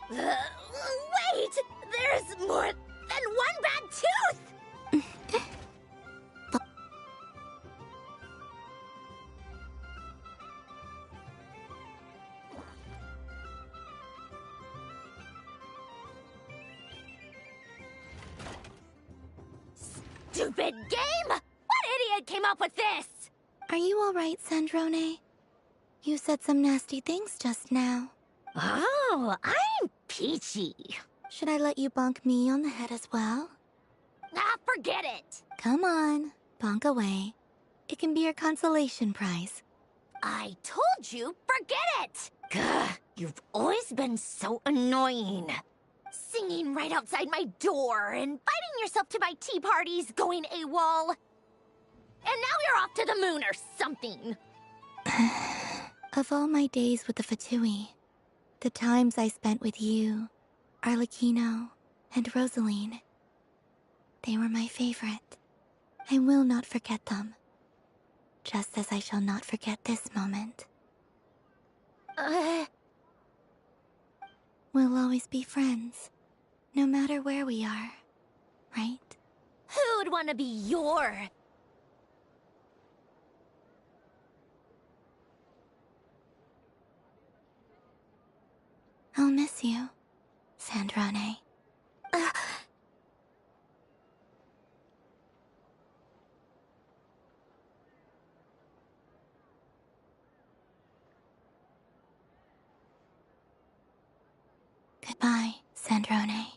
Wait! There's more than one bad tooth! Stupid game! What idiot came up with this? Are you all right, Sandrone? You said some nasty things just now. Oh, I'm peachy. Should I let you bonk me on the head as well? Ah, forget it. Come on, bonk away. It can be your consolation prize. I told you, forget it! Gah, you've always been so annoying. Singing right outside my door, inviting yourself to my tea parties, going AWOL. And now you're off to the moon or something. Of all my days with the Fatui, the times I spent with you, Arlecchino, and Rosaline, they were my favorite. I will not forget them. Just as I shall not forget this moment. We'll always be friends, no matter where we are, right? Who'd want to be your... I'll miss you, Sandrone. Goodbye, Sandrone.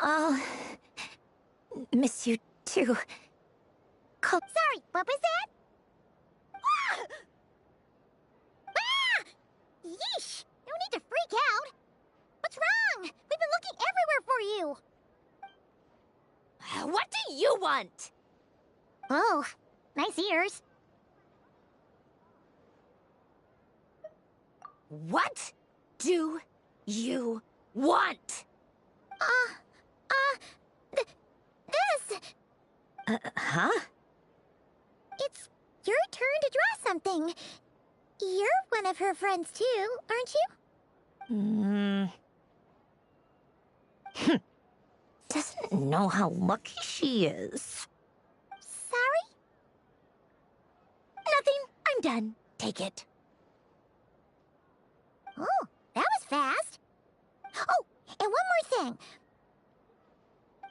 I'll miss you too. Sorry, what was that? Ah! Ah! Yeesh! No need to freak out. What's wrong? We've been looking everywhere for you. What do you want? Oh, nice ears. What do you want? This! Huh? It's your turn to draw something. You're one of her friends too, aren't you? Doesn't know how lucky she is. Sorry? Nothing. I'm done. Take it. Oh, that was fast. Oh, and one more thing.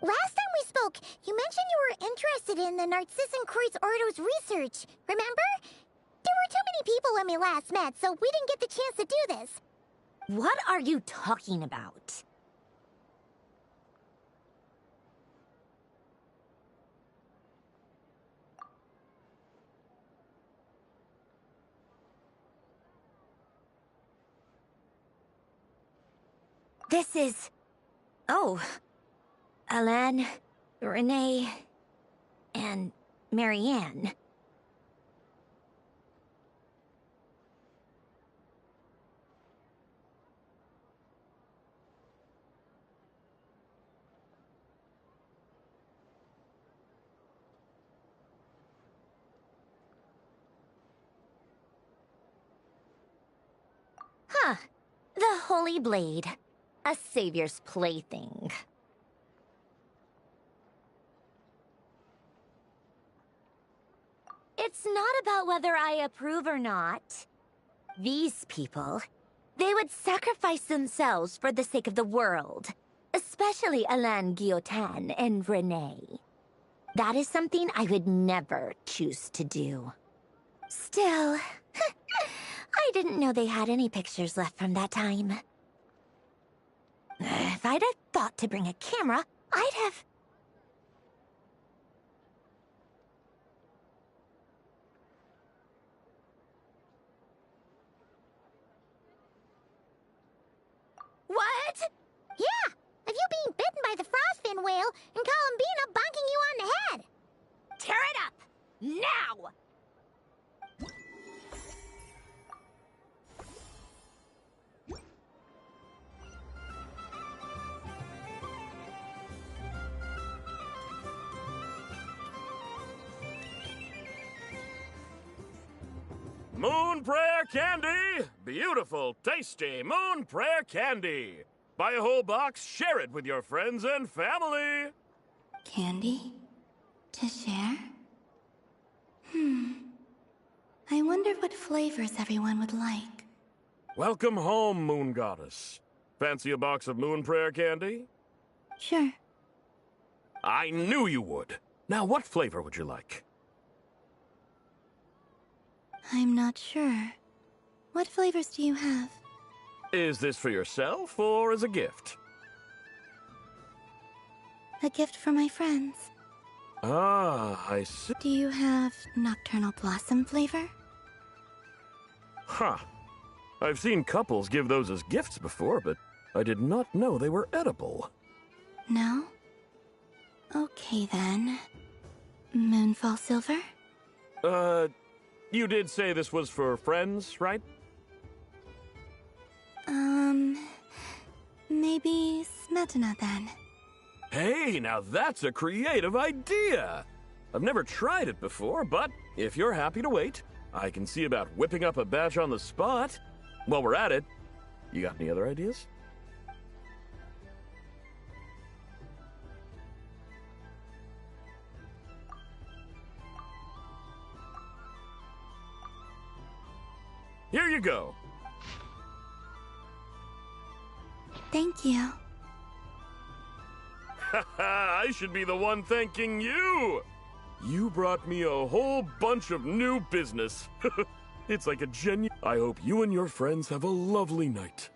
Last time we spoke, you mentioned you were interested in the Narcissan Kreuz Ordo's research, remember? There were too many people when we last met, so we didn't get the chance to do this. What are you talking about? This is... Oh. Alan, Renee, and Marianne. Huh. The Holy Blade. A savior's plaything. It's not about whether I approve or not. These people, they would sacrifice themselves for the sake of the world. Especially Alain Guillotin and Renee. That is something I would never choose to do. Still, I didn't know they had any pictures left from that time. If I'd have thought to bring a camera, I'd have... What? Yeah! Of you being bitten by the frostfin whale and Columbina bonking you on the head! Tear it up! Now! Moon Prayer Candy! Beautiful, tasty Moon Prayer Candy! Buy a whole box, share it with your friends and family! Candy? To share? I wonder what flavors everyone would like. Welcome home, Moon Goddess. Fancy a box of Moon Prayer Candy? Sure. I knew you would. Now, what flavor would you like? I'm not sure. What flavors do you have? Is this for yourself or as a gift? A gift for my friends. Ah, I see. Do you have nocturnal blossom flavor? Huh. I've seen couples give those as gifts before, but I did not know they were edible. No? Okay then. Moonfall silver? You did say this was for friends, right? Maybe Smetana then. Hey, now that's a creative idea! I've never tried it before, but if you're happy to wait, I can see about whipping up a batch on the spot. While we're at it, you got any other ideas? Here you go. Thank you. I should be the one thanking you! You brought me a whole bunch of new business. It's like a genuine... I hope you and your friends have a lovely night.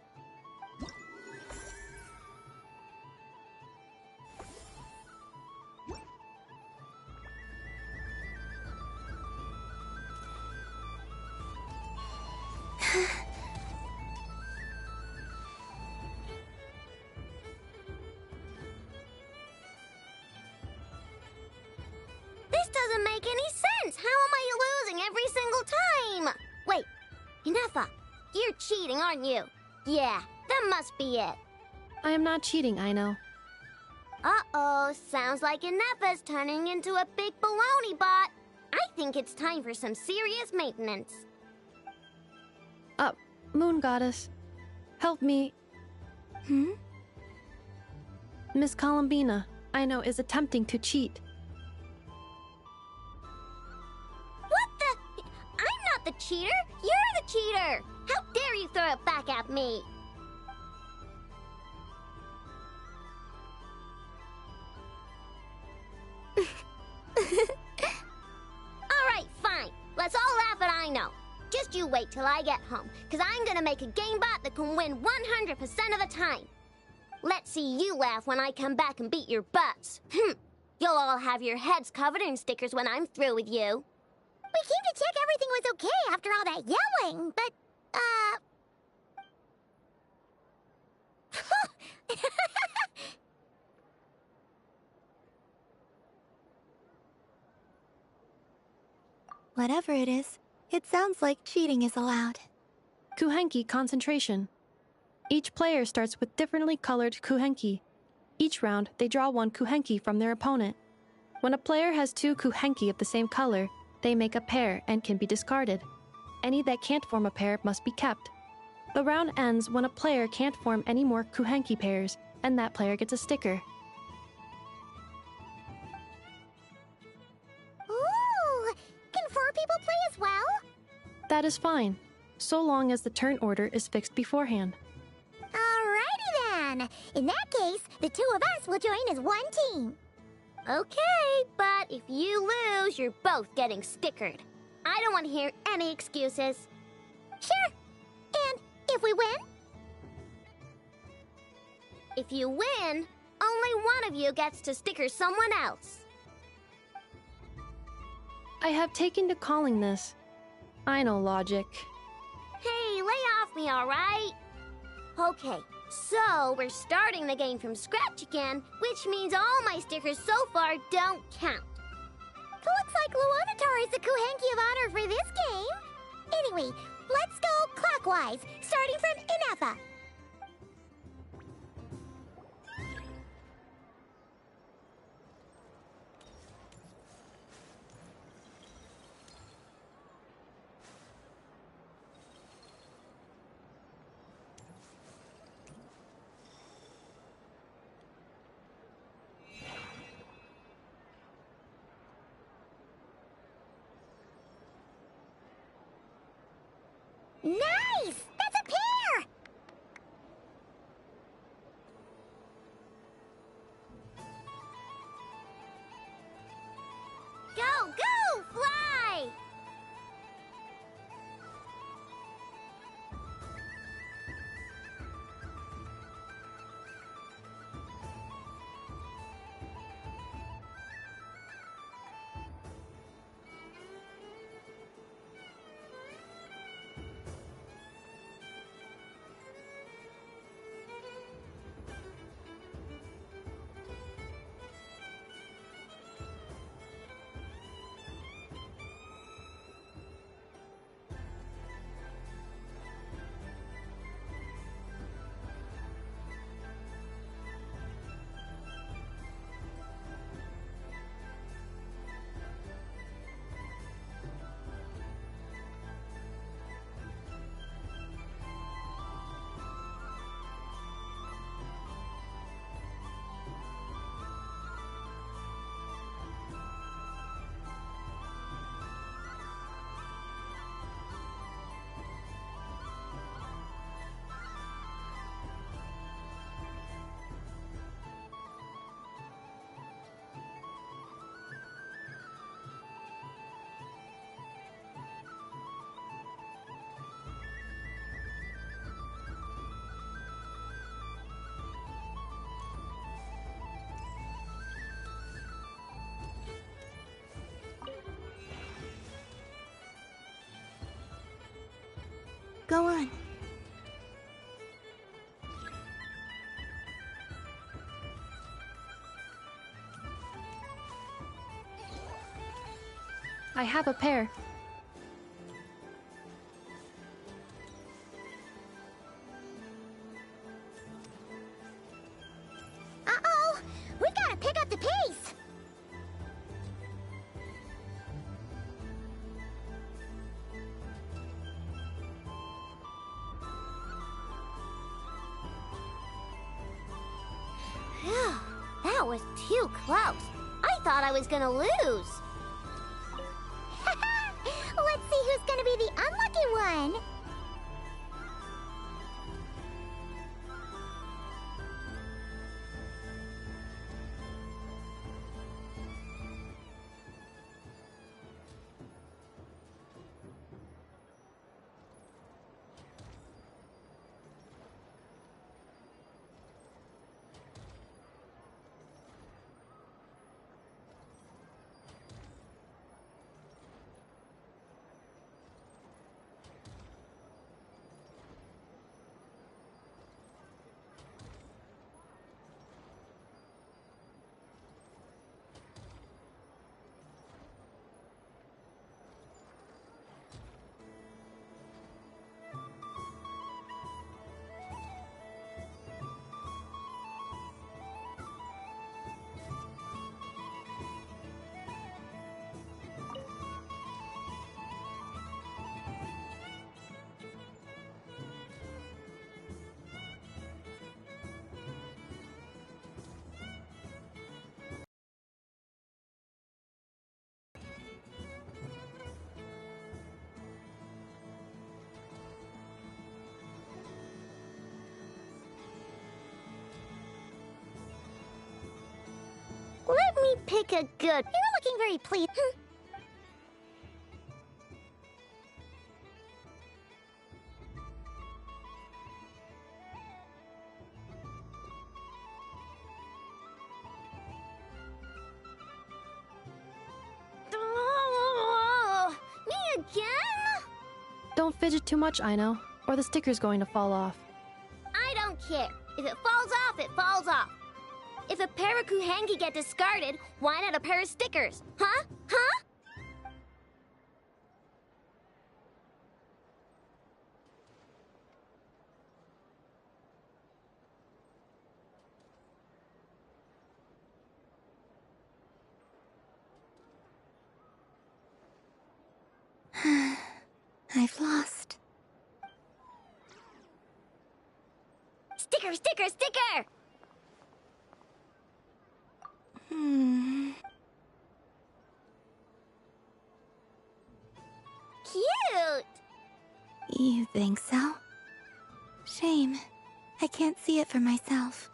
This doesn't make any sense! How am I losing every single time? Wait, Inefa, you're cheating, aren't you? Yeah, that must be it. I am not cheating, Aino. Uh-oh, sounds like Inefa's turning into a big baloney bot. I think it's time for some serious maintenance. Moon Goddess, help me. Miss Columbina, Aino is attempting to cheat. What the? I'm not the cheater! You're the cheater! How dare you throw it back at me? Alright, fine. Let's all laugh at Aino. Just you wait till I get home, because I'm gonna make a game bot that can win 100% of the time. Let's see you laugh when I come back and beat your butts. You'll all have your heads covered in stickers when I'm through with you. We came to check everything was okay after all that yelling, but, Whatever it is, it sounds like cheating is allowed. Kuhenki concentration. Each player starts with differently colored kuhenki. Each round, they draw one kuhenki from their opponent. When a player has two kuhenki of the same color, they make a pair and can be discarded. Any that can't form a pair must be kept. The round ends when a player can't form any more kuhenki pairs, and that player gets a sticker. Ooh! Can 4 people play as well? That is fine, so long as the turn order is fixed beforehand. Alrighty then! In that case, the 2 of us will join as one team. Okay, but if you lose, you're both getting stickered. I don't want to hear any excuses. Sure. And if we win? If you win, only one of you gets to sticker someone else. I have taken to calling this. I know logic. Hey, lay off me, alright? Okay, so we're starting the game from scratch again, which means all my stickers so far don't count. Looks like Luonatar is the Kuhenki of honor for this game. Anyway, let's go clockwise, starting from Inefa. Nice! That's a pair! Go, go! Fly! Go on. I have a pair. Uh-oh! We gotta pick up the pace! Phew, that was too close. I thought I was gonna lose. Let's see who's gonna be the unlucky one. Let me pick a good... You're looking very pleased. Me again? Don't fidget too much, Aino, or the sticker's going to fall off. I don't care. If it falls off, it falls off. If a pair of Kuhenki get discarded, why not a pair of stickers? Huh? Huh? I've lost. Sticker, sticker, sticker! Cute! You think so? Shame. I can't see it for myself.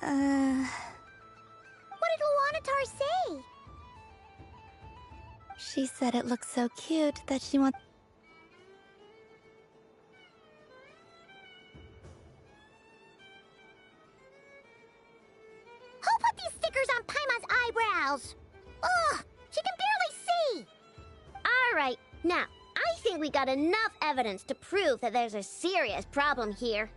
What did Luanatar say? She said it looks so cute that she wants... Who put these stickers on Paimon's eyebrows? Ugh, she can barely see! Alright, now, I think we got enough evidence to prove that there's a serious problem here.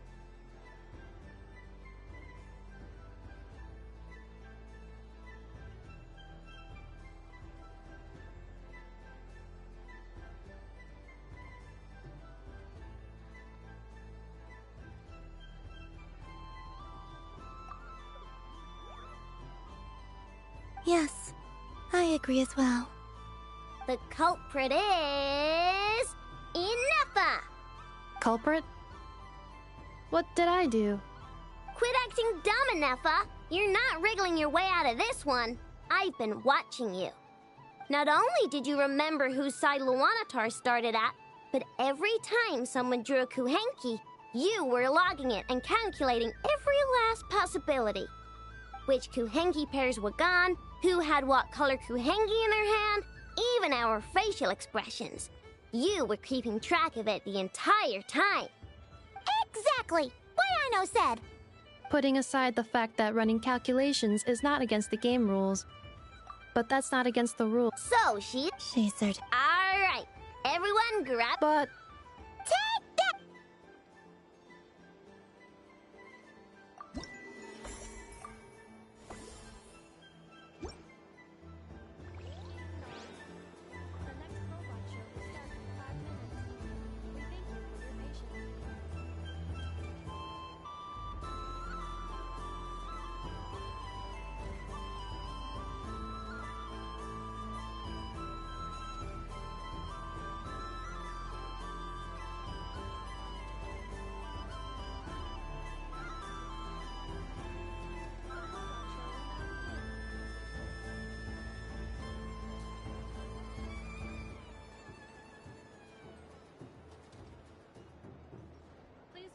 Yes, I agree as well. The culprit is... Inefa! Culprit? What did I do? Quit acting dumb, Inefa! You're not wriggling your way out of this one. I've been watching you. Not only did you remember whose side Luanatar started at, but every time someone drew a Kuhenki, you were logging it and calculating every last possibility. Which Kuhenki pairs were gone, who had what color Kuhenki in their hand, even our facial expressions. You were keeping track of it the entire time. Exactly! What Aino said! Putting aside the fact that running calculations is not against the game rules. But that's not against the rules. So she said. Alright, everyone grab... But... Take that!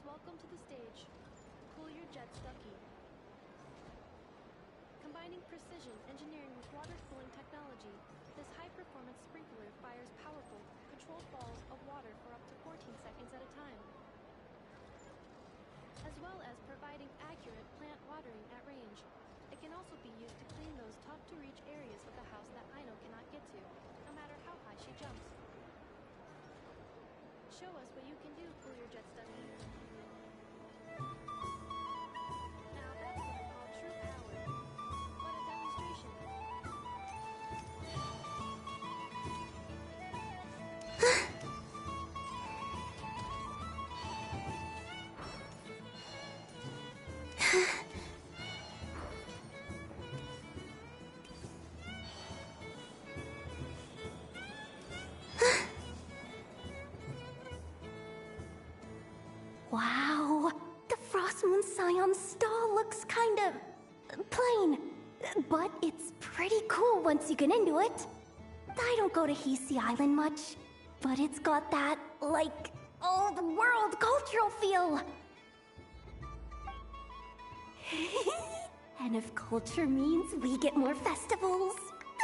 Welcome to the stage. Cool your jets, Ducky. Combining precision engineering with water cooling technology, this high-performance sprinkler fires powerful, controlled balls of water for up to 14 seconds at a time. As well as providing accurate plant watering at range. It can also be used to clean those tough-to-reach areas of the house that Aino cannot get to, no matter how high she jumps. Show us what you can do, Cool Your Jets, Ducky. Now that's what I call true power. What a demonstration. Wow, the Frost Moon Scion stall looks kind of plain, but it's pretty cool once you get into it. I don't go to Hisi Island much, but it's got that, like, old world cultural feel. And if culture means we get more festivals,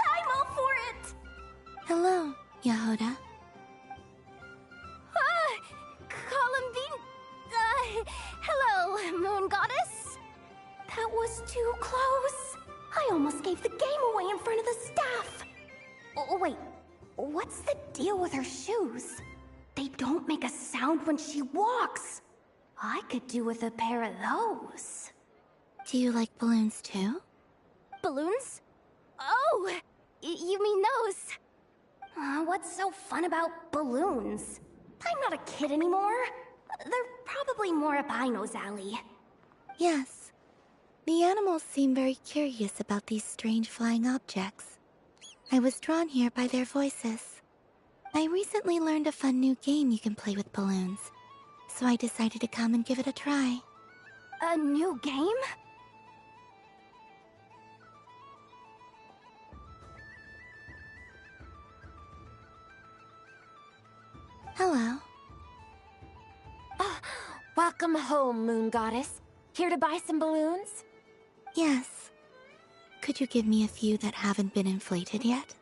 I'm all for it! Hello, Yehoda. Columbine... hello, Moon Goddess? That was too close. I almost gave the game away in front of the staff. Oh, wait. What's the deal with her shoes? They don't make a sound when she walks. I could do with a pair of those. Do you like balloons too? Balloons? Oh, you mean those? What's so fun about balloons? I'm not a kid anymore. They're probably more up Aino's alley. Yes. The animals seem very curious about these strange flying objects. I was drawn here by their voices. I recently learned a fun new game you can play with balloons, so I decided to come and give it a try. A new game? Hello. Welcome home, Moon Goddess. Here to buy some balloons? Yes. Could you give me a few that haven't been inflated yet?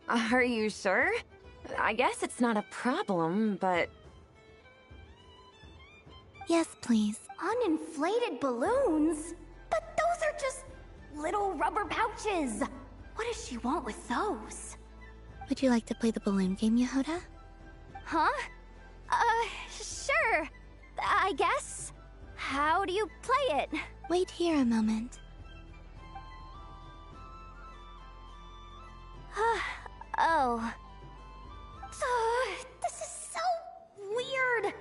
Are you sure? I guess it's not a problem, but... Yes, please. Uninflated balloons? But those are just little rubber pouches. What does she want with those? Would you like to play the balloon game, Yehoda? Huh? Sure. I guess. How do you play it? Wait here a moment. Oh. This is so weird.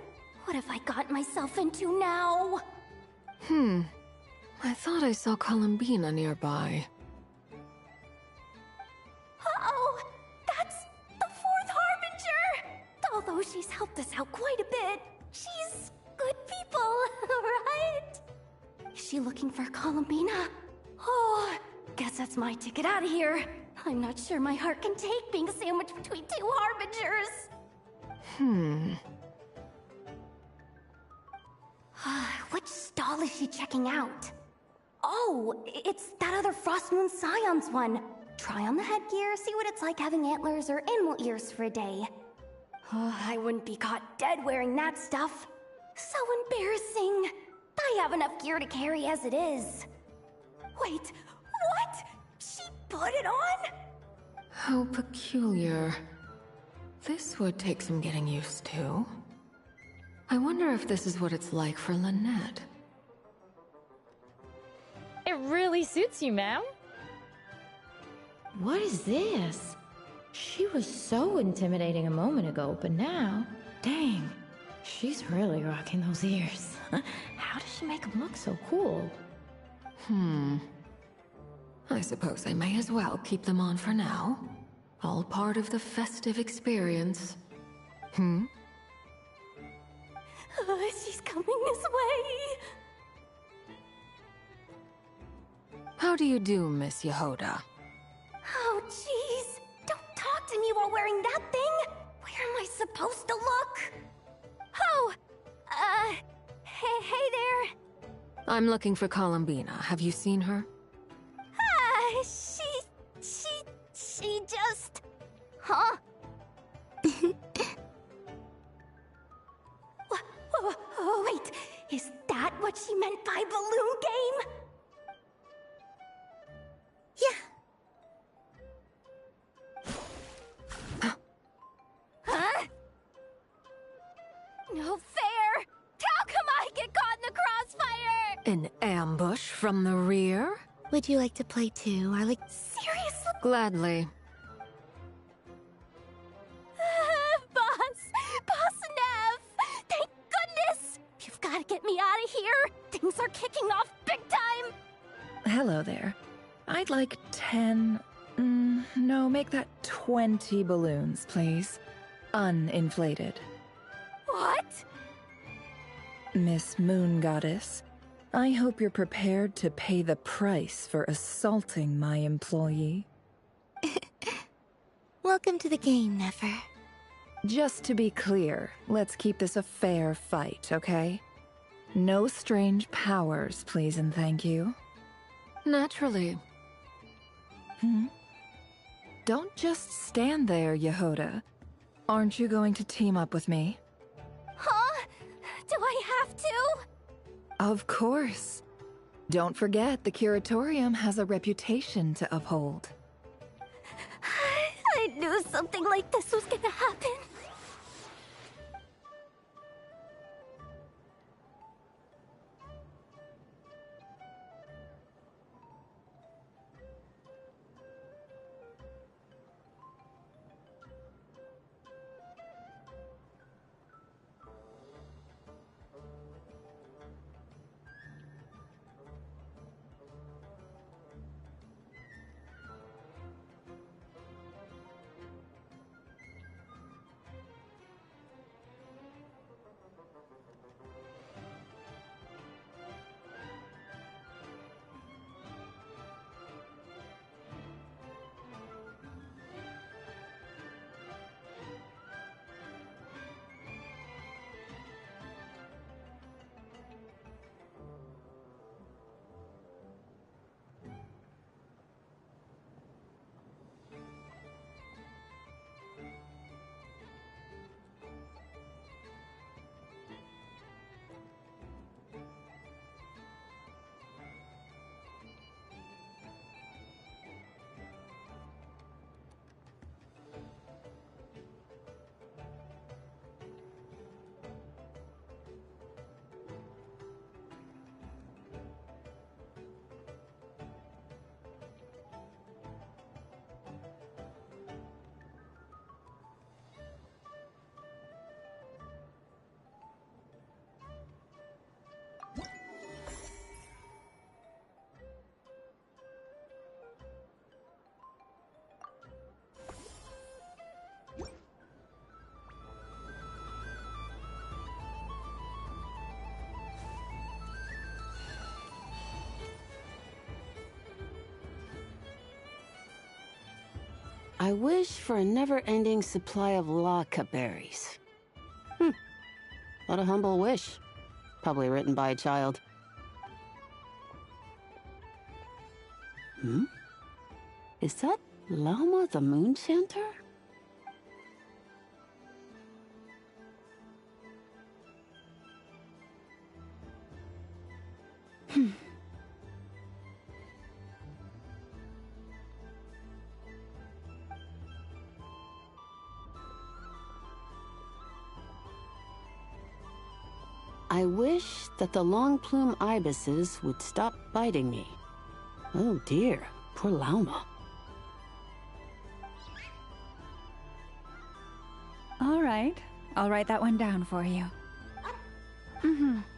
What have I got myself into now? I thought I saw Columbina nearby. Uh-oh! That's the fourth Harbinger! Although she's helped us out quite a bit, she's good people, right? Is she looking for Columbina? Oh, guess that's my ticket out of here. I'm not sure my heart can take being sandwiched between two Harbingers. Which stall is she checking out? Oh, it's that other Frost Moon Scion's one. Try on the headgear, see what it's like having antlers or animal ears for a day. I wouldn't be caught dead wearing that stuff. So embarrassing. I have enough gear to carry as it is. Wait, what? She put it on? How peculiar. This would take some getting used to. I wonder if this is what it's like for Lynette. It really suits you, ma'am. What is this? She was so intimidating a moment ago, but now, dang, she's really rocking those ears. How does she make them look so cool? I suppose I may as well keep them on for now. All part of the festive experience. She's coming this way. How do you do, Miss Yehoda? Oh, jeez. Don't talk to me while wearing that thing. Where am I supposed to look? Oh, hey there. I'm looking for Columbina. Have you seen her? She just... Huh? Wait, is that what she meant by balloon game? Huh? No fair! How come I get caught in the crossfire? An ambush from the rear? Would you like to play too, or like... Seriously? Gladly. Boss Nev! Thank goodness! You've got to get me out of here! Things are kicking off big time! Hello there. I'd like 10... no, make that 20 balloons, please. Uninflated. What? Miss Moon Goddess, I hope you're prepared to pay the price for assaulting my employee. Welcome to the game, Nefer. Just to be clear, let's keep this a fair fight, okay? No strange powers, please and thank you. Naturally. Don't just stand there, Yehoda. Aren't you going to team up with me? Huh? Do I have to? Of course. Don't forget, the Curatorium has a reputation to uphold. I knew something like this was gonna happen. I wish for a never-ending supply of laka berries. What a humble wish. Probably written by a child. Is that Lauma the Moon Chanter? I wish that the long plume ibises would stop biting me. Oh dear, poor Lauma. All right, I'll write that one down for you.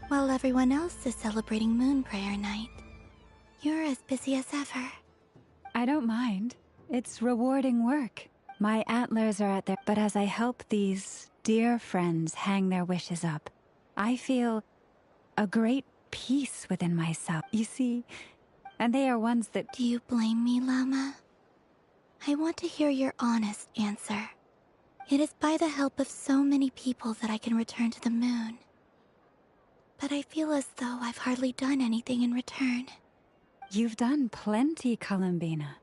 While everyone else is celebrating Moon Prayer Night, you're as busy as ever. I don't mind. It's rewarding work. My antlers are at their... But as I help these dear friends hang their wishes up, I feel a great peace within myself, you see? And they are ones that... Do you blame me, Lauma? I want to hear your honest answer. It is by the help of so many people that I can return to the moon. But I feel as though I've hardly done anything in return. You've done plenty, Columbina.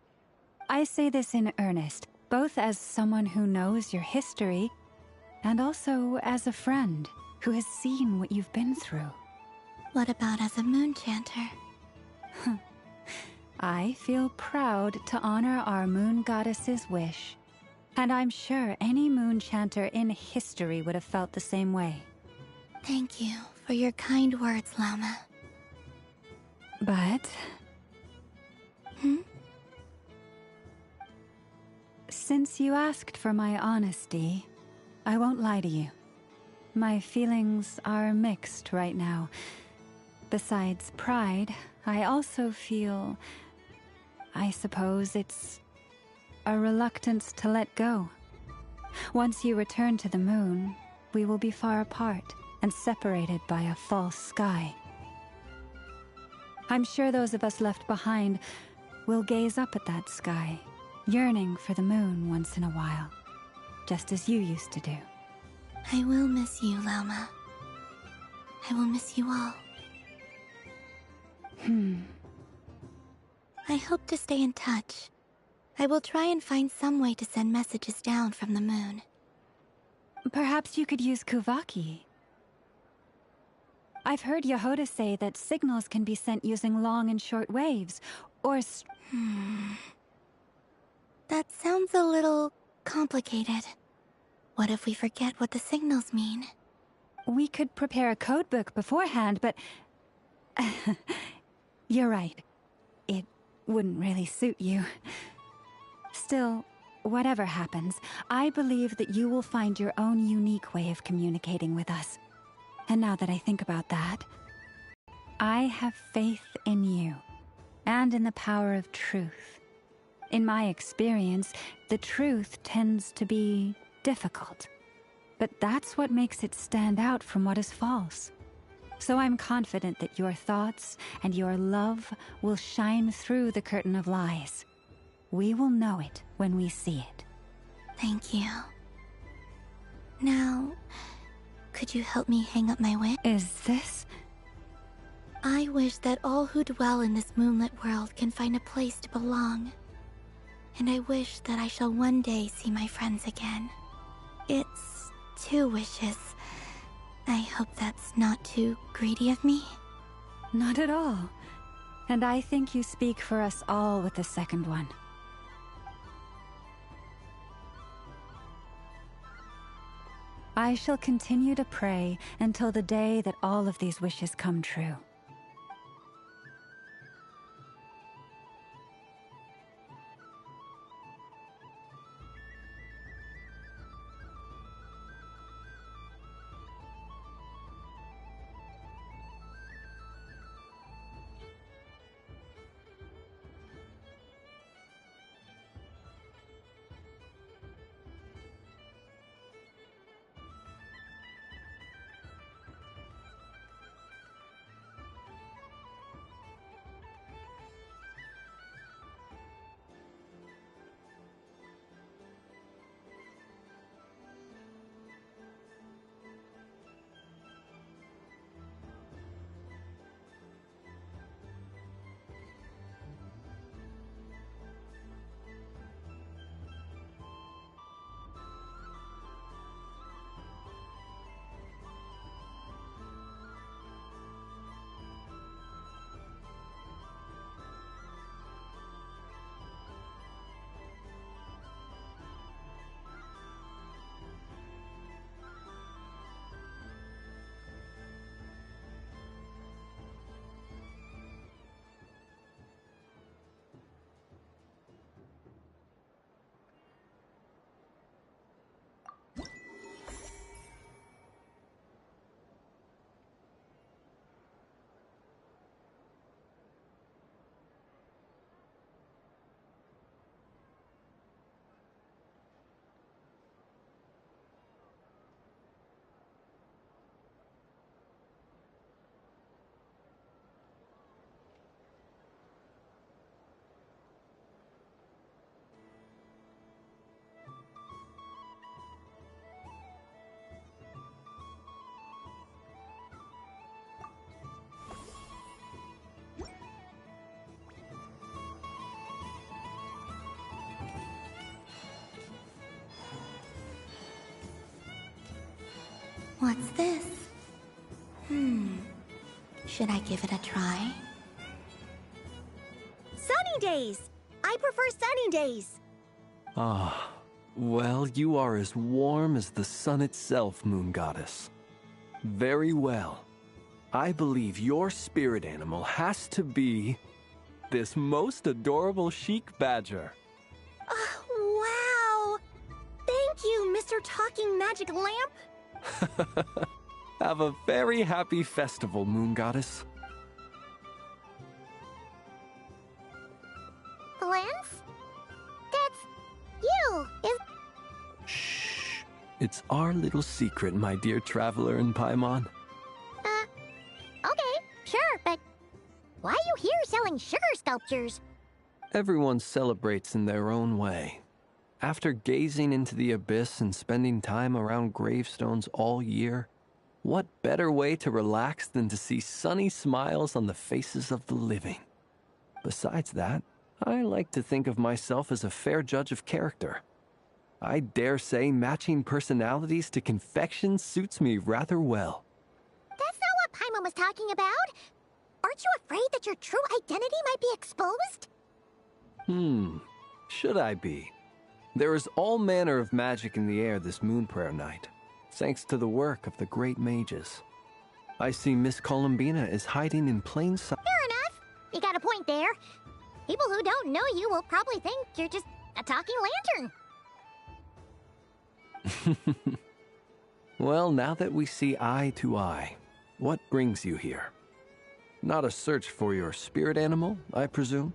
I say this in earnest, both as someone who knows your history, and also as a friend who has seen what you've been through. What about as a moon chanter? I feel proud to honor our moon goddess's wish, and I'm sure any moon chanter in history would have felt the same way. Thank you for your kind words, Lauma. But... Since you asked for my honesty, I won't lie to you. My feelings are mixed right now. Besides pride, I also feel... I suppose it's a reluctance to let go. Once you return to the moon, we will be far apart and separated by a false sky. I'm sure those of us left behind will gaze up at that sky, yearning for the moon once in a while, just as you used to do. I will miss you, Lauma. I will miss you all. I hope to stay in touch. I will try and find some way to send messages down from the moon. Perhaps you could use Kuvaki. I've heard Yehoda say that signals can be sent using long and short waves, or That sounds a little complicated. What if we forget what the signals mean? We could prepare a codebook beforehand, but... You're right. It wouldn't really suit you. Still, whatever happens, I believe that you will find your own unique way of communicating with us. And now that I think about that, I have faith in you, and in the power of truth. In my experience, the truth tends to be difficult, but that's what makes it stand out from what is false. So I'm confident that your thoughts and your love will shine through the curtain of lies. We will know it when we see it. Thank you. Now, could you help me hang up my wish? Is this? I wish that all who dwell in this moonlit world can find a place to belong. And I wish that I shall one day see my friends again. It's 2 wishes. I hope that's not too greedy of me. Not at all. And I think you speak for us all with the second one. I shall continue to pray until the day that all of these wishes come true. What's this? Should I give it a try? Sunny days! I prefer sunny days. Ah, well, you are as warm as the sun itself, Moon Goddess. Very well. I believe your spirit animal has to be this most adorable chic badger. Wow! Thank you, Mr. Talking Magic Lamp. Have a very happy festival, Moon Goddess. Lance? That's you, is... Shh. It's our little secret, my dear traveler in Paimon. Okay, sure, but why are you here selling sugar sculptures? Everyone celebrates in their own way. After gazing into the abyss and spending time around gravestones all year, What better way to relax than to see sunny smiles on the faces of the living? Besides that, I like to think of myself as a fair judge of character. I dare say matching personalities to confection suits me rather well. That's not what Paimon was talking about. Aren't you afraid that your true identity might be exposed? Should I be? There is all manner of magic in the air this moon prayer night, thanks to the work of the great mages. I see Miss Columbina is hiding in plain sight. Fair enough. You got a point there. People who don't know you will probably think you're just a talking lantern. Well, now that we see eye to eye, what brings you here? Not a search for your spirit animal, I presume?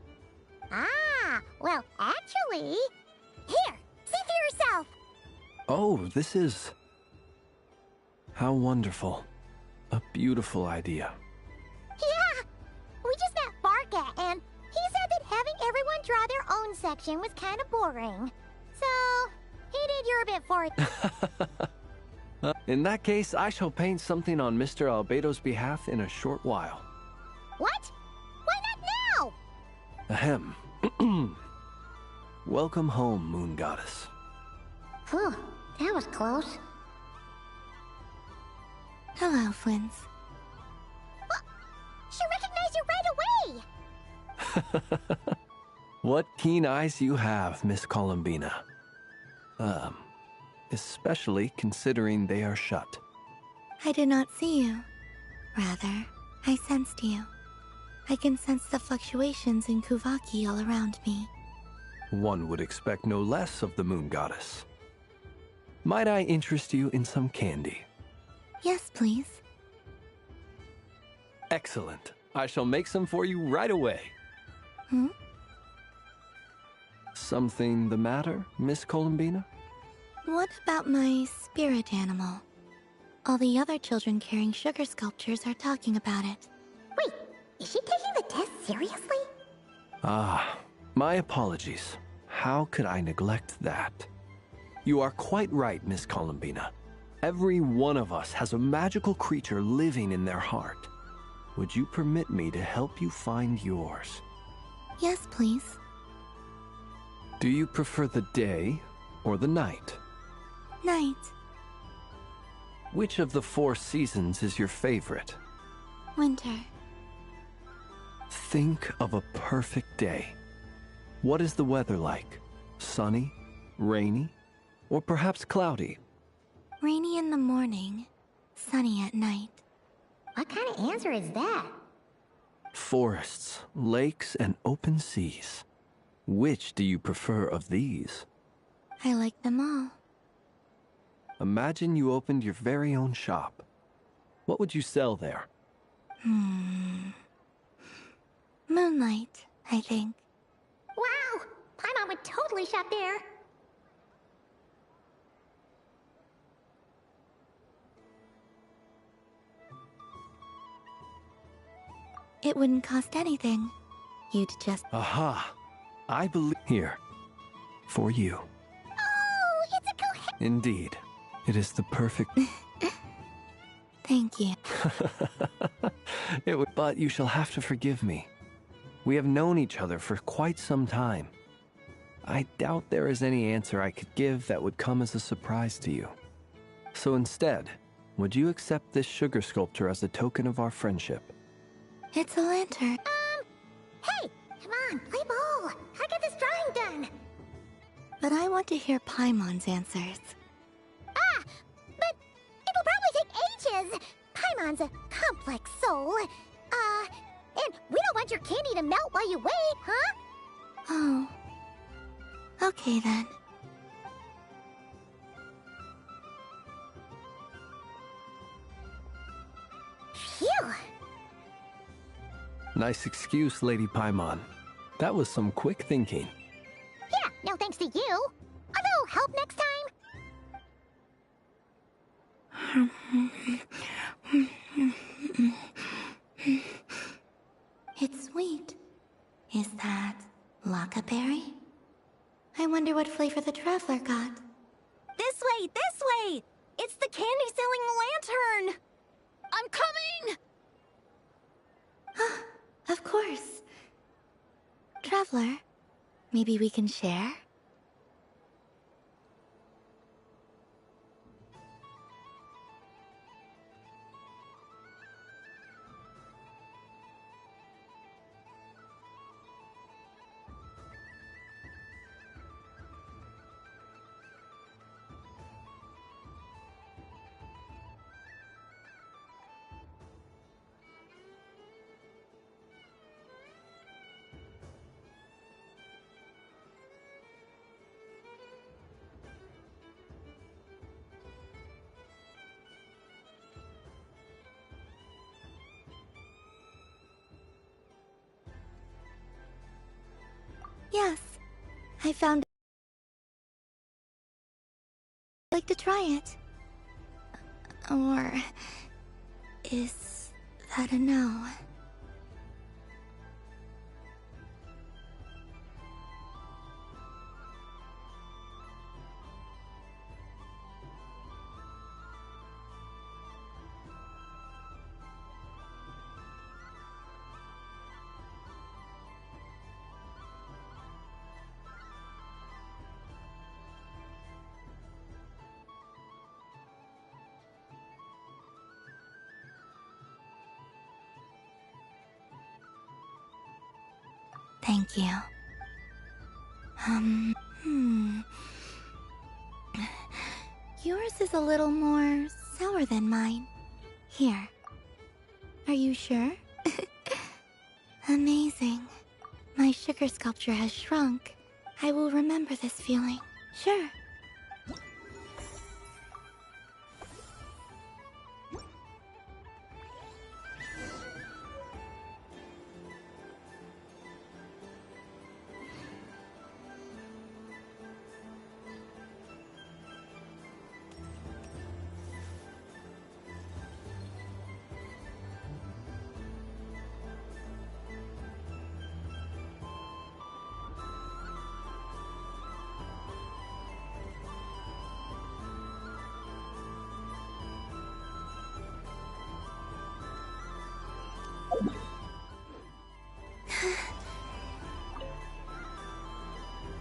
Ah, well, actually... Here, see for yourself. Oh, this is... How wonderful. A beautiful idea. Yeah, we just met Barca, and he said that having everyone draw their own section was kind of boring. So, he did your bit for it. In that case, I shall paint something on Mr. Albedo's behalf in a short while. What? Why not now? Ahem. Welcome home, Moon Goddess. Phew, that was close. Hello, Flins. Well, she recognized you right away! What keen eyes you have, Miss Columbina. Especially considering they are shut. I did not see you. Rather, I sensed you. I can sense the fluctuations in Kuvaki all around me. One would expect no less of the Moon Goddess. Might I interest you in some candy? Yes, please. Excellent. I shall make some for you right away. Something the matter, Miss Columbina? What about my spirit animal? All the other children carrying sugar sculptures are talking about it. Wait, is she taking the test seriously? Ah, my apologies. How could I neglect that? You are quite right, Miss Columbina. Every one of us has a magical creature living in their heart. Would you permit me to help you find yours? Yes, please. Do you prefer the day or the night? Night. Which of the 4 seasons is your favorite? Winter. Think of a perfect day. What is the weather like? Sunny, rainy, or perhaps cloudy? Rainy in the morning, sunny at night. What kind of answer is that? Forests, lakes, and open seas. Which do you prefer of these? I like them all. Imagine you opened your very own shop. What would you sell there? Moonlight, I think. Wow! Paimon would totally shop there. It wouldn't cost anything. You'd just... Aha! I believe... Here. For you. Oh, it's a cohesive... Indeed. It is the perfect... Thank you. But you shall have to forgive me. We have known each other for quite some time. I doubt there is any answer I could give that would come as a surprise to you. So instead, would you accept this sugar sculpture as a token of our friendship? It's a lantern. Hey! Come on, play ball! I got this drawing done! But I want to hear Paimon's answers. Ah! But it'll probably take ages! Paimon's a complex soul. And we don't want your candy to melt while you wait, huh? Oh. Okay, then. Phew! Nice excuse, Lady Paimon. That was some quick thinking. Yeah, no thanks to you. A little help next time? It's sweet. Is that Lockaberry? I wonder what flavor the traveler got. This way! This way! It's the candy-selling lantern! Traveler, maybe we can share? Yes, I found. I'd like to try it. Or is that a no? Thank you. Yours is a little more sour than mine. Here. Are you sure? Amazing. My sugar sculpture has shrunk. I will remember this feeling. Sure.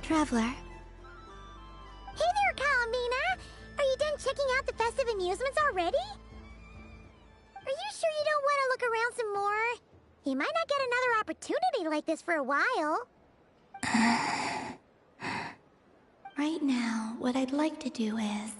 Traveler. Hey there, Columbina! Are you done checking out the festive amusements already? Are you sure you don't want to look around some more? You might not get another opportunity like this for a while. Right now, what I'd like to do is...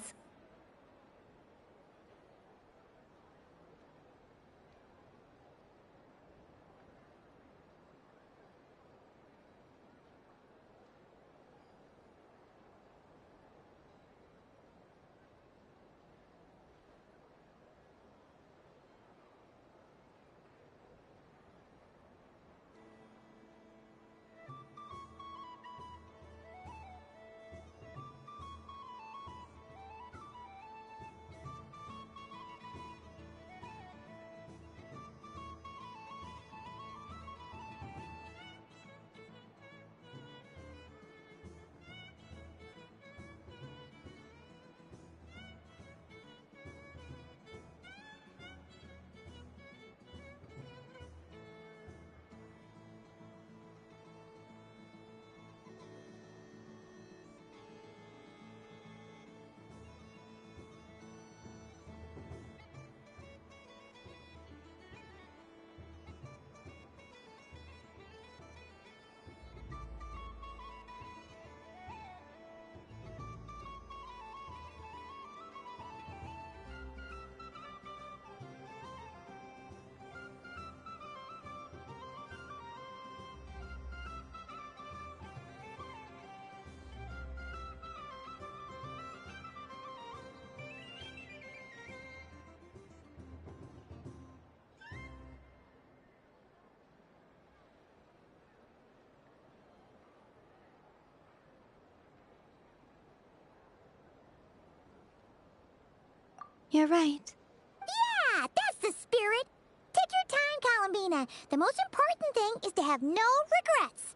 You're right. Yeah, that's the spirit! Take your time, Columbina. The most important thing is to have no regrets.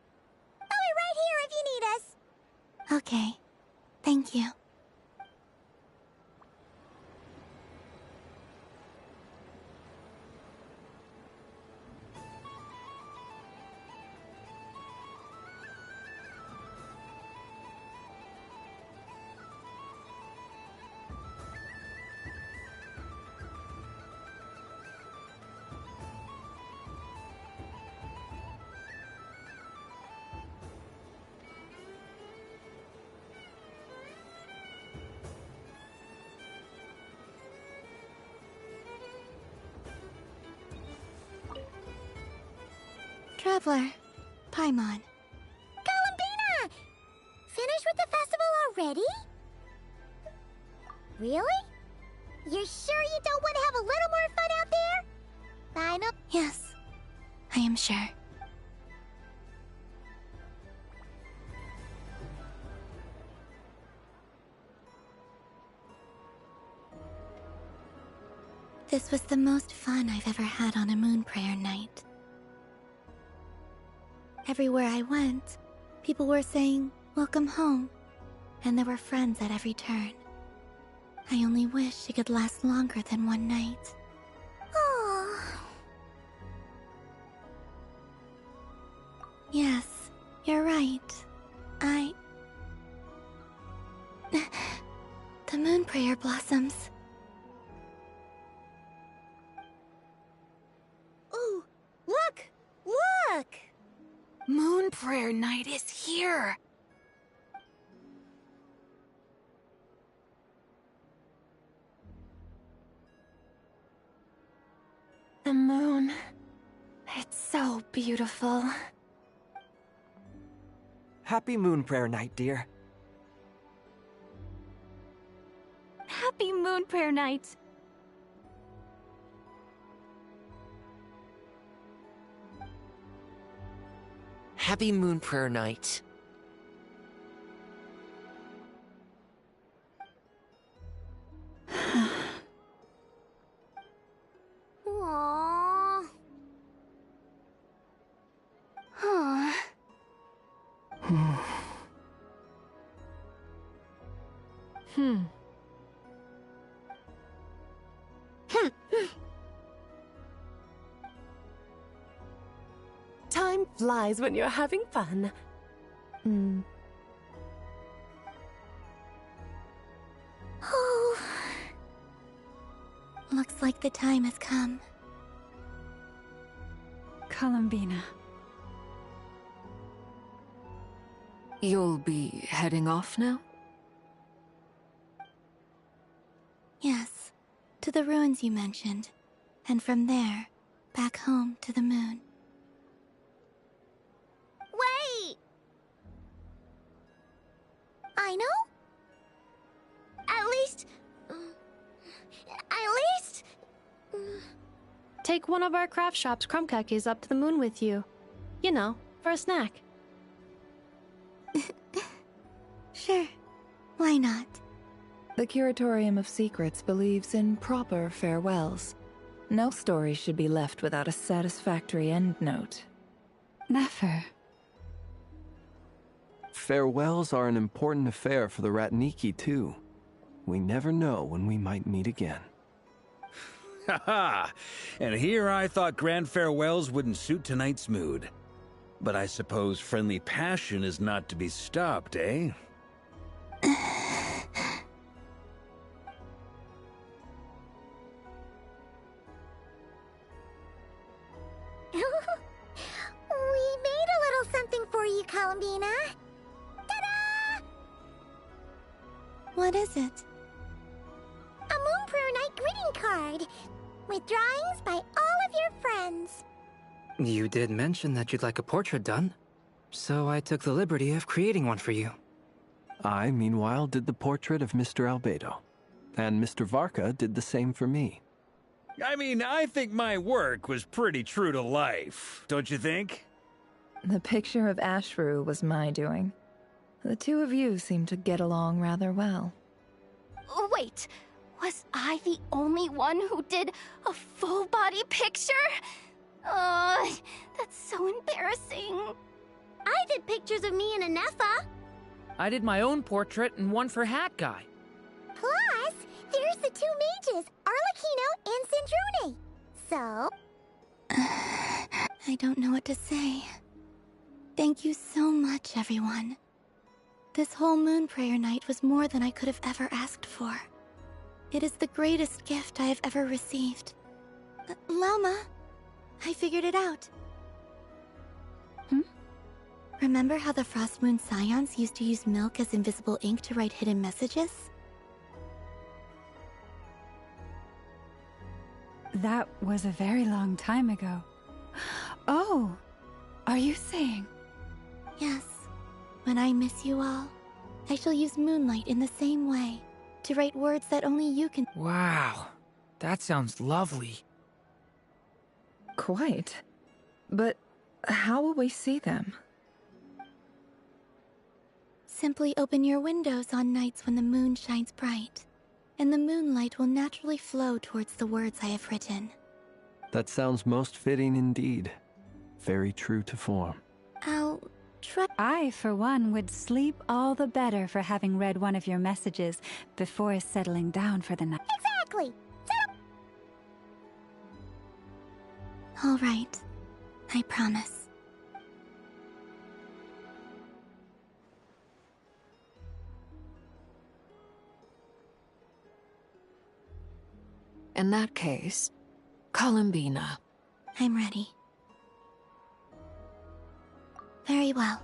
I'll be right here if you need us. Okay. Thank you. Traveler, Paimon. Columbina! Finished with the festival already? Really? You're sure you don't want to have a little more fun out there? I know. Yes, I am sure. This was the most fun I've ever had on a moon prayer night. Everywhere I went, people were saying, "Welcome home," and there were friends at every turn. I only wish it could last longer than one night. Oh. Yes, you're right. The moon prayer blossoms. Ooh, look! Look! Moon prayer night is here. The moon. It's so beautiful. Happy Moon Prayer Night, dear. Happy Moon Prayer Night! Happy Moon Prayer Night. Aww. Huh. Time flies when you're having fun. Oh. Looks like the time has come. Columbina. You'll be heading off now? Yes, to the ruins you mentioned. And from there, back home to the moon. Wait! I know? At least... Take one of our craft shop's crumb cookies up to the moon with you. You know, for a snack. Sure. Why not? The Curatorium of Secrets believes in proper farewells. No story should be left without a satisfactory endnote. Never. Farewells are an important affair for the Ratniki, too. We never know when we might meet again. Haha! And here I thought grand farewells wouldn't suit tonight's mood. But I suppose friendly passion is not to be stopped, eh? We made a little something for you, Columbina. Ta-da! What is it? A Moon Prayer Night greeting card with drawings by all of your friends. You did mention that you'd like a portrait done, so I took the liberty of creating one for you. I, meanwhile, did the portrait of Mr. Albedo, and Mr. Varka did the same for me. I mean, I think my work was pretty true to life, don't you think? The picture of Ashru was my doing. The two of you seem to get along rather well. Wait, was I the only one who did a full-body picture? That's so embarrassing. I did pictures of me and Anefa. I did my own portrait and one for Hat Guy. Plus, there's the two mages, Arlecchino and Sandrone. So... I don't know what to say. Thank you so much, everyone. This whole moon prayer night was more than I could have ever asked for. It is the greatest gift I have ever received. Lauma, I figured it out. Remember how the Frost Moon Scions used to use milk as invisible ink to write hidden messages? That was a very long time ago. Oh, Are you saying? Yes. When I miss you all, I shall use moonlight in the same way to write words that only you can. Wow, that sounds lovely. Quite. But how will we see them? Simply open your windows on nights when the moon shines bright, and the moonlight will naturally flow towards the words I have written. That sounds most fitting indeed. Very true to form. I'll try. I, for one, would sleep all the better for having read one of your messages before settling down for the night. Exactly. All right. I promise. In that case, Columbina. I'm ready. Very well.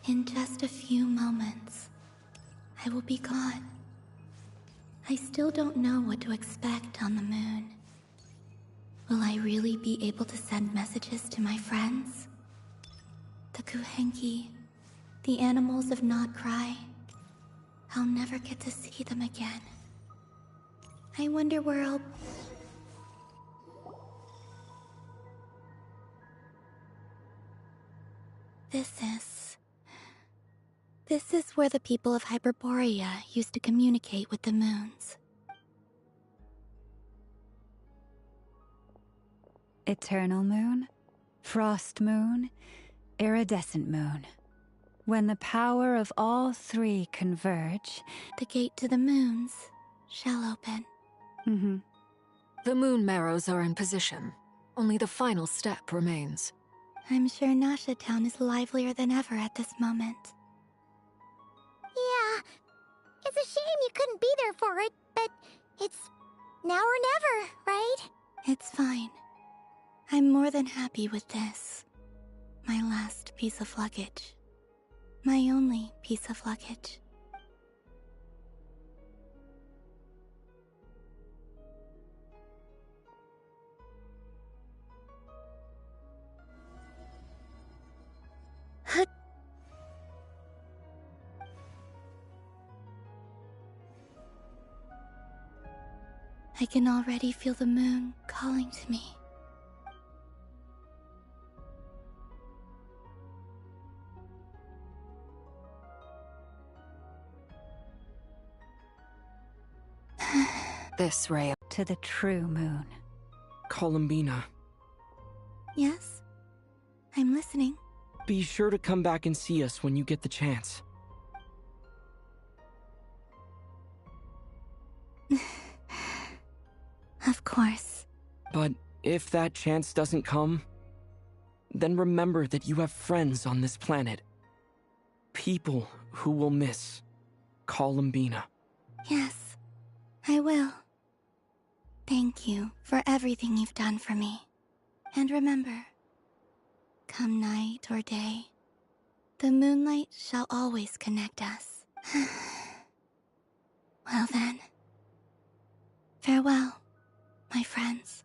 In just a few moments, I will be gone. I still don't know what to expect on the moon. Will I really be able to send messages to my friends? The Kuhenki, the animals of Not Cry. I'll never get to see them again. I wonder where I'll... This is where the people of Hyperborea used to communicate with the moons. Eternal moon, frost moon, iridescent moon. When the power of all three converge, the gate to the moons shall open. Mm-hmm. The moon marrows are in position. Only the final step remains. I'm sure Nasha Town is livelier than ever at this moment. Yeah, it's a shame you couldn't be there for it, but it's now or never, right? It's fine. I'm more than happy with this. My last piece of luggage. My only piece of luggage. I can already feel the moon calling to me. This ray to the true moon. Columbina. Yes? I'm listening. Be sure to come back and see us when you get the chance. Of course. But if that chance doesn't come, then remember that you have friends on this planet. People who will miss Columbina. Yes, I will. Thank you for everything you've done for me. And remember, come night or day, the moonlight shall always connect us. Well then, farewell, my friends.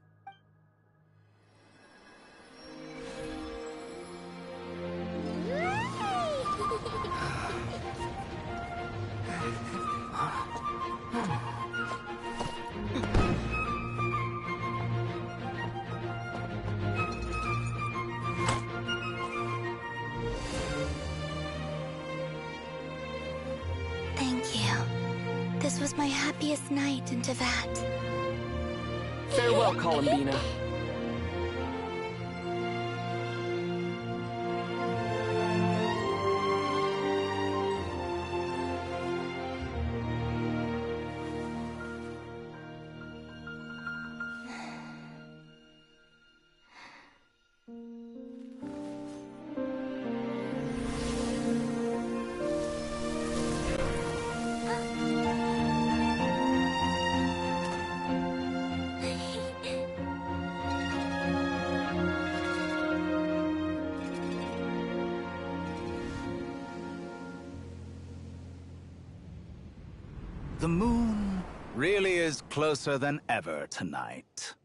Thank you. This was my happiest night in Tevat. Farewell, Columbina. The moon really is closer than ever tonight.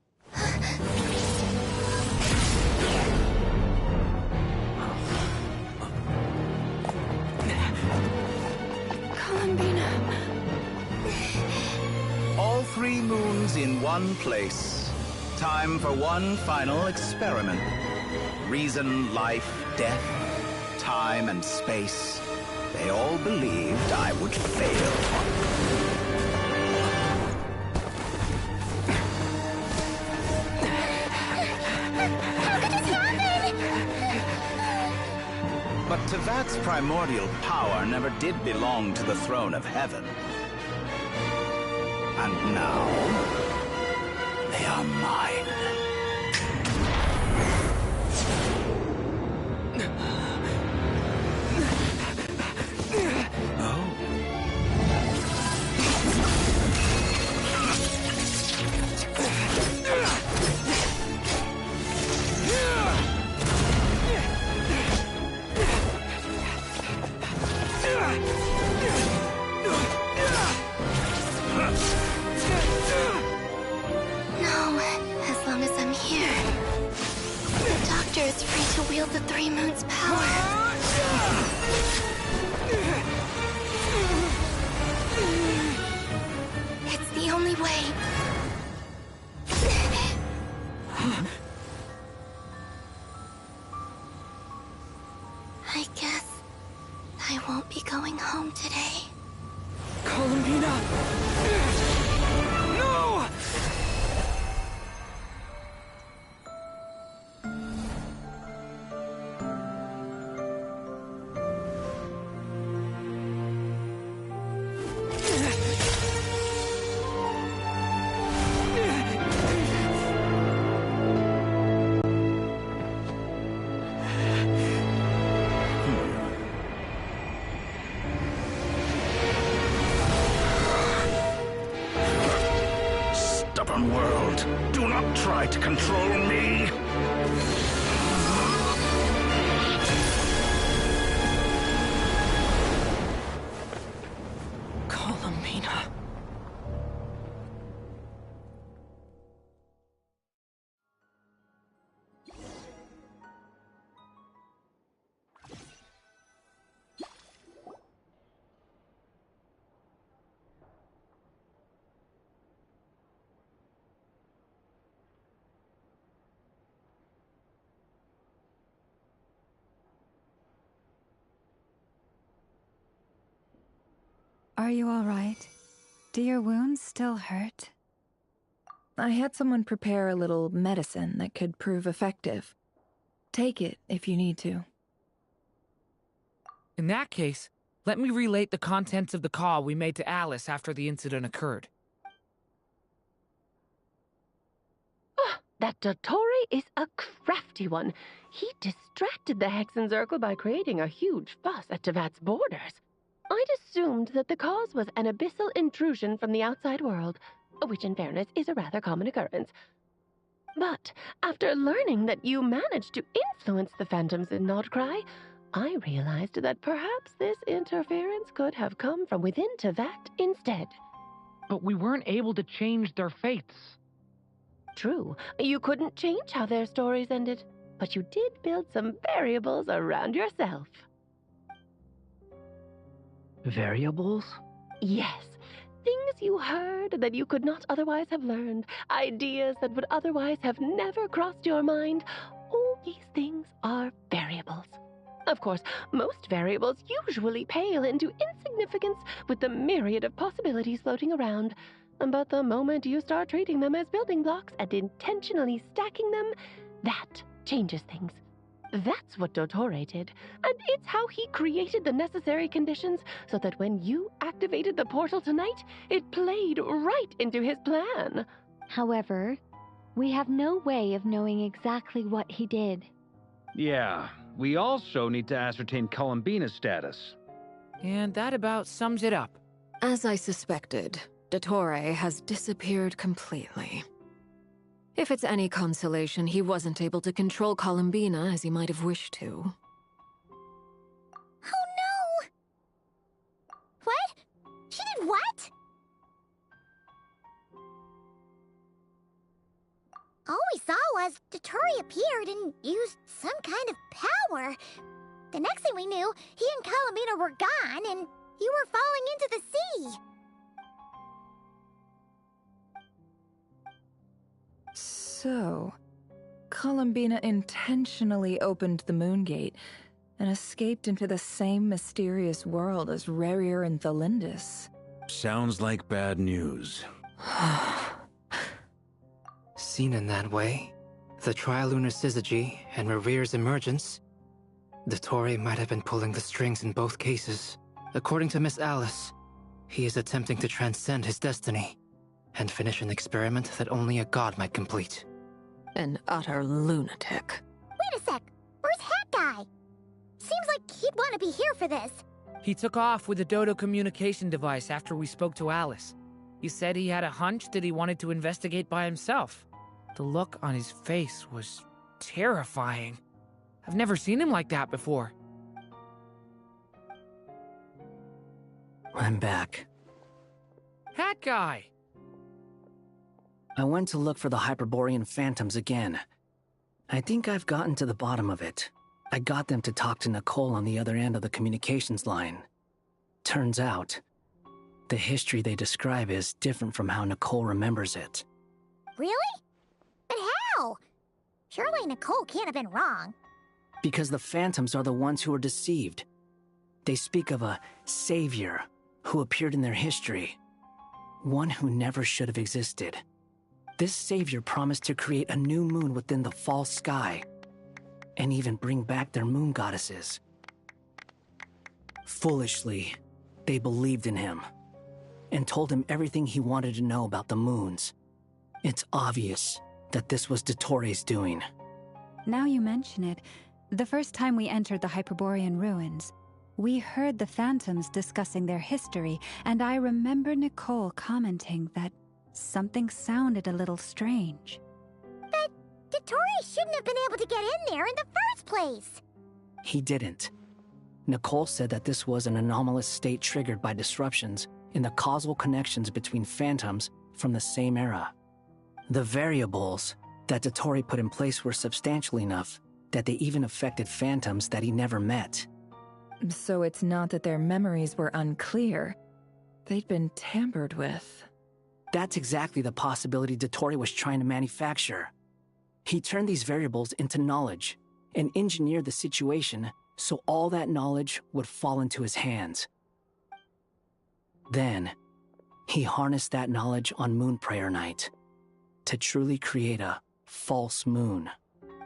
Columbina. All 3 moons in one place. Time for one final experiment. Reason, life, death, time and space. They all believed I would fail. How could this happen? But Tevat's primordial power never did belong to the throne of heaven. And now, they are mine. Is free to wield the 3 moons' power. It's the only way. I guess I won't be going home today. Columbina! No! Stubborn world, do not try to control me! Columbina. Are you all right? Do your wounds still hurt? I had someone prepare a little medicine that could prove effective. Take it if you need to. In that case, let me relate the contents of the call we made to Alice after the incident occurred. That Dottore is a crafty one. He distracted the Hexenzirkel by creating a huge fuss at Tevat's borders. I'd assumed that the cause was an abyssal intrusion from the outside world, which in fairness is a rather common occurrence. But after learning that you managed to influence the phantoms in Nordcry, I realized that perhaps this interference could have come from within Tevat instead. But we weren't able to change their fates. True, you couldn't change how their stories ended, but you did build some variables around yourself. Variables? Yes. Things you heard that you could not otherwise have learned. Ideas that would otherwise have never crossed your mind. All these things are variables. Of course, most variables usually pale into insignificance with the myriad of possibilities floating around. But the moment you start treating them as building blocks and intentionally stacking them, that changes things. That's what Dottore did, and it's how he created the necessary conditions so that when you activated the portal tonight, it played right into his plan. However, we have no way of knowing exactly what he did. Yeah, we also need to ascertain Columbina's status. And that about sums it up. As I suspected, Dottore has disappeared completely. If it's any consolation, he wasn't able to control Columbina as he might have wished to. Oh no! What? She did what? appeared and used some kind of power. The next thing we knew, he and Columbina were gone, and you were falling into the sea. So, Columbina intentionally opened the Moon Gate and escaped into the same mysterious world as Rarier and Thalindis. Sounds like bad news. Seen in that way, the trilunar syzygy and Revere's emergence, Dottore might have been pulling the strings in both cases. According to Miss Alice, he is attempting to transcend his destiny and finish an experiment that only a god might complete. An utter lunatic. Wait a sec, where's Hat Guy? Seems like he'd want to be here for this. He took off with the Dodo communication device after we spoke to Alice. He said he had a hunch that he wanted to investigate by himself. The look on his face was terrifying. I've never seen him like that before. I'm back. Hat Guy! I went to look for the Hyperborean phantoms again. I think I've gotten to the bottom of it. I got them to talk to Nicole on the other end of the communications line. Turns out, the history they describe is different from how Nicole remembers it. Really? But how? Surely Nicole can't have been wrong. Because the phantoms are the ones who were deceived. They speak of a savior who appeared in their history. One who never should have existed. This savior promised to create a new moon within the false sky, and even bring back their moon goddesses. Foolishly, they believed in him, and told him everything he wanted to know about the moons. It's obvious that this was Dottore's doing. Now you mention it, the first time we entered the Hyperborean ruins, we heard the phantoms discussing their history, and I remember Nicole commenting that something sounded a little strange. But Dottore shouldn't have been able to get in there in the first place. He didn't. Nicole said that this was an anomalous state triggered by disruptions in the causal connections between phantoms from the same era. The variables that Dottore put in place were substantial enough that they even affected phantoms that he never met. So it's not that their memories were unclear. They'd been tampered with. That's exactly the possibility Dottore was trying to manufacture. He turned these variables into knowledge and engineered the situation so all that knowledge would fall into his hands. Then, he harnessed that knowledge on Moon Prayer Night to truly create a false moon.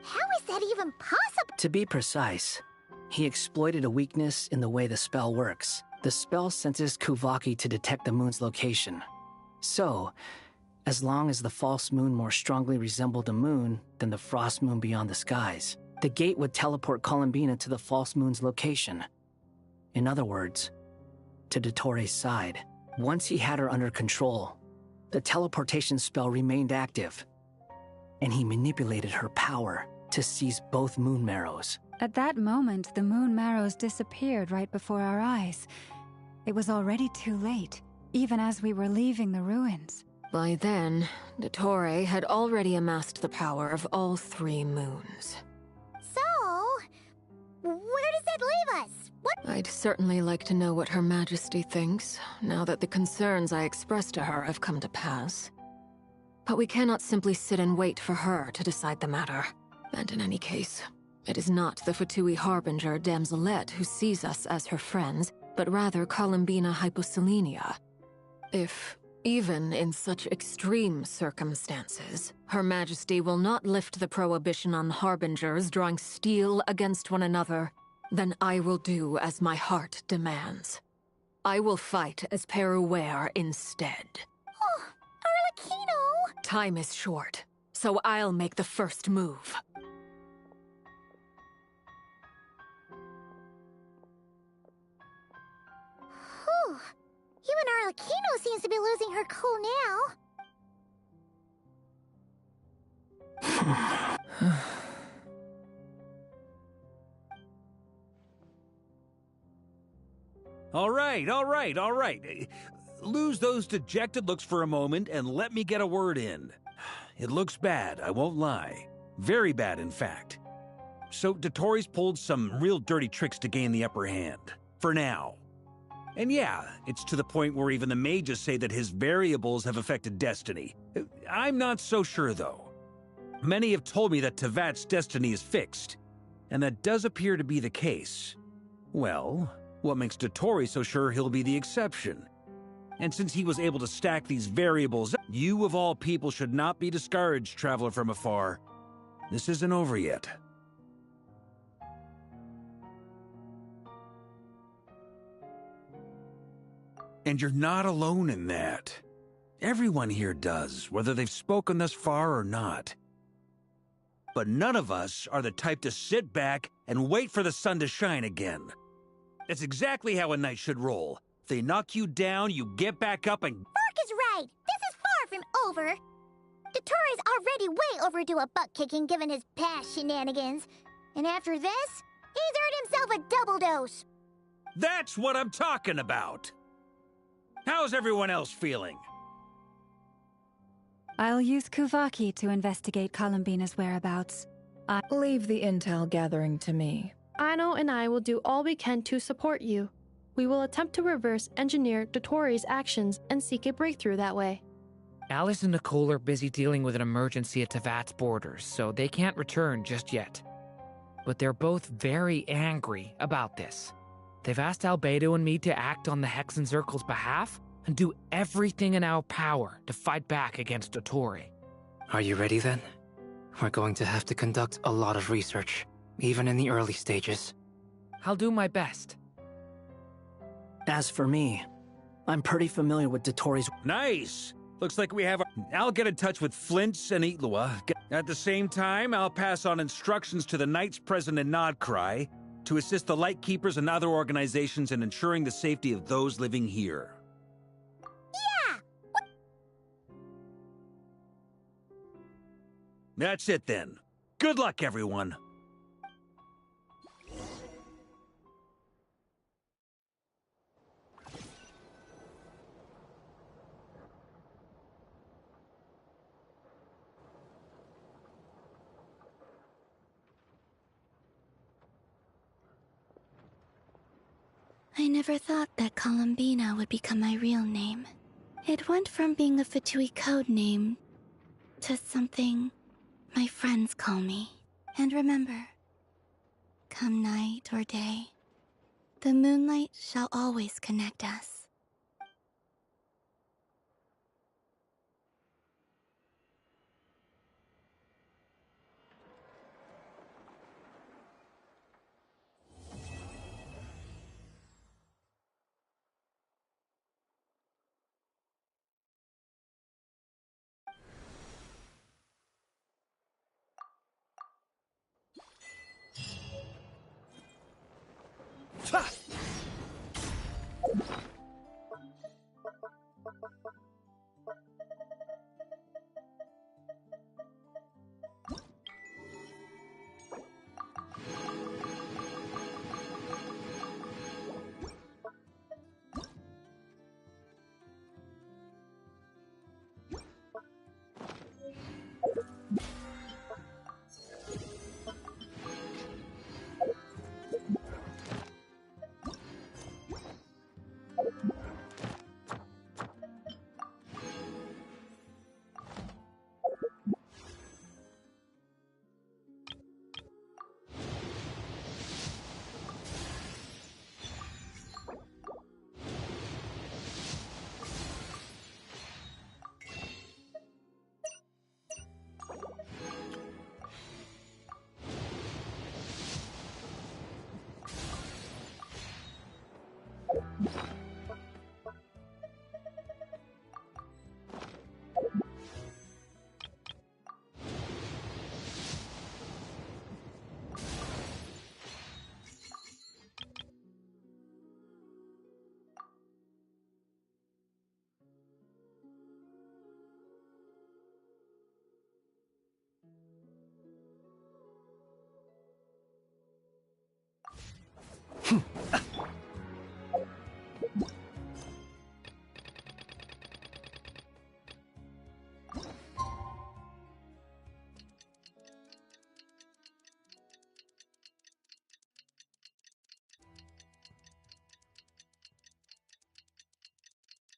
How is that even possible? To be precise, he exploited a weakness in the way the spell works. The spell senses Kuvaki to detect the moon's location. So, as long as the false moon more strongly resembled a moon than the frost moon beyond the skies, the gate would teleport Columbina to the false moon's location. In other words, to Dottore's side. Once he had her under control, the teleportation spell remained active, and he manipulated her power to seize both moon marrows. At that moment, the moon marrows disappeared right before our eyes. It was already too late, even as we were leaving the ruins. By then, Dottore had already amassed the power of all 3 moons. So, where does that leave us? What? I'd certainly like to know what Her Majesty thinks, now that the concerns I expressed to her have come to pass. But we cannot simply sit and wait for her to decide the matter. And in any case, it is not the Fatui Harbinger Damselette who sees us as her friends, but rather Columbina Hyposelenia. If, even in such extreme circumstances, Her Majesty will not lift the prohibition on Harbingers drawing steel against one another, then I will do as my heart demands. I will fight as Peruware instead. Oh, Arlecchino! Time is short, so I'll make the first move. Whew. Even Arlecchino seems to be losing her cool now. All right. Lose those dejected looks for a moment and let me get a word in. It looks bad, I won't lie. Very bad, in fact. So Dotori's pulled some real dirty tricks to gain the upper hand. For now. And yeah, it's to the point where even the mages say that his variables have affected destiny. I'm not so sure, though. Many have told me that Tevat's destiny is fixed, and that does appear to be the case. Well, what makes Dotori so sure he'll be the exception? And since he was able to stack these variables, you of all people should not be discouraged, traveler from afar. This isn't over yet. And you're not alone in that. Everyone here does, whether they've spoken thus far or not. But none of us are the type to sit back and wait for the sun to shine again. That's exactly how a knight should roll. If they knock you down, you get back up and... Burke is right! This is far from over! Dotori's already way overdue a butt-kicking given his past shenanigans. And after this, he's earned himself a double dose. That's what I'm talking about! How's everyone else feeling? I'll use Kuvaki to investigate Columbina's whereabouts. Leave the intel gathering to me. Aino and I will do all we can to support you. We will attempt to reverse engineer Dotori's actions and seek a breakthrough that way. Alice and Nicole are busy dealing with an emergency at Tevat's borders, so they can't return just yet. But they're both very angry about this. They've asked Albedo and me to act on the Hexen Circle's behalf and do everything in our power to fight back against Dotori. Are you ready then? We're going to have to conduct a lot of research, even in the early stages. I'll do my best. As for me, I'm pretty familiar with Dotori's... Nice! Looks like we have... I'll get in touch with Flints and Itlua. At the same time, I'll pass on instructions to the knights present in Nodcry to assist the Lightkeepers and other organizations in ensuring the safety of those living here. Yeah! That's it then. Good luck, everyone. I never thought that Columbina would become my real name. It went from being a Fatui code name to something my friends call me. And remember, come night or day, the moonlight shall always connect us. Yeah!